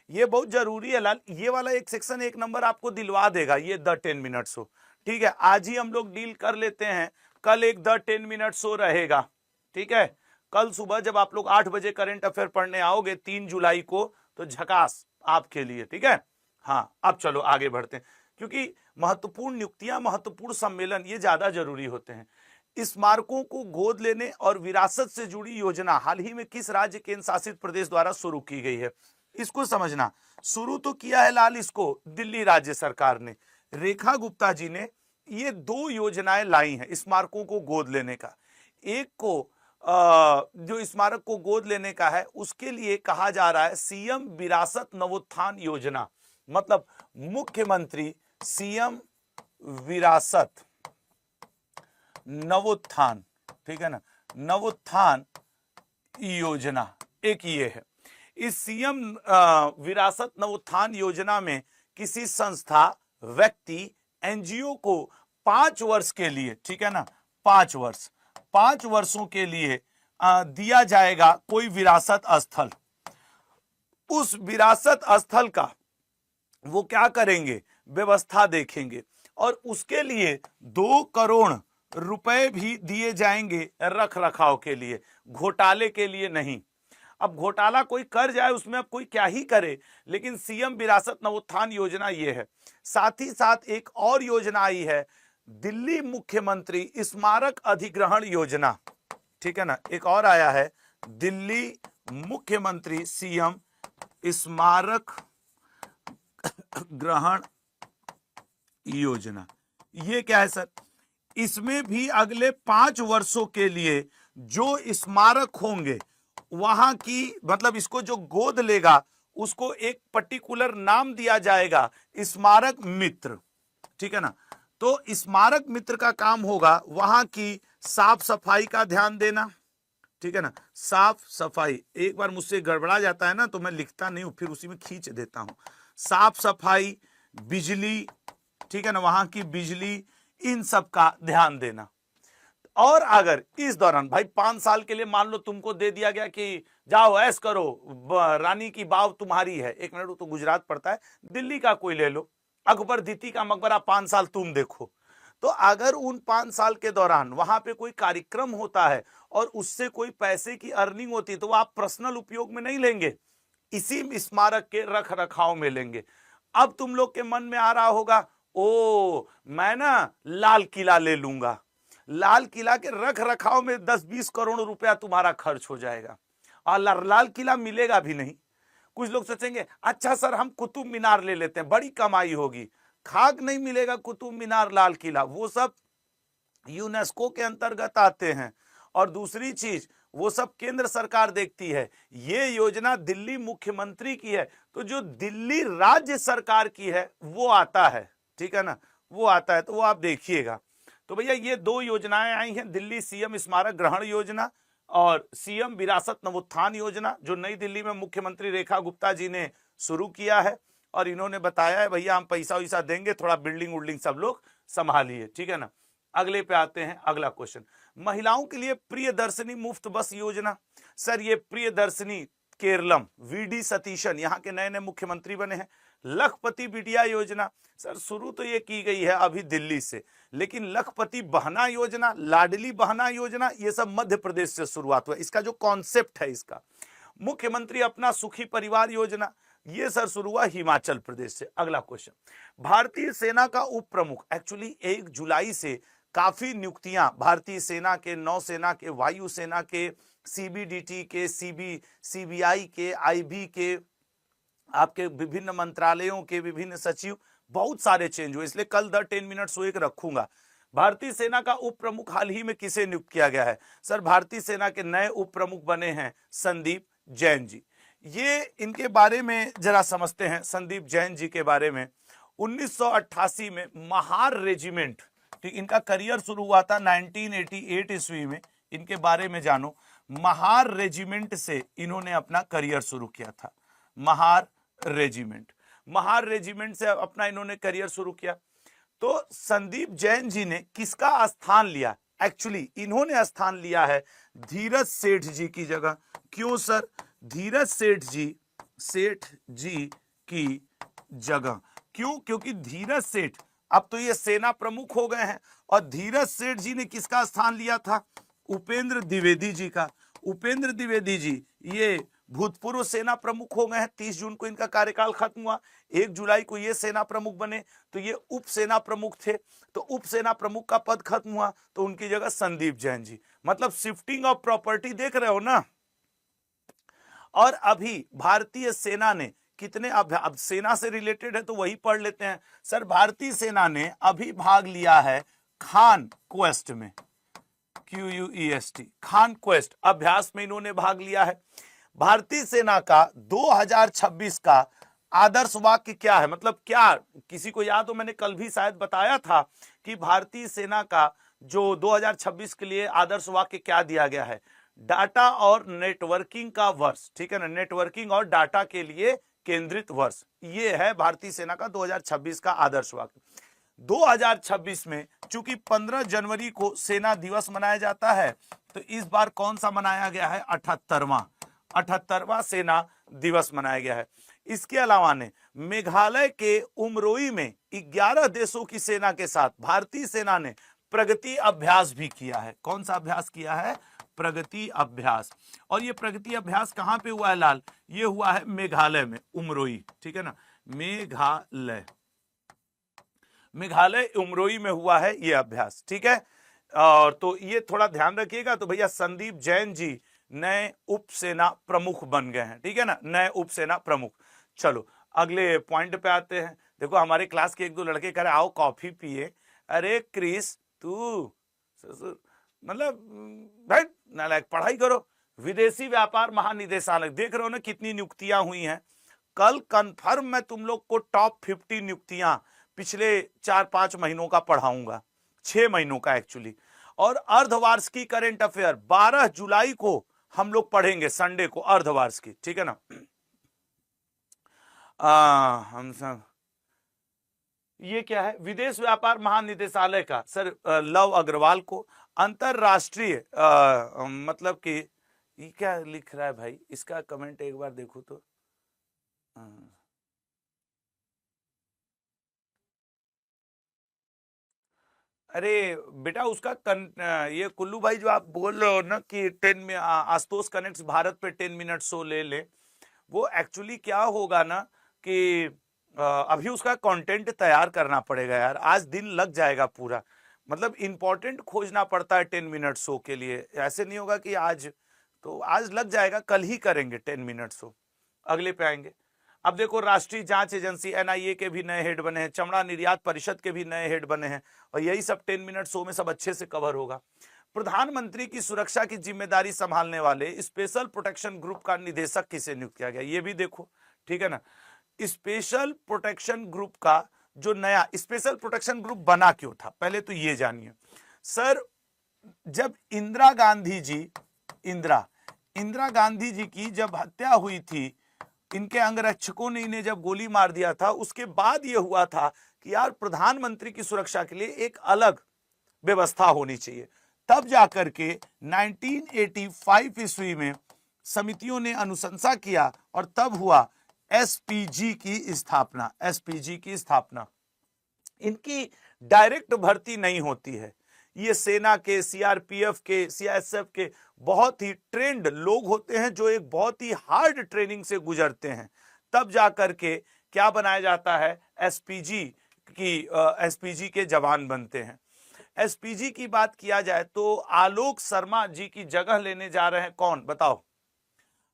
ये बहुत जरूरी है लाल। ये वाला एक सेक्शन 1 नंबर आपको दिलवा देगा, ये द 10 मिनट शो, ठीक है। आज ही हम लोग डील कर लेते हैं, कल एक द 10 मिनट शो रहेगा, ठीक है। कल सुबह जब आप लोग 8 बजे करंट अफेयर पढ़ने आओगे 3 जुलाई को, तो झकास आपके लिए, ठीक है। हाँ, अब चलो आगे बढ़ते हैं, क्योंकि महत्वपूर्ण नियुक्तियां, महत्वपूर्ण सम्मेलन ये ज्यादा जरूरी होते हैं। स्मारकों को गोद लेने और विरासत से जुड़ी योजना हाल ही में किस राज्य केंद्र शासित प्रदेश द्वारा शुरू की गई है? इसको समझना, शुरू तो किया है लाल इसको दिल्ली राज्य सरकार ने, रेखा गुप्ता जी ने ये 2 योजनाएं लाई हैं स्मारकों को गोद लेने का। एक को जो स्मारक को गोद लेने का है उसके लिए कहा जा रहा है सीएम विरासत नवोत्थान योजना, मतलब मुख्यमंत्री सीएम विरासत नवोत्थान, ठीक है ना, नवोत्थान योजना, एक ये है। इस सीएम विरासत नवोत्थान योजना में किसी संस्था, व्यक्ति, एनजीओ को 5 वर्ष के लिए, ठीक है ना, 5 वर्षों के लिए दिया जाएगा कोई विरासत स्थल। उस विरासत स्थल का वो क्या करेंगे, व्यवस्था देखेंगे, और उसके लिए 2 करोड़ रुपए भी दिए जाएंगे रख रखाव के लिए, घोटाले के लिए नहीं। अब घोटाला कोई कर जाए उसमें अब कोई क्या ही करे, लेकिन सीएम विरासत नवोत्थान योजना ये है। साथ ही साथ एक और योजना आई है, दिल्ली मुख्यमंत्री स्मारक अधिग्रहण योजना, ठीक है ना, एक और आया है दिल्ली मुख्यमंत्री सीएम स्मारक ग्रहण योजना। ये क्या है सर, इसमें भी अगले 5 वर्षों के लिए जो स्मारक होंगे वहां की, मतलब इसको जो गोद लेगा उसको एक पर्टिकुलर नाम दिया जाएगा, स्मारक मित्र, ठीक है ना। तो स्मारक मित्र का काम होगा वहां की साफ सफाई का ध्यान देना, ठीक है ना, साफ सफाई। एक बार मुझसे गड़बड़ा जाता है ना तो मैं लिखता नहीं हूं, फिर उसी में खींच देता हूं। साफ सफाई, बिजली, ठीक है ना, वहां की बिजली, इन सब का ध्यान देना। और अगर इस दौरान भाई 5 साल के लिए मान लो तुमको दे दिया गया कि जाओ ऐश करो, रानी की बाव तुम्हारी है, 1 मिनट, तो गुजरात पड़ता है, दिल्ली का कोई ले लो, अकबर दीदी का मकबरा 5 साल तुम देखो। तो अगर उन 5 साल के दौरान वहां पे कोई कार्यक्रम होता है और उससे कोई पैसे की अर्निंग होती है तो वो आप पर्सनल उपयोग में नहीं लेंगे, इसी स्मारक के रख रखाव में लेंगे। अब तुम लोग के मन में आ रहा होगा, ओ मैं ना लाल किला ले लूंगा, लाल किला के रख रखाव में 10-20 करोड़ रुपया तुम्हारा खर्च हो जाएगा और लाल किला मिलेगा भी नहीं। कुछ लोग सोचेंगे अच्छा सर हम कुतुब मीनार ले लेते हैं, बड़ी कमाई होगी। खाक नहीं मिलेगा कुतुब मीनार, लाल किला, वो सब यूनेस्को के अंतर्गत आते हैं। और दूसरी चीज, वो सब केंद्र सरकार देखती है। ये योजना दिल्ली मुख्यमंत्री की है, तो जो दिल्ली राज्य सरकार की है वो आता है, ठीक है ना, वो आता है, तो वो आप देखिएगा। तो भैया ये 2 योजनाएं आई हैं, दिल्ली सीएम स्मारक ग्रहण योजना और सीएम विरासत नवोत्थान योजना, जो नई दिल्ली में मुख्यमंत्री रेखा गुप्ता जी ने शुरू किया है। और इन्होंने बताया है भैया हम पैसा वैसा देंगे, थोड़ा बिल्डिंग उल्डिंग सब लोग संभालिए, ठीक है ना। अगले पे आते हैं, अगला क्वेश्चन, महिलाओं के लिए प्रियदर्शिनी मुफ्त बस योजना। सर ये प्रियदर्शिनी केरलम, वीडी सतीशन यहाँ के नए नए मुख्यमंत्री बने हैं। लखपति बिटिया योजना, सर शुरू तो ये की गई है अभी दिल्ली से, लेकिन लखपति बहना योजना, लाडली बहना योजना, ये सब मध्य प्रदेश से शुरुआत हुआ। इसका जो कॉन्सेप्ट है इसका, मुख्यमंत्री अपना सुखी परिवार योजना, ये सर शुरू हुआ हिमाचल प्रदेश से। अगला क्वेश्चन, भारतीय सेना का उप प्रमुख, एक्चुअली 1 जुलाई से काफी नियुक्तियां भारतीय सेना के, नौसेना के, वायुसेना के, सीबीडीटी के, सीबीआई के, आईबी के, आपके विभिन्न मंत्रालयों के विभिन्न सचिव, बहुत सारे चेंज हुए, इसलिए कल द 10 मिनट्स एक रखूंगा। भारतीय सेना का उप प्रमुख हाल ही में किसे नियुक्त किया गया है? सर भारतीय सेना के नए उप प्रमुख बने हैं संदीप जैन जी। ये इनके बारे में जरा समझते हैं, संदीप जैन जी के बारे में। 1988 में महार रेजिमेंट, ठीक, इनका करियर शुरू हुआ था 1988 ईस्वी में। इनके बारे में जानो, महार रेजिमेंट से इन्होंने अपना करियर शुरू किया था। महार रेजिमेंट से अपना इन्होंने करियर शुरू किया। तो संदीप जैन जी ने किसका स्थान लिया? एक्चुअली इन्होंने स्थान लिया है धीरज सेठ जी की जगह। क्यों सर? धीरज सेठ जी की जगह क्यों? क्योंकि धीरज सेठ अब तो ये सेना प्रमुख हो गए हैं, और धीरज सेठ जी ने किसका स्थान लिया था? उपेंद्र द्विवेदी जी का। उपेंद्र द्विवेदी जी ये भूतपूर्व सेना प्रमुख हो गए हैं। 30 जून को इनका कार्यकाल खत्म हुआ, 1 जुलाई को ये सेना प्रमुख बने, तो ये उप सेना प्रमुख थे। तो उप सेना प्रमुख का पद खत्म हुआ तो उनकी जगह संदीप जैन जी। मतलब शिफ्टिंग ऑफ प्रॉपर्टी देख रहे हो ना। और अभी भारतीय सेना ने कितने, अब सेना से रिलेटेड है तो वही पढ़ लेते हैं। सर भारतीय सेना ने अभी भाग लिया है खान क्वेस्ट में, QUEST, खान क्वेस्ट अभ्यास में इन्होंने भाग लिया है। भारतीय सेना का 2026 का आदर्श वाक्य क्या है, मतलब क्या किसी को याद हो, मैंने कल भी शायद बताया था कि भारतीय सेना का जो 2026 के लिए आदर्श वाक्य क्या दिया गया है, डाटा और नेटवर्किंग का वर्ष, ठीक है ना, नेटवर्किंग और डाटा के लिए केंद्रित वर्ष, ये है भारतीय सेना का 2026 का आदर्श वाक्य। 2026 में चूंकि 15 जनवरी को सेना दिवस मनाया जाता है, तो इस बार कौन सा मनाया गया है, 78वां सेना दिवस मनाया गया है। इसके अलावा ने मेघालय के उमरोई में 11 देशों की सेना के साथ भारतीय सेना ने प्रगति अभ्यास भी किया है। कौन सा अभ्यास किया है, प्रगति अभ्यास। और ये प्रगति अभ्यास कहां पे हुआ है लाल, ये हुआ है मेघालय में, उमरोई, ठीक है ना, मेघालय उमरोई में हुआ है ये अभ्यास, ठीक है। और तो ये थोड़ा ध्यान रखिएगा। तो भैया संदीप जैन जी नए उप सेना प्रमुख बन गए हैं, ठीक है ना, नए उप सेना प्रमुख। चलो अगले पॉइंट पे आते हैं। देखो हमारे क्लास के एक दो लड़के कह रहे आओ कॉफी पिए, अरे क्रिस तू मतलब भाई नालायक, पढ़ाई करो। विदेशी व्यापार महानिदेशालय, देख रहे हो ना कितनी नियुक्तियां हुई हैं। कल कंफर्म मैं तुम लोग को टॉप 50 नियुक्तियां पिछले 4-5 महीनों का पढ़ाऊंगा, 6 महीनों का एक्चुअली। और अर्धवार्षिक करंट अफेयर 12 जुलाई को हम लोग पढ़ेंगे, संडे को अर्धवार्षिक, ठीक है ना। हम सब ये क्या है, विदेश व्यापार महानिदेशालय का सर लव अग्रवाल को अंतरराष्ट्रीय मतलब कि ये क्या लिख रहा है भाई, इसका कमेंट एक बार देखो तो। अरे बेटा उसका ये कुल्लू भाई जो आप बोल रहे हो ना कि 10 में आशुतोष कनेक्ट्स भारत पे 10 मिनट शो ले ले, वो एक्चुअली क्या होगा ना कि अभी उसका कंटेंट तैयार करना पड़ेगा यार, आज दिन लग जाएगा पूरा, मतलब इंपॉर्टेंट खोजना पड़ता है 10 मिनट शो के लिए, ऐसे नहीं होगा कि आज, तो आज लग जाएगा, कल ही करेंगे 10 मिनट शो। अगले पे आएंगे। अब देखो राष्ट्रीय जांच एजेंसी एनआईए के भी नए हेड बने हैं, चमड़ा निर्यात परिषद के भी नए हेड बने हैं, और यही सब 10 मिनट शो में सब अच्छे से कवर होगा। प्रधानमंत्री की सुरक्षा की जिम्मेदारी संभालने वाले स्पेशल प्रोटेक्शन ग्रुप का निदेशक किसे नियुक्त किया गया, ये भी देखो, ठीक है ना। स्पेशल प्रोटेक्शन ग्रुप का जो नया स्पेशल प्रोटेक्शन ग्रुप बना क्यों था, पहले तो ये जानिए। सर जब इंदिरा गांधी जी की जब हत्या हुई थी, इनके अंगरक्षकों ने इन्हें जब गोली मार दिया था, उसके बाद यह हुआ था कि यार प्रधानमंत्री की सुरक्षा के लिए एक अलग व्यवस्था होनी चाहिए। तब जाकर के 1985 ईस्वी में समितियों ने अनुशंसा किया और तब हुआ एसपीजी की स्थापना। इनकी डायरेक्ट भर्ती नहीं होती है, ये सेना के, सीआरपीएफ के, सीआईएसएफ के बहुत ही ट्रेंड लोग होते हैं जो एक बहुत ही हार्ड ट्रेनिंग से गुजरते हैं, तब जाकर के क्या बनाया जाता है, एसपीजी के जवान बनते हैं। एसपीजी की बात किया जाए तो आलोक शर्मा जी की जगह लेने जा रहे हैं कौन, बताओ।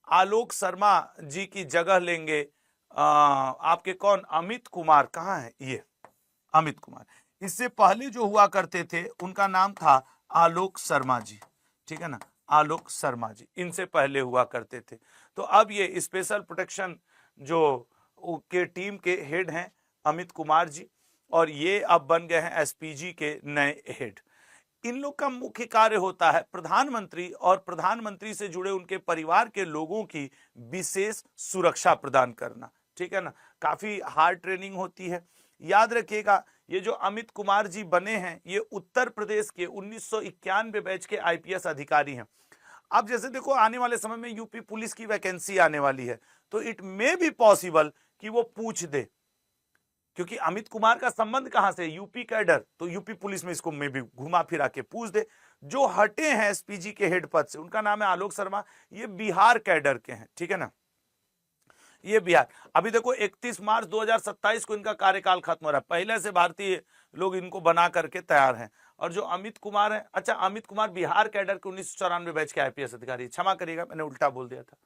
आलोक शर्मा जी की जगह लेंगे आपके कौन, अमित कुमार, कहां है ये अमित कुमार। इससे पहले जो हुआ करते थे उनका नाम था आलोक शर्मा जी, ठीक है ना, आलोक शर्मा जी इनसे पहले हुआ करते थे। तो अब ये स्पेशल प्रोटेक्शन जो के टीम के हेड हैं अमित कुमार जी, और ये अब बन गए हैं एसपीजी के नए हेड। इन लोग का मुख्य कार्य होता है प्रधानमंत्री और प्रधानमंत्री से जुड़े उनके परिवार के लोगों की विशेष सुरक्षा प्रदान करना, ठीक है ना। काफी हार्ड ट्रेनिंग होती है। याद रखिएगा ये जो अमित कुमार जी बने हैं ये उत्तर प्रदेश के 1991 बैच के आईपीएस अधिकारी हैं। अब जैसे देखो आने वाले समय में यूपी पुलिस की वैकेंसी आने वाली है, तो इट मे बी पॉसिबल कि वो पूछ दे, क्योंकि अमित कुमार का संबंध कहां से, यूपी कैडर, तो यूपी पुलिस में इसको मे भी घुमा फिरा के पूछ दे। जो हटे हैं एसपीजी के हेड पद से उनका नाम है आलोक शर्मा, ये बिहार कैडर के हैं, ठीक है ना, ये बिहार। अभी देखो 31 मार्च 2027 को इनका कार्यकाल खत्म हो रहा है, पहले से भारतीय लोग इनको बना करके तैयार हैं। और जो अमित कुमार है, अच्छा अमित कुमार बिहार कैडर के 1994 बैच के आईपीएस अधिकारी, क्षमा करिएगा मैंने उल्टा बोल दिया था।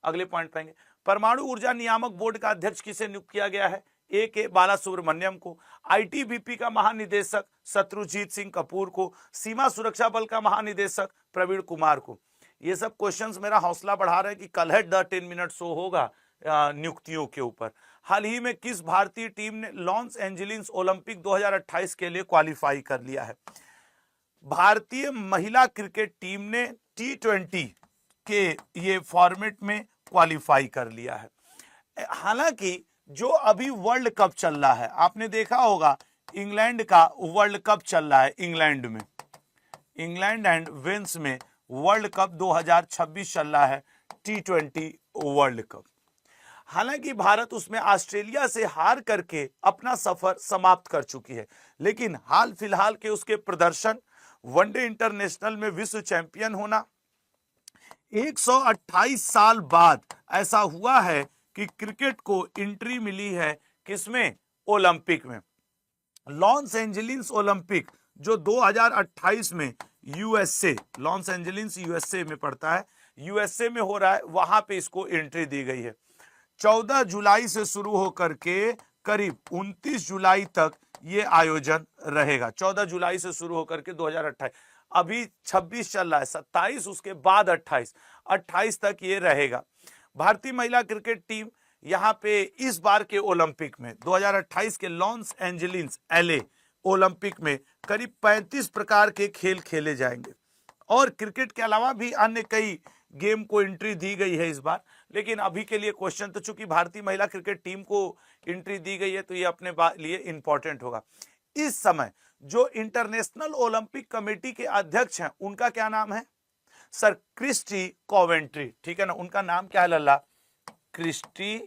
अगले पॉइंट पाएंगे, परमाणु ऊर्जा नियामक बोर्ड का अध्यक्ष किसे नियुक्त किया गया है, ए बालासुब्रमण्यम को। आईटीबीपी का महानिदेशक शत्रुजीत सिंह कपूर को। सीमा सुरक्षा बल का महानिदेशक प्रवीण कुमार को। ये सब क्वेश्चंस मेरा हौसला बढ़ा रहे हैं कि कल है द 10 मिनट शो होगा नियुक्तियों के ऊपर। हाल ही में किस भारतीय टीम ने लॉस एंजलिस ओलंपिक 2028 के लिए क्वालिफाई कर लिया है? भारतीय महिला क्रिकेट टीम ने T20 के ये फॉर्मेट में क्वालिफाई कर लिया है। हालांकि जो अभी वर्ल्ड कप चल रहा है, आपने देखा होगा इंग्लैंड का वर्ल्ड कप चल रहा है, इंग्लैंड एंड वेल्स में वर्ल्ड कप 2026 चल रहा है, T20 वर्ल्ड कप। हालांकि भारत उसमें ऑस्ट्रेलिया से हार करके अपना सफर समाप्त कर चुकी है, लेकिन हाल फिलहाल के उसके प्रदर्शन, वनडे इंटरनेशनल में विश्व चैंपियन होना, 128 साल बाद ऐसा हुआ है कि क्रिकेट को एंट्री मिली है किसमें? ओलंपिक में। लॉस एंजलिस ओलंपिक जो 2028 में यूएसए, लॉस एंजलिस यूएसए में पड़ता है, यूएसए में हो रहा है, वहां पे इसको एंट्री दी गई है। 14 जुलाई से शुरू होकर के करीब 29 जुलाई तक ये आयोजन रहेगा। 14 जुलाई से शुरू होकर के 2028, अभी 26 चल रहा है, 27 उसके बाद 28 तक ये रहेगा। भारतीय महिला क्रिकेट टीम यहाँ पे इस बार के ओलंपिक में 2028 के लॉस एंजलिस LA ओलंपिक में करीब 35 प्रकार के खेल खेले जाएंगे और क्रिकेट के अलावा भी अन्य कई गेम को एंट्री दी गई है इस बार। लेकिन अभी के लिए क्वेश्चन, तो चूंकि भारतीय महिला क्रिकेट टीम को एंट्री दी गई है तो ये अपने लिए इंपॉर्टेंट होगा। इस समय जो इंटरनेशनल ओलंपिक कमेटी के अध्यक्ष हैं उनका क्या नाम है? सर क्रिस्टी कोवेंट्री, ठीक है ना, उनका नाम क्या है लल्ला? Christie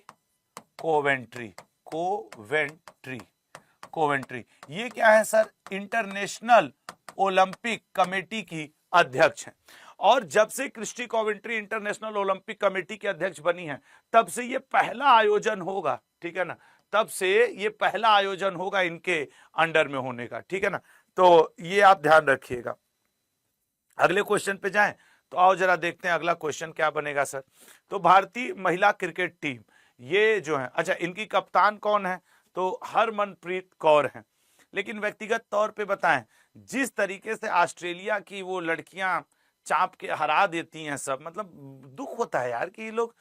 Coventry. ये क्या है सर? इंटरनेशनल ओलंपिक कमेटी की अध्यक्ष हैं। और जब से Christie Coventry international Olympic committee के अध्यक्ष बनी है तब से ये पहला आयोजन होगा, ठीक है ना, तब से ये पहला आयोजन होगा इनके अंडर में होने का, ठीक है ना, तो ये आप ध्यान रखिएगा। अगले क्वेश्चन पे जाएं तो आओ जरा देखते हैं अगला क्वेश्चन क्या बनेगा सर। तो भारतीय महिला क्रिकेट टीम ये जो है, अच्छा इनकी कप्तान कौन है? तो हरमनप्रीत कौर है। लेकिन व्यक्तिगत तौर पे बताएं, जिस तरीके से ऑस्ट्रेलिया की वो लड़कियां चाप के हरा देती हैं सब, मतलब दुख होता है यार कि ये लोग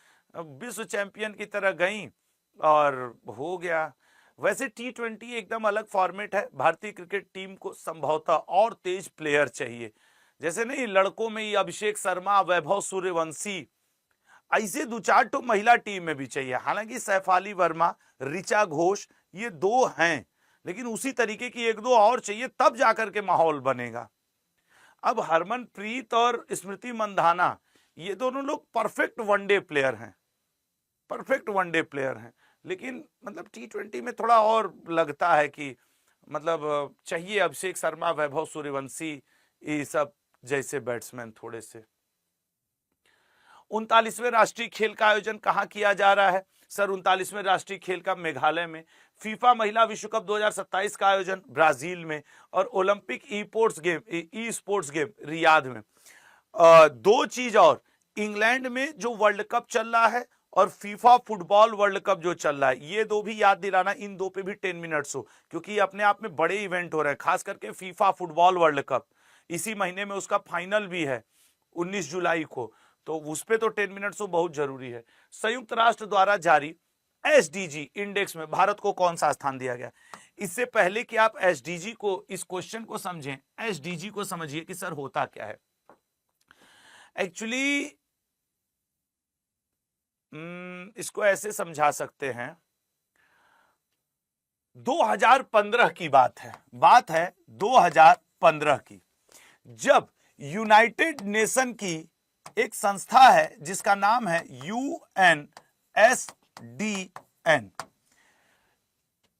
विश्व चैंपियन की तरह गई और हो गया। वैसे T20 एकदम अलग फॉर्मेट है। भारतीय क्रिकेट टीम को संभवतः और तेज प्लेयर चाहिए, जैसे नहीं लड़कों में ये अभिषेक शर्मा, वैभव सूर्यवंशी, ऐसे 2-4 तो महिला टीम में भी चाहिए। हालांकि सैफाली वर्मा, ऋचा घोष ये 2 हैं, लेकिन उसी तरीके की 1-2 और चाहिए, तब जाकर के माहौल बनेगा। अब हरमनप्रीत और स्मृति मंधाना ये दोनों लोग परफेक्ट वनडे प्लेयर हैं, लेकिन मतलब T20 में थोड़ा और लगता है कि मतलब चाहिए अभिषेक शर्मा, वैभव सूर्यवंशी, ये सब जैसे बैट्समैन थोड़े से। 39वें राष्ट्रीय खेल का आयोजन कहां किया जा रहा है? सर 39वें राष्ट्रीय खेल का मेघालय में। फीफा महिला विश्व कप 2027 का आयोजन ब्राजील में और Olympic e sports game Riyadh में। 2 चीज और, इंग्लैंड में जो वर्ल्ड कप चल रहा है और फीफा फुटबॉल वर्ल्ड कप जो चल रहा है, ये 2 भी याद दिलाना, इन 2 पे भी 10 मिनट्स हो, क्योंकि अपने आप में बड़े इवेंट हो रहे हैं। खास करके फीफा फुटबॉल वर्ल्ड कप इसी महीने में उसका फाइनल भी है 19 जुलाई को, तो उस पे तो 10 मिनट्स बहुत जरूरी है। संयुक्त राष्ट्र द्वारा जारी SDG इंडेक्स में भारत को कौन सा स्थान दिया गया? इससे पहले कि आप SDG को, इस क्वेश्चन को समझें, SDG को समझिए कि सर होता क्या है। एक्चुअली इसको ऐसे समझा सकते हैं, 2015 की बात है 2015 की, जब यूनाइटेड नेशन की एक संस्था है जिसका नाम है UNSDN,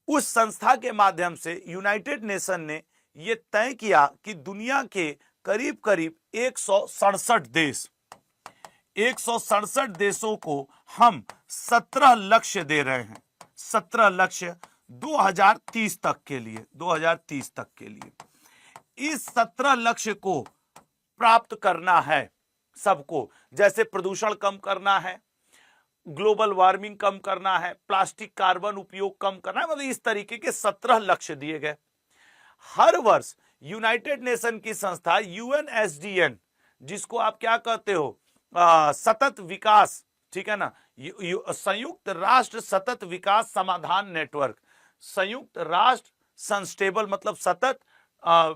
उस संस्था के माध्यम से यूनाइटेड नेशन ने यह तय किया कि दुनिया के करीब करीब 167 देशों को हम 17 लक्ष्य दे रहे हैं, 17 लक्ष्य 2030 तक के लिए। इस 17 लक्ष्य को प्राप्त करना है सबको, जैसे प्रदूषण कम करना है, ग्लोबल वार्मिंग कम करना है, प्लास्टिक कार्बन उपयोग कम करना है, मतलब इस तरीके के 17 लक्ष्य दिए गए। हर वर्ष यूनाइटेड नेशन की संस्था UNSDN, जिसको आप क्या कहते हो, सतत विकास ठीक है ना। संयुक्त राष्ट्र सतत विकास समाधान नेटवर्क, संयुक्त राष्ट्र सस्टेनेबल मतलब सतत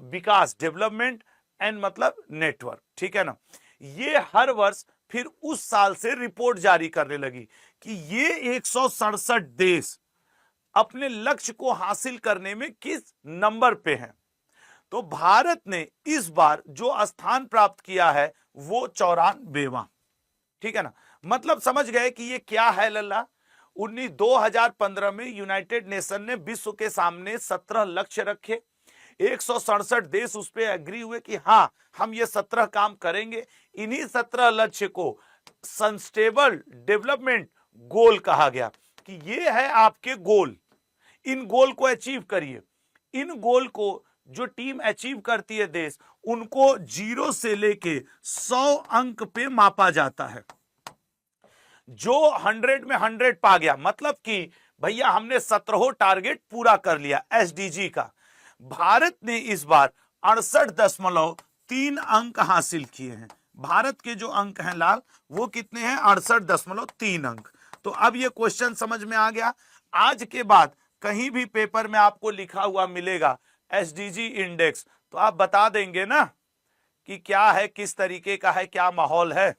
विकास, डेवलपमेंट, एंड मतलब नेटवर्क, ठीक है ना। ये हर वर्ष फिर उस साल से रिपोर्ट जारी करने लगी कि ये 167 देश अपने लक्ष्य को हासिल करने में किस नंबर पे हैं। तो भारत ने इस बार जो स्थान प्राप्त किया है वो 94वां, ठीक है ना। मतलब समझ गए कि ये क्या है लल्ला। 2015 में यूनाइटेड नेशन ने विश्व के सामने 17 लक्ष्य रखे, 167 देश उस पर एग्री हुए कि हाँ हम ये 17 काम करेंगे। इन्हीं 17 लक्ष्य को सस्टेनेबल डेवलपमेंट गोल कहा गया कि ये है आपके गोल, इन गोल को अचीव करिए। इन गोल को जो टीम अचीव करती है देश, उनको 0 से लेके 100 अंक पे मापा जाता है। जो 100 में 100 पा गया मतलब कि भैया हमने 17 टारगेट पूरा कर लिया एसडीजी का। भारत ने इस बार 68.3 अंक हासिल किए हैं। भारत के जो अंक हैं लाल वो कितने हैं? 68.3 अंक। तो अब ये क्वेश्चन समझ में आ गया। आज के बाद कहीं भी पेपर में आपको लिखा हुआ मिलेगा एसडीजी इंडेक्स, तो आप बता देंगे ना कि क्या है, किस तरीके का है, क्या माहौल है।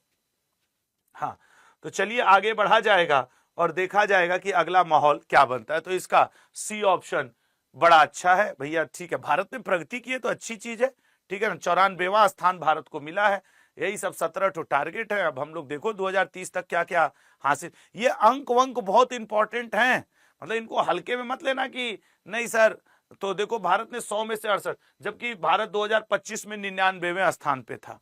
हाँ, तो चलिए आगे बढ़ा जाएगा और देखा जाएगा कि अगला माहौल क्या बनता है। तो इसका सी ऑप्शन बड़ा अच्छा है भैया, ठीक है। भारत ने प्रगति की है तो अच्छी चीज है, ठीक है ना। 94वां स्थान भारत को मिला है। यही सब 17 तो टारगेट है। अब हम लोग देखो 2030 तक क्या क्या हासिल। ये अंक वंक बहुत इंपॉर्टेंट हैं, मतलब इनको हल्के में मत लेना कि नहीं सर। तो देखो भारत ने 100 में से 68, जबकि भारत 2025 में 99वें स्थान पे था,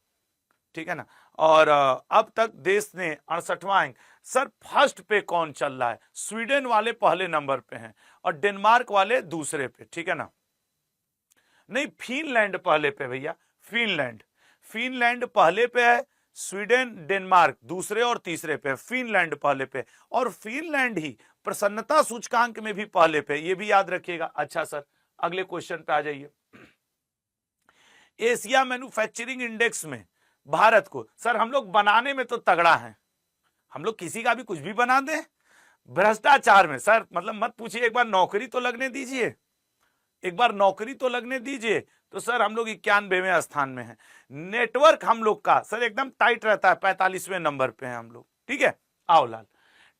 ठीक है ना। और अब तक देश ने 68वां अंक। सर फर्स्ट पे कौन चल रहा है? स्वीडन वाले पहले नंबर पे हैं और डेनमार्क वाले दूसरे पे, ठीक है ना। नहीं, फिनलैंड पहले पे भैया, फिनलैंड पहले पे है, स्वीडन डेनमार्क दूसरे और तीसरे पे, फिनलैंड पहले पे। और फिनलैंड ही प्रसन्नता सूचकांक में भी पहले पे, ये भी याद रखिएगा। अच्छा सर अगले क्वेश्चन पे आ जाइए। एशिया मैन्युफैक्चरिंग इंडेक्स में भारत को, सर हम लोग बनाने में तो तगड़ा है, हम लोग किसी का भी कुछ भी बना दें। भ्रष्टाचार में सर मतलब मत पूछिए, एक बार नौकरी तो लगने दीजिए, एक बार नौकरी तो लगने दीजिए। तो सर हम लोग 91वें स्थान में हैं। नेटवर्क हम लोग का सर एकदम टाइट रहता है, 45वें नंबर पे हैं हम लोग, ठीक है। आओ लाल,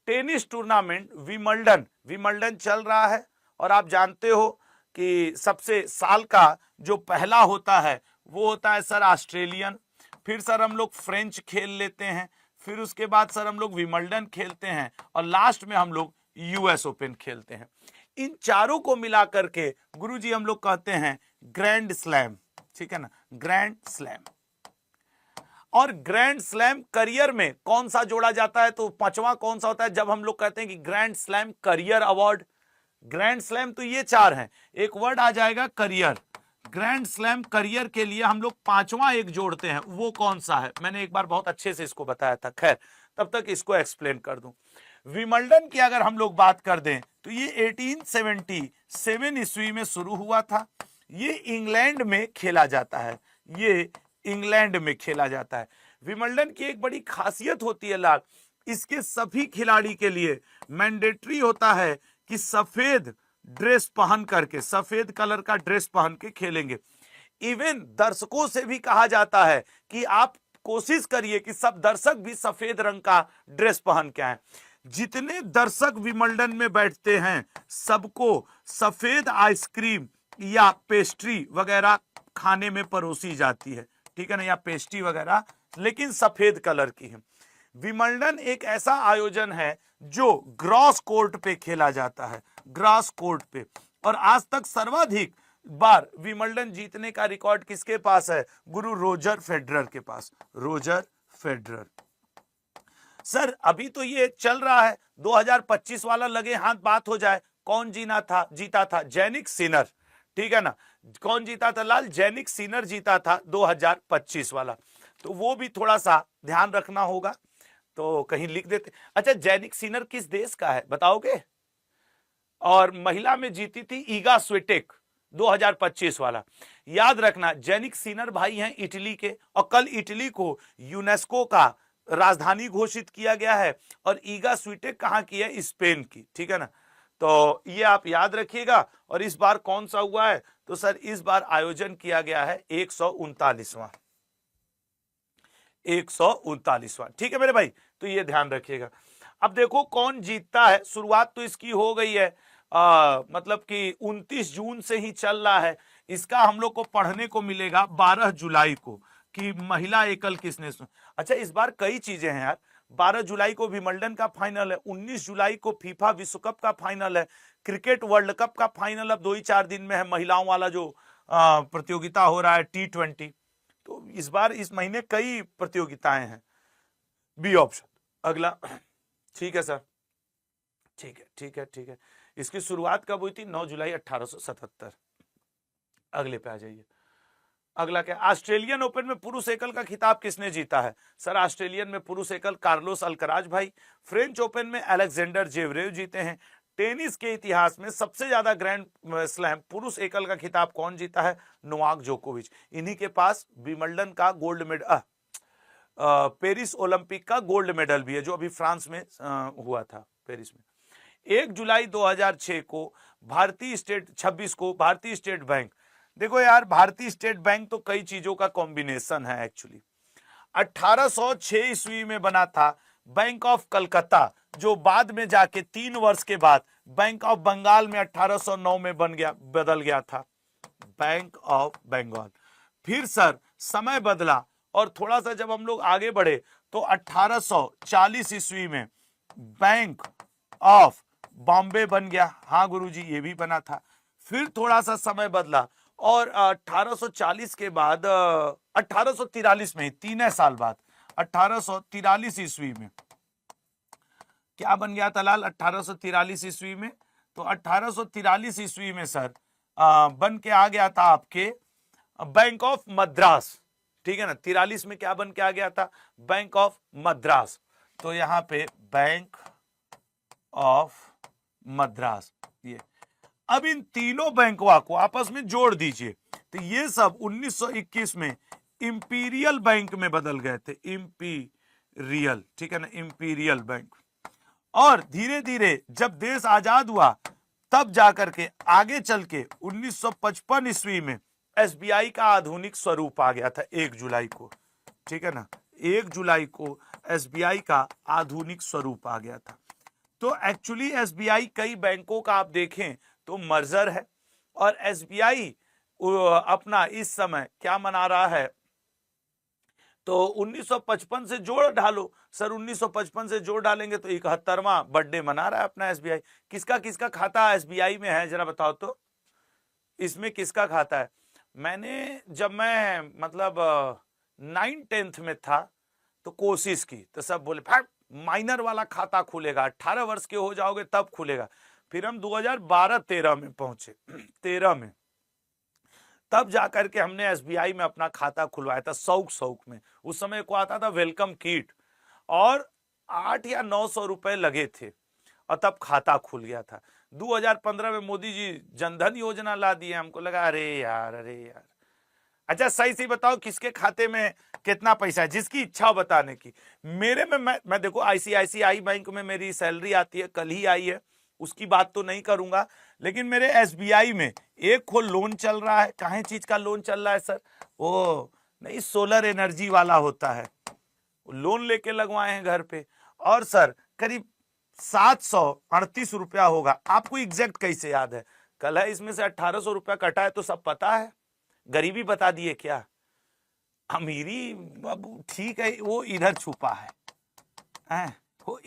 टेनिस टूर्नामेंट विंबलडन चल रहा है और आप जानते हो कि सबसे साल का जो पहला होता है वो होता है सर ऑस्ट्रेलियन, फिर सर हम लोग फ्रेंच खेल लेते हैं, फिर उसके बाद सर हम लोग विंबलडन खेलते हैं और लास्ट में हम लोग यूएस ओपन खेलते हैं। इन चारों को मिला करके गुरुजी हम लोग कहते हैं ग्रैंड स्लैम, ठीक है ना, ग्रैंड स्लैम। और ग्रैंड स्लैम करियर में कौन सा जोड़ा जाता है? तो पांचवा कौन सा होता है जब हम लोग कहते हैं कि grand slam career award? Grand slam तो ये 4 हैं, एक वर्ड आ जाएगा करियर। ग्रैंड स्लैम करियर के लिए हम लोग पांचवा एक जोड़ते हैं, वो कौन सा है? मैंने एक बार बहुत अच्छे से इसको बताया था, खैर तब तक इसको एक्सप्लेन कर दूं। विंबलडन की अगर हम लोग बात कर दें तो ये 1877 ईस्वी में शुरू हुआ था। ये इंग्लैंड में खेला जाता है, ये इंग्लैंड में खेला जाता है। विंबलडन की एक बड़ी खासियत होती है लाल, इसके सभी खिलाड़ी के लिए मैंडेटरी होता है कि सफेद ड्रेस पहन करके, सफेद कलर का ड्रेस पहन के खेलेंगे। इवन दर्शकों से भी कहा जाता है कि आप कोशिश करिए कि सब दर्शक भी सफेद रंग का ड्रेस पहन के आए। जितने दर्शक विंबलडन में बैठते हैं सबको सफेद आइसक्रीम या पेस्ट्री वगैरह खाने में परोसी जाती है, ठीक है ना, या पेस्ट्री वगैरह, लेकिन सफेद कलर की है। विंबलडन एक ऐसा आयोजन है जो ग्रॉस कोर्ट पे खेला जाता है, ग्रॉस कोर्ट पे। और आज तक सर्वाधिक बार विंबलडन जीतने का रिकॉर्ड किसके पास है? गुरु रोजर फेडरर के पास, रोजर फेडरर। सर अभी तो ये चल रहा है 2025 वाला, लगे हाथ बात हो जाए। कौन जीता था जेनिक सिनर, ठीक है ना। कौन जीता था लाल? जेनिक सिनर जीता था 2025 वाला। तो वो भी थोड़ा सा ध्यान रखना होगा, तो कहीं लिख देते। अच्छा जेनिक सिनर किस देश का है बताओगे? और महिला में जीती थी ईगा स्विटेक 2025 वाला। याद रखना जेनिक सिनर भाई हैं इटली के, और कल इटली को यूनेस्को का राजधानी घोषित किया गया है, और ईगा स्वीटेक कहाँ की है, स्पेन की, ठीक है ना। तो ये आप याद रखिएगा। और इस बार कौन सा हुआ है, तो सर इस बार आयोजन किया गया है 139वां, 139वां, ठीक है मेरे भाई, तो ये ध्यान रखिएगा। अब देखो कौन जीतता है, शुरुआत तो इसकी हो गई है, मतलब कि 29 जून से ही चल रहा है। इसका हम लोग को पढ़ने को मिलेगा 12 जुलाई को कि महिला एकल किसने। अच्छा इस बार कई चीजें हैं यार, 12 जुलाई को विंबलडन का फाइनल है, 19 जुलाई को फीफा विश्व कप का फाइनल है, क्रिकेट वर्ल्ड कप का फाइनल अब 2 ही 4 दिन में है, महिलाओं वाला जो प्रतियोगिता हो रहा है T20। तो इस बार इस महीने कई प्रतियोगिताएं हैं। बी ऑप्शन अगला। ठीक है सर, ठीक है ठीक है ठीक है। इसकी शुरुआत कब हुई थी, 9 जुलाई 1877। अगले पे आ जाइए। अगला क्या, ऑस्ट्रेलियन ओपन में पुरुष एकल का खिताब किसने जीता है। सर ऑस्ट्रेलियन में पुरुष एकल कार्लोस अल्कराज भाई। फ्रेंच ओपन में अलेक्जेंडर जेवरेव जीते हैं। टेनिस के इतिहास में सबसे ज्यादा ग्रैंड स्लैम पुरुष एकल का खिताब कौन जीता है, नोवाक जोकोविच। इन्हीं के पास विंबलडन का गोल्ड मेडल, पेरिस ओलंपिक का गोल्ड मेडल भी है जो अभी फ्रांस में हुआ था, पेरिस में। 1 जुलाई 2006 को भारतीय स्टेट 26 को भारतीय स्टेट बैंक, देखो यार भारतीय स्टेट बैंक तो कई चीजों का कॉम्बिनेशन है एक्चुअली। 1806 ईस्वी में बना था बैंक ऑफ कलकत्ता, जो बाद में जाके 3 वर्ष के बाद बैंक ऑफ बंगाल में 1809 में बदल गया था, बैंक ऑफ बंगाल। फिर सर समय बदला और थोड़ा सा जब हम लोग आगे बढ़े तो 1840 ईस्वी में बैंक ऑफ बॉम्बे बन गया। हाँ गुरुजी ये भी बना था। फिर थोड़ा सा समय बदला और 1840 के बाद 1843 में, 3 साल बाद 1843 ईस्वी में क्या बन गया था लाल, 1843 ईस्वी में, तो 1843 ईस्वी में सर बन के आ गया था आपके बैंक ऑफ मद्रास, ठीक है ना। 43 में क्या बन के आ गया था, बैंक ऑफ मद्रास। तो यहां पे बैंक ऑफ मद्रास। ये अब इन तीनों बैंकों को आपस में जोड़ दीजिए, तो ये सब 1921 में इंपीरियल बैंक में बदल गए थे, इंपीरियल, ठीक है ना, इंपीरियल बैंक। और धीरे धीरे जब देश आजाद हुआ तब जाकर के आगे चल के 1955 ईस्वी में एसबीआई का आधुनिक स्वरूप आ गया था 1 जुलाई को, ठीक है ना, 1 जुलाई को एसबीआई का आधुनिक स्वरूप आ गया था। तो एक्चुअली एसबीआई कई बैंकों का आप देखें तो मर्जर है, और एसबीआई अपना इस समय क्या मना रहा है, तो 1955 से जोड़ डालो सर, 1955 से जोड़ डालेंगे तो 71वां बर्थडे मना रहा है अपना एसबीआई। किसका किसका खाता एसबीआई में है जरा बताओ तो, इसमें किसका खाता है। मैंने जब मैं मतलब 9th-10th में था तो कोशिश की, तो सब बोले भाई माइनर वाला खाता खुलेगा, 18 वर्ष के हो जाओगे तब खुलेगा। फिर हम 2012-13 में पहुंचे, 13 में तब जाकर के हमने एसबीआई में अपना खाता खुलवाया था, शौक में। उस समय को आता था वेलकम किट, और 8 या 900 रुपए लगे थे और तब खाता खुल गया था। 2015 में मोदी जी जनधन योजना ला दिए, हमको लगा अरे यार अरे यार। अच्छा सही से बताओ किसके खाते में कितना पैसा है, जिसकी इच्छा हो बताने की। मेरे में मैं देखो आईसीआईसीआई बैंक में मेरी सैलरी आती है, कल ही आई है, उसकी बात तो नहीं करूंगा, लेकिन मेरे एसबीआई में एक खो लोन चल रहा है। काहे चीज का लोन चल रहा है सर, वो नहीं सोलर एनर्जी वाला होता है, लोन लेके लगवाए हैं घर पे, और सर करीब 738 रुपया होगा। आपको एग्जैक्ट कैसे याद है, कल है, इसमें से 1800 रुपया कटा है तो सब पता है, गरीबी बता दिए क्या, अमीरी अब ठीक है वो इधर छुपा है, वो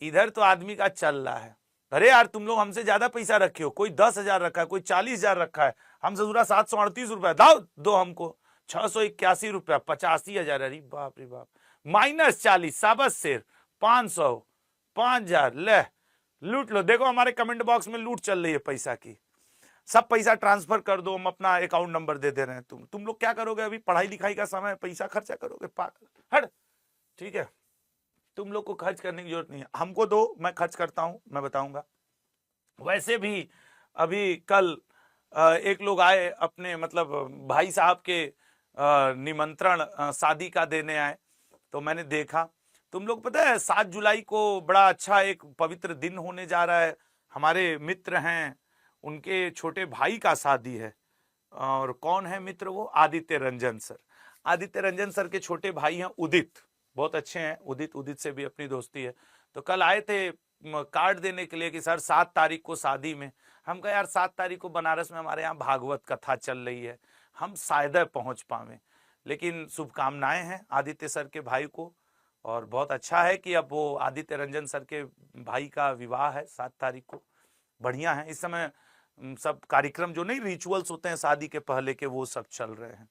इधर तो आदमी का चल रहा है। अरे यार तुम लोग हमसे ज्यादा पैसा रखे हो, कोई 10,000 रखा है, कोई 40,000 रखा है, हमसे पूरा 738 रुपया दो हमको 681 रुपया, 85,000, अरे बाप रे बाप, -40, साबस शेर 500, 5,000, ले लूट लो। देखो हमारे कमेंट बॉक्स में लूट चल रही है पैसा की, सब पैसा ट्रांसफर कर दो, हम अपना अकाउंट नंबर दे दे रहे हैं। तुम लोग क्या करोगे, अभी पढ़ाई लिखाई का समय है, पैसा खर्चा करोगे पागल, हट, ठीक है, तुम लोग को खर्च करने की जरूरत नहीं है, हमको दो, मैं खर्च करता हूं, मैं बताऊंगा। वैसे भी अभी कल एक लोग आए अपने मतलब भाई साहब के निमंत्रण शादी का देने आए, तो मैंने देखा, तुम लोग पता है 7 जुलाई को बड़ा अच्छा एक पवित्र दिन होने जा रहा है, हमारे मित्र हैं उनके छोटे भाई का शादी है। और कौन है मित्र वो? आदित्य रंजन सर। आदित्य रंजन सर के छोटे भाई हैं उदित, बहुत अच्छे हैं उदित, उदित से भी अपनी दोस्ती है। तो कल आए थे कार्ड देने के लिए कि सर 7 तारीख को शादी में। हम कहा यार 7 तारीख को बनारस में हमारे यहाँ भागवत कथा चल रही है, हम शायद पहुंच पावे, लेकिन शुभकामनाएं हैं आदित्य सर के भाई को। और बहुत अच्छा है कि अब वो आदित्य रंजन सर के भाई का विवाह है 7 तारीख को, बढ़िया है। इस समय सब कार्यक्रम जो नहीं रिचुअल्स होते हैं शादी के पहले के, वो सब चल रहे हैं।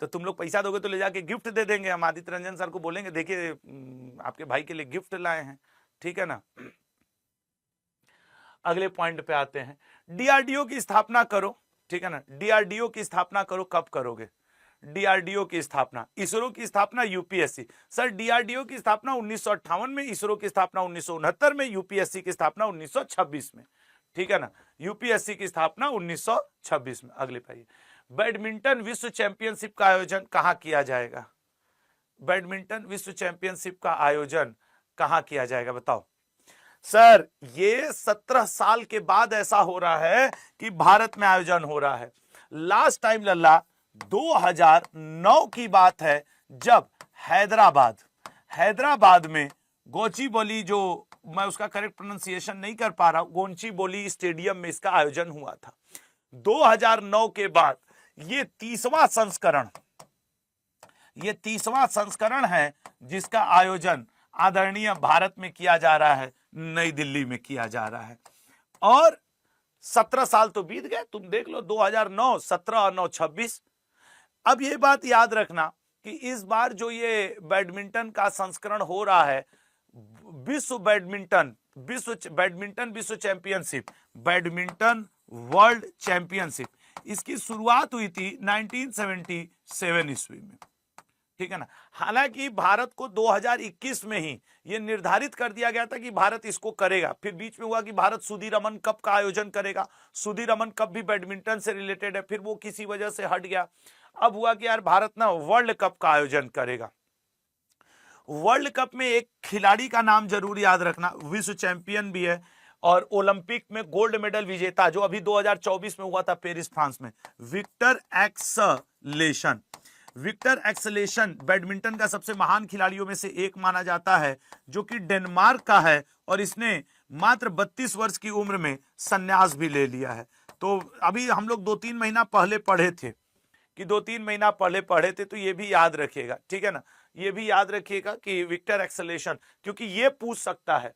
तो तुम लोग पैसा दोगे तो ले जाके गिफ्ट दे देंगे, हम आदित्य रंजन सर को बोलेंगे देखिए आपके भाई के लिए गिफ्ट लाए हैं, ठीक है ना। अगले पॉइंट पे आते हैं, डीआरडीओ की स्थापना करो, ठीक है ना। डीआरडीओ की स्थापना करो, कब करोगे? डीआरडीओ की स्थापना, इसरो की स्थापना यूपीएससी। सर डीआरडीओ की स्थापना 1958 में, इसरो की स्थापना 1969 में, यूपीएससी की स्थापना 1926 में, ठीक है ना। यूपीएससी की स्थापना 1926 में। अगले पाइए, बैडमिंटन विश्व चैंपियनशिप का आयोजन कहां किया जाएगा? बैडमिंटन विश्व चैंपियनशिप का आयोजन कहां किया जाएगा बताओ? सर ये 17 साल के बाद ऐसा हो रहा है कि भारत में आयोजन हो रहा है। लास्ट टाइम लल्ला 2009 की बात है, जब हैदराबाद में गोचिबोली, जो मैं उसका करेक्ट प्रोनाउंसिएशन नहीं कर पा रहा हूं, गोचिबोली स्टेडियम में इसका आयोजन हुआ था। 2009 के बाद ये 30वां संस्करण है जिसका आयोजन आदरणीय भारत में किया जा रहा है, नई दिल्ली में किया जा रहा है। और 17 साल तो बीत गए, तुम देख लो 2009, 17 और 9, 26। अब ये बात याद रखना कि इस बार जो ये बैडमिंटन का संस्करण हो रहा है, बैडमिंटन विश्व चैंपियनशिप, बैडमिंटन वर्ल्ड चैंपियनशिप, इसकी शुरुआत हुई थी 1977 ईस्वी में, ठीक है ना। हालांकि भारत को 2021 में ही यह निर्धारित कर दिया गया था कि भारत इसको करेगा। फिर बीच में हुआ कि भारत सुधीरमन कप का आयोजन करेगा। सुधीरमन कप भी बैडमिंटन से रिलेटेड है, फिर वो किसी वजह से हट गया। अब हुआ कि यार भारत ना वर्ल्ड कप का आयोजन करेगा। वर्ल्ड कप में एक खिलाड़ी का नाम जरूर याद रखना, विश्व चैंपियन भी है और ओलंपिक में गोल्ड मेडल विजेता, जो अभी 2024 में हुआ था पेरिस फ्रांस में, विक्टर एक्सेलेशन बैडमिंटन का सबसे महान खिलाड़ियों में से एक माना जाता है, जो कि डेनमार्क का है और इसने मात्र 32 वर्ष की उम्र में संन्यास भी ले लिया है। तो अभी हम लोग 2-3 महीना पहले पढ़े थे तो ये भी याद रखिएगा, ठीक है ना। ये भी याद रखिएगा कि विक्टर एक्सेलेशन, क्योंकि ये पूछ सकता है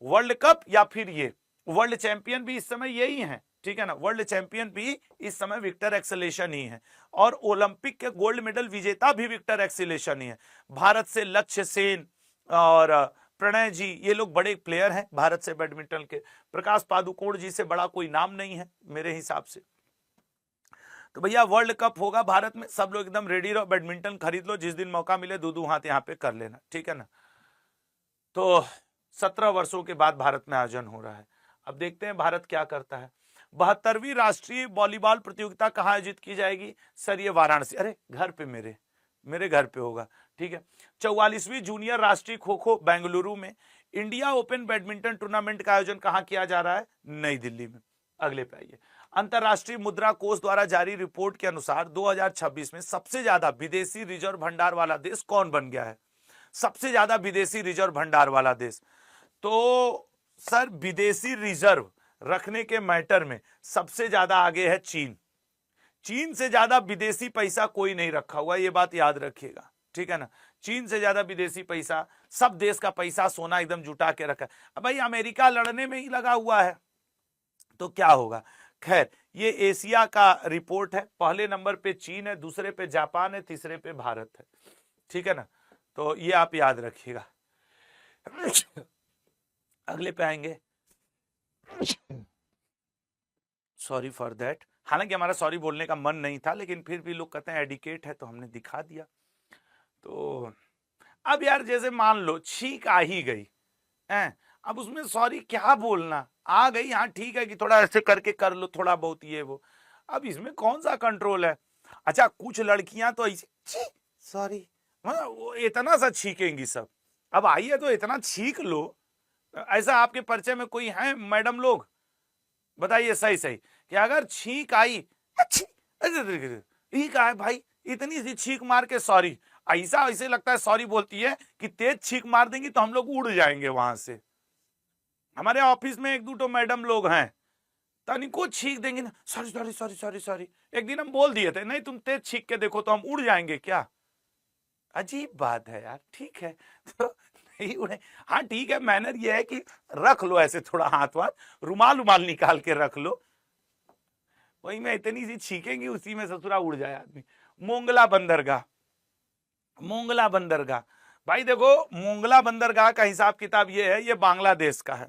वर्ल्ड कप या फिर ये वर्ल्ड चैंपियन भी इस समय यही है, ठीक है ना। वर्ल्ड चैंपियन भी इस समय विक्टर एक्सेलेशन ही है और ओलंपिक के गोल्ड मेडल विजेता भी विक्टर एक्सेलेशन ही है। भारत से लक्ष्य सेन और प्रणय जी, ये लोग बड़े प्लेयर हैं भारत से बैडमिंटन के। प्रकाश पादुकोण जी से बड़ा कोई नाम नहीं है मेरे हिसाब से। तो भैया वर्ल्ड कप होगा भारत में, सब लोग एकदम रेडी रहो, बैडमिंटन खरीद लो, जिस दिन मौका मिले दो हाथ यहाँ पे कर लेना, ठीक है ना। तो 17 वर्षों के बाद भारत में आयोजन हो रहा है। अब देखते हैं भारत क्या करता है। 72वीं राष्ट्रीय वॉलीबॉल प्रतियोगिता कहाँ आयोजित की जाएगी? सर ये वाराणसी, अरे घर पे मेरे घर पे होगा, ठीक है। 44वीं जूनियर राष्ट्रीय खो खो बेंगलुरु में। इंडिया ओपन बैडमिंटन टूर्नामेंट का आयोजन कहाँ किया जा रहा है? नई दिल्ली में। अगले पे आइए, अंतरराष्ट्रीय मुद्रा कोष द्वारा जारी रिपोर्ट के अनुसार 2026 में सबसे ज्यादा विदेशी रिजर्व भंडार वाला देश कौन बन गया है? सबसे ज्यादा विदेशी रिजर्व भंडार वाला देश, तो सर विदेशी रिजर्व रखने के मैटर में सबसे ज्यादा आगे है चीन। चीन से ज्यादा विदेशी पैसा कोई नहीं रखा हुआ, ये बात याद रखिएगा, ठीक है ना। चीन से ज्यादा विदेशी पैसा, सब देश का पैसा सोना एकदम जुटा के रखा है। अब भाई अमेरिका लड़ने में ही लगा हुआ है तो क्या होगा। खैर ये एशिया का रिपोर्ट है, पहले नंबर पे चीन है, दूसरे पे जापान है, तीसरे पे भारत है, ठीक है ना। तो ये आप याद रखिएगा। अगले पे आएंगे, सॉरी फॉर दैट, हालांकि हमारा सॉरी बोलने का मन नहीं था, लेकिन फिर भी लोग कहते हैं एडिकेट है तो हमने दिखा दिया। तो अब यार जैसे मान लो छींक आ ही गई है, अब उसमें सॉरी क्या बोलना, आ गई, हाँ ठीक है कि थोड़ा ऐसे करके कर लो थोड़ा बहुत ये वो, अब इसमें कौन सा कंट्रोल है। अच्छा कुछ लड़कियां तो ऐसे सॉरी मतलब वो इतना सा छीकेंगी सब। अब आइए तो इतना छीक लो। ऐसा आपके परिचय में कोई है मैडम लोग, बताइए सही सही कि अगर छींक आई, अच्छी ये कहा है भाई, इतनी सी छींक मार के सॉरी, ऐसा ऐसे लगता है सॉरी बोलती है कि तेज छींक मार देंगी तो हम लोग उड़ जाएंगे वहां से। हमारे ऑफिस में एक दो तो मैडम लोग हैं, तनिको छींक देंगे ना, sorry sorry sorry sorry sorry. एक दिन हम बोल दिए थे नहीं तुम तेज छींक के देखो तो हम उड़ जाएंगे क्या। अजीब बात है यार। ठीक है तो नहीं उड़े, हाँ ठीक है, मैनर ये है कि रख लो ऐसे थोड़ा हाथ वाथ, रुमाल रुमाल निकाल के रख लो, वही में इतनी सी छीकेंगी उसी में ससुरा उड़ जाए आदमी। मोंगला बंदरगाह, मोंगला बंदरगाह भाई देखो, मोंगला बंदरगाह का हिसाब किताब ये है, ये बांग्लादेश का है।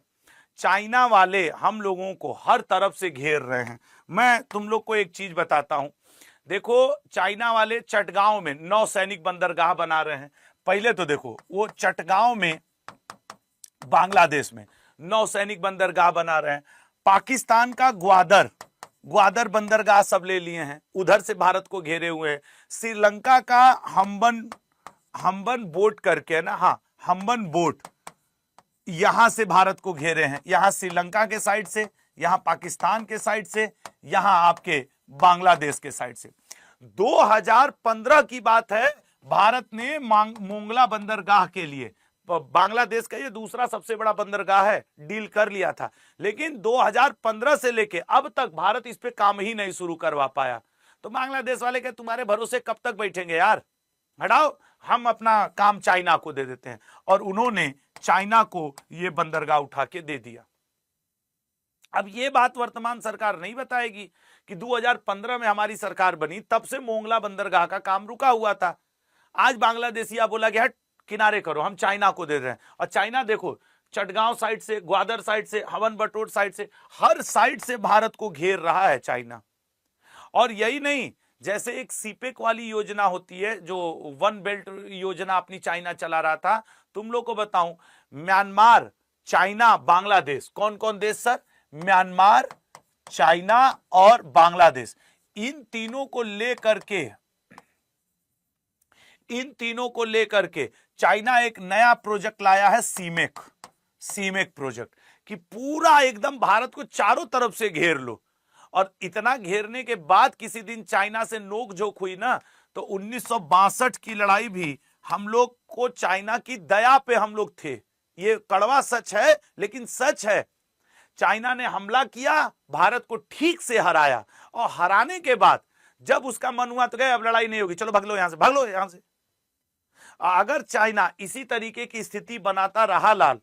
चाइना वाले हम लोगों को हर तरफ से घेर रहे हैं। मैं तुम लोग को एक चीज बताता हूं, देखो चाइना वाले चटगांव में नौसैनिक बंदरगाह बना रहे हैं। पहले तो देखो वो चटगांव में बांग्लादेश में नौसैनिक बंदरगाह बना रहे हैं। पाकिस्तान का ग्वादर, ग्वादर बंदरगाह सब ले लिए हैं, उधर से भारत को घेरे हुए हैं। श्रीलंका का हम्बन, हम्बन बोट करके है ना, हाँ हम्बन बोट, यहां से भारत को घेरे हैं, यहां श्रीलंका के साइड से, यहां पाकिस्तान के साइड से, यहां आपके बांग्लादेश के साइड से। 2015 की बात है, भारत ने मोंगला बंदरगाह के लिए, बांग्लादेश का ये दूसरा सबसे बड़ा बंदरगाह है, डील कर लिया था, लेकिन 2015 से लेके अब तक भारत इस पे काम ही नहीं शुरू करवा पाया। तो बांग्लादेश वाले के तुम्हारे भरोसे कब तक बैठेंगे यार, हटाओ, हम अपना काम चाइना को दे देते हैं। और उन्होंने चाइना को ये बंदरगाह उठा के दे दिया। अब ये बात वर्तमान सरकार नहीं बताएगी कि 2015 में हमारी सरकार बनी, तब से मोंगला बंदरगाह का काम रुका हुआ था। आज बांग्लादेशिया बोला कि हट किनारे करो, हम चाइना को दे रहे हैं। और चाइना देखो चटगांव साइड से, ग्वादर साइड से, हवन बटोट साइड से, हर साइड से भारत को घेर रहा है चाइना। और यही नहीं, जैसे एक सीपेक वाली योजना होती है, जो वन बेल्ट योजना अपनी चाइना चला रहा था, तुम लोग को बताऊं, म्यांमार, चाइना, बांग्लादेश, कौन कौन देश सर, म्यांमार, चाइना और बांग्लादेश, इन तीनों को लेकर के, इन तीनों को लेकर के चाइना एक नया प्रोजेक्ट लाया है, सीमेक, सीमेक प्रोजेक्ट, कि पूरा एकदम भारत को चारों तरफ से घेर लो। और इतना घेरने के बाद किसी दिन चाइना से नोकझोंक हुई ना, तो 1962 की लड़ाई भी हम लोग को चाइना की दया पे हम लोग थे। ये कड़वा सच है लेकिन सच है। चाइना ने हमला किया, भारत को ठीक से हराया, और हराने के बाद जब उसका मन हुआ तो कहे अब लड़ाई नहीं होगी, चलो भाग लो यहां से, भाग लो यहां से। अगर चाइना इसी तरीके की स्थिति बनाता रहा लाल,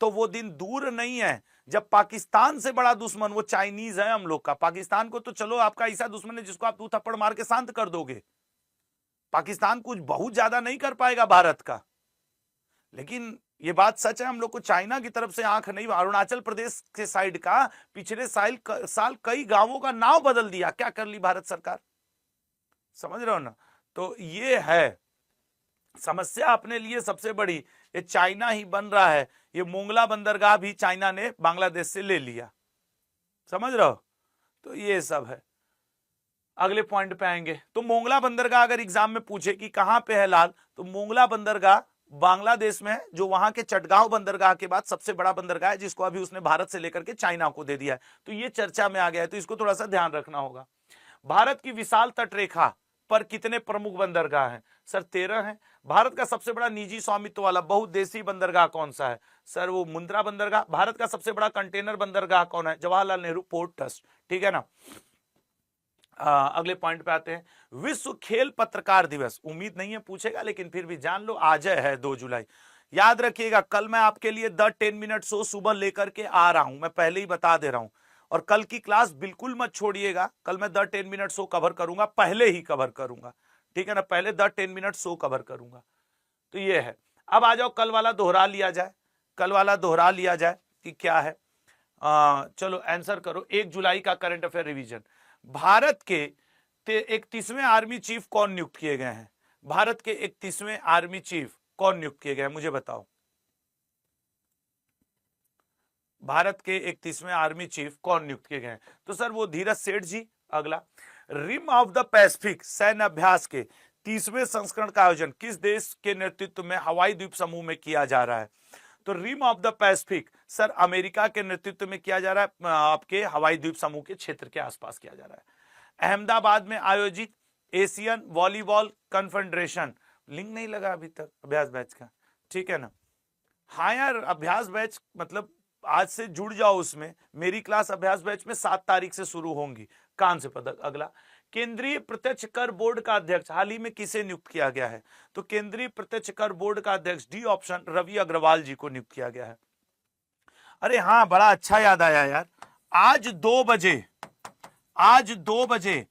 तो वो दिन दूर नहीं है जब पाकिस्तान से बड़ा दुश्मन वो चाइनीज है हम लोग का। पाकिस्तान को तो चलो आपका ऐसा दुश्मन है जिसको आप 2 थप्पड़ मार के शांत कर दोगे, पाकिस्तान कुछ बहुत ज्यादा नहीं कर पाएगा भारत का। लेकिन ये बात सच है, हम लोग को चाइना की तरफ से आंख नहीं। अरुणाचल प्रदेश के साइड का पिछले साल कई गांवों का नाम बदल दिया, क्या कर ली भारत सरकार, समझ रहे हो ना। तो ये है समस्या अपने लिए सबसे बड़ी, ये चाइना ही बन रहा है। ये मोंगला बंदरगाह भी चाइना ने बांग्लादेश से ले लिया, समझ रहे हो। तो ये सब है। अगले पॉइंट पे आएंगे। तो मोंगला बंदरगाह अगर एग्जाम में पूछे कि कहां पे है लाल, तो मोंगला बंदरगाह बांग्लादेश में है, जो वहां के चटगांव बंदरगाह के बाद सबसे बड़ा बंदरगाह है, जिसको अभी उसने भारत से लेकर के चाइना को दे दिया है। तो ये चर्चा में आ गया है, तो इसको थोड़ा सा ध्यान रखना होगा। भारत की विशाल तटरेखा पर कितने प्रमुख बंदरगाह हैं सर? 13 हैं। भारत का सबसे बड़ा निजी स्वामित्व वाला बहुउद्देशीय बंदरगाह कौन सा है सर? वो मुंद्रा बंदरगाह। भारत का सबसे बड़ा कंटेनर बंदरगाह कौन है? जवाहरलाल नेहरू पोर्ट ट्रस्ट, ठीक है ना। अगले पॉइंट पे आते हैं। विश्व खेल पत्रकार दिवस, उम्मीद नहीं है पूछेगा लेकिन फिर भी जान लो, आज है 2 जुलाई। याद रखिएगा, कल मैं आपके लिए द 10 मिनट शो सुबह लेकर के आ रहा हूं, मैं पहले ही बता दे रहा हूं। और कल की क्लास बिल्कुल मत छोड़िएगा, कल मैं द 10 मिनट शो कवर करूंगा, पहले ही कवर करूंगा, ठीक है ना, पहले द 10 मिनट शो कवर करूंगा। तो ये है। अब आ जाओ, कल वाला दोहरा लिया जाए, कल वाला दोहरा लिया जाए कि क्या है। चलो आंसर करो। 1 जुलाई का करंट अफेयर रिवीजन। भारत के 31वें आर्मी चीफ कौन नियुक्त किए गए हैं? भारत के 31वें आर्मी चीफ कौन नियुक्त किए गए हैं, मुझे बताओ। भारत के 31वें आर्मी चीफ कौन नियुक्त किए गए हैं? तो सर वो धीरज सेठ जी। अगला, रिम ऑफ द पैसिफिक सैन्य अभ्यास के 30वें संस्करण का आयोजन किस देश के नेतृत्व में हवाई द्वीप समूह में किया जा रहा है? तो rim of the Pacific sir America के नेतृत्व में किया जा रहा है, आपके हवाई द्वीप समूह के क्षेत्र के आसपास किया जा रहा है। अहमदाबाद में आयोजित एशियन वॉलीबॉल कन्फेडरेशन, लिंक नहीं लगा अभी तक अभ्यास बैच का, ठीक है ना? हाँ यार, अभ्यास बैच मतलब आज से जुड़ जाओ उसमें। मेरी क्लास अभ्यास बैच में 7 तारीख से शुरू होंगी। कांस्य पदक। अगला, केंद्रीय प्रत्यक्ष कर बोर्ड का अध्यक्ष हाल ही में किसे नियुक्त किया गया है? तो केंद्रीय प्रत्यक्ष कर बोर्ड का अध्यक्ष डी ऑप्शन रवि अग्रवाल जी को नियुक्त किया गया है। अरे हाँ, बड़ा अच्छा याद आया यार, आज 2 बजे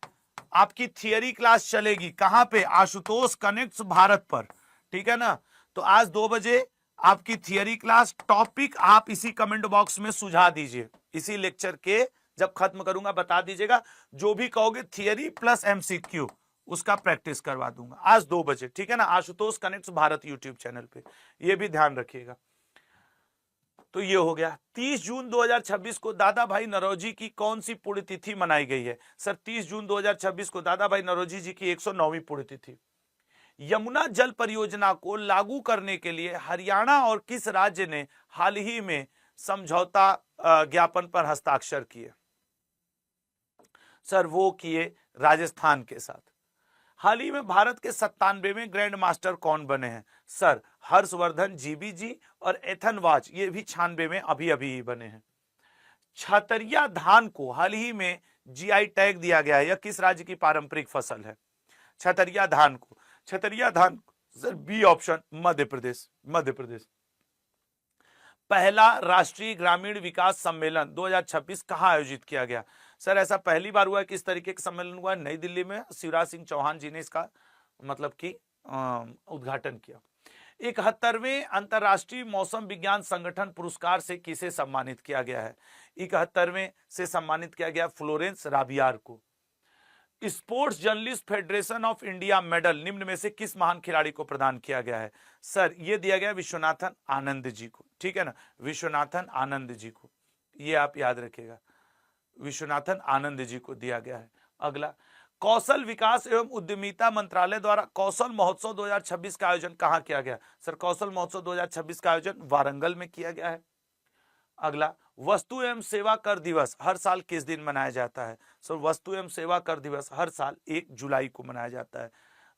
आपकी थियरी क्लास चलेगी। कहां पे? आशुतोष कनेक्ट्स भारत पर, ठीक है ना? तो आज 2 बजे आपकी थियरी क्लास। टॉपिक आप इसी कमेंट बॉक्स में सुझा दीजिए, इसी लेक्चर के जब खत्म करूंगा बता दीजिएगा। जो भी कहोगे थियरी प्लस एमसीक्यू उसका प्रैक्टिस करवा दूंगा आज 2 बजे, ठीक है ना? Ashutosh connects Bharat YouTube channel पे, ये भी ध्यान रखिएगा। तो ये हो गया। 30 जून 2026 को दादा भाई नौरोजी की कौन सी पुण्यतिथि मनाई गई है? सर 30 जून 2026 को दादा भाई नौरोजी जी की 109वीं पुण्यतिथि। यमुना जल परियोजना को लागू करने के लिए हरियाणा और किस राज्य ने हाल ही में समझौता ज्ञापन पर हस्ताक्षर किए? सर वो किए राजस्थान के साथ। हाल ही में भारत के 97वें ग्रैंड मास्टर कौन बने हैं? सर हर्षवर्धन जीबी जी और एथन वाज, ये भी 96 में अभी ही बने हैं। छतरिया धान को हाल ही में जीआई टैग दिया गया है, यह किस राज्य की पारंपरिक फसल है? छतरिया धान को, sir B option Madhya Pradesh. पहला राष्ट्रीय ग्रामीण विकास सम्मेलन 2026 कहां आयोजित किया गया? सर ऐसा पहली बार हुआ है कि इस तरीके का सम्मेलन हुआ नई दिल्ली में। शिवराज सिंह चौहान जी ने इसका मतलब कि उद्घाटन किया। 71वें अंतर्राष्ट्रीय मौसम विज्ञान संगठन पुरस्कार से किसे सम्मानित किया गया है? 71वें से सम्मानित किया गया फ्लोरेंस राबियार को। Sports journalist federation of India medal निम्न में से किस महान खिलाड़ी को प्रदान किया गया है? सर ये दिया गया विश्वनाथन आनंद जी को, ठीक है ना? विश्वनाथन आनंद जी को, ये आप याद रखिएगा, विश्वनाथन आनंद जी को दिया गया है। अगला, कौशल विकास एवं उद्यमिता मंत्रालय द्वारा कौशल महोत्सव 2026 का आयोजन कहां किया गया? सर कौशल महोत्सव 2026 का आयोजन वारंगल में किया गया है। अगला, वस्तु एवं सेवा कर दिवस हर साल किस दिन मनाया जाता है? सर वस्तु एवं सेवा कर दिवस हर साल 1 जुलाई को मनाया जाता है।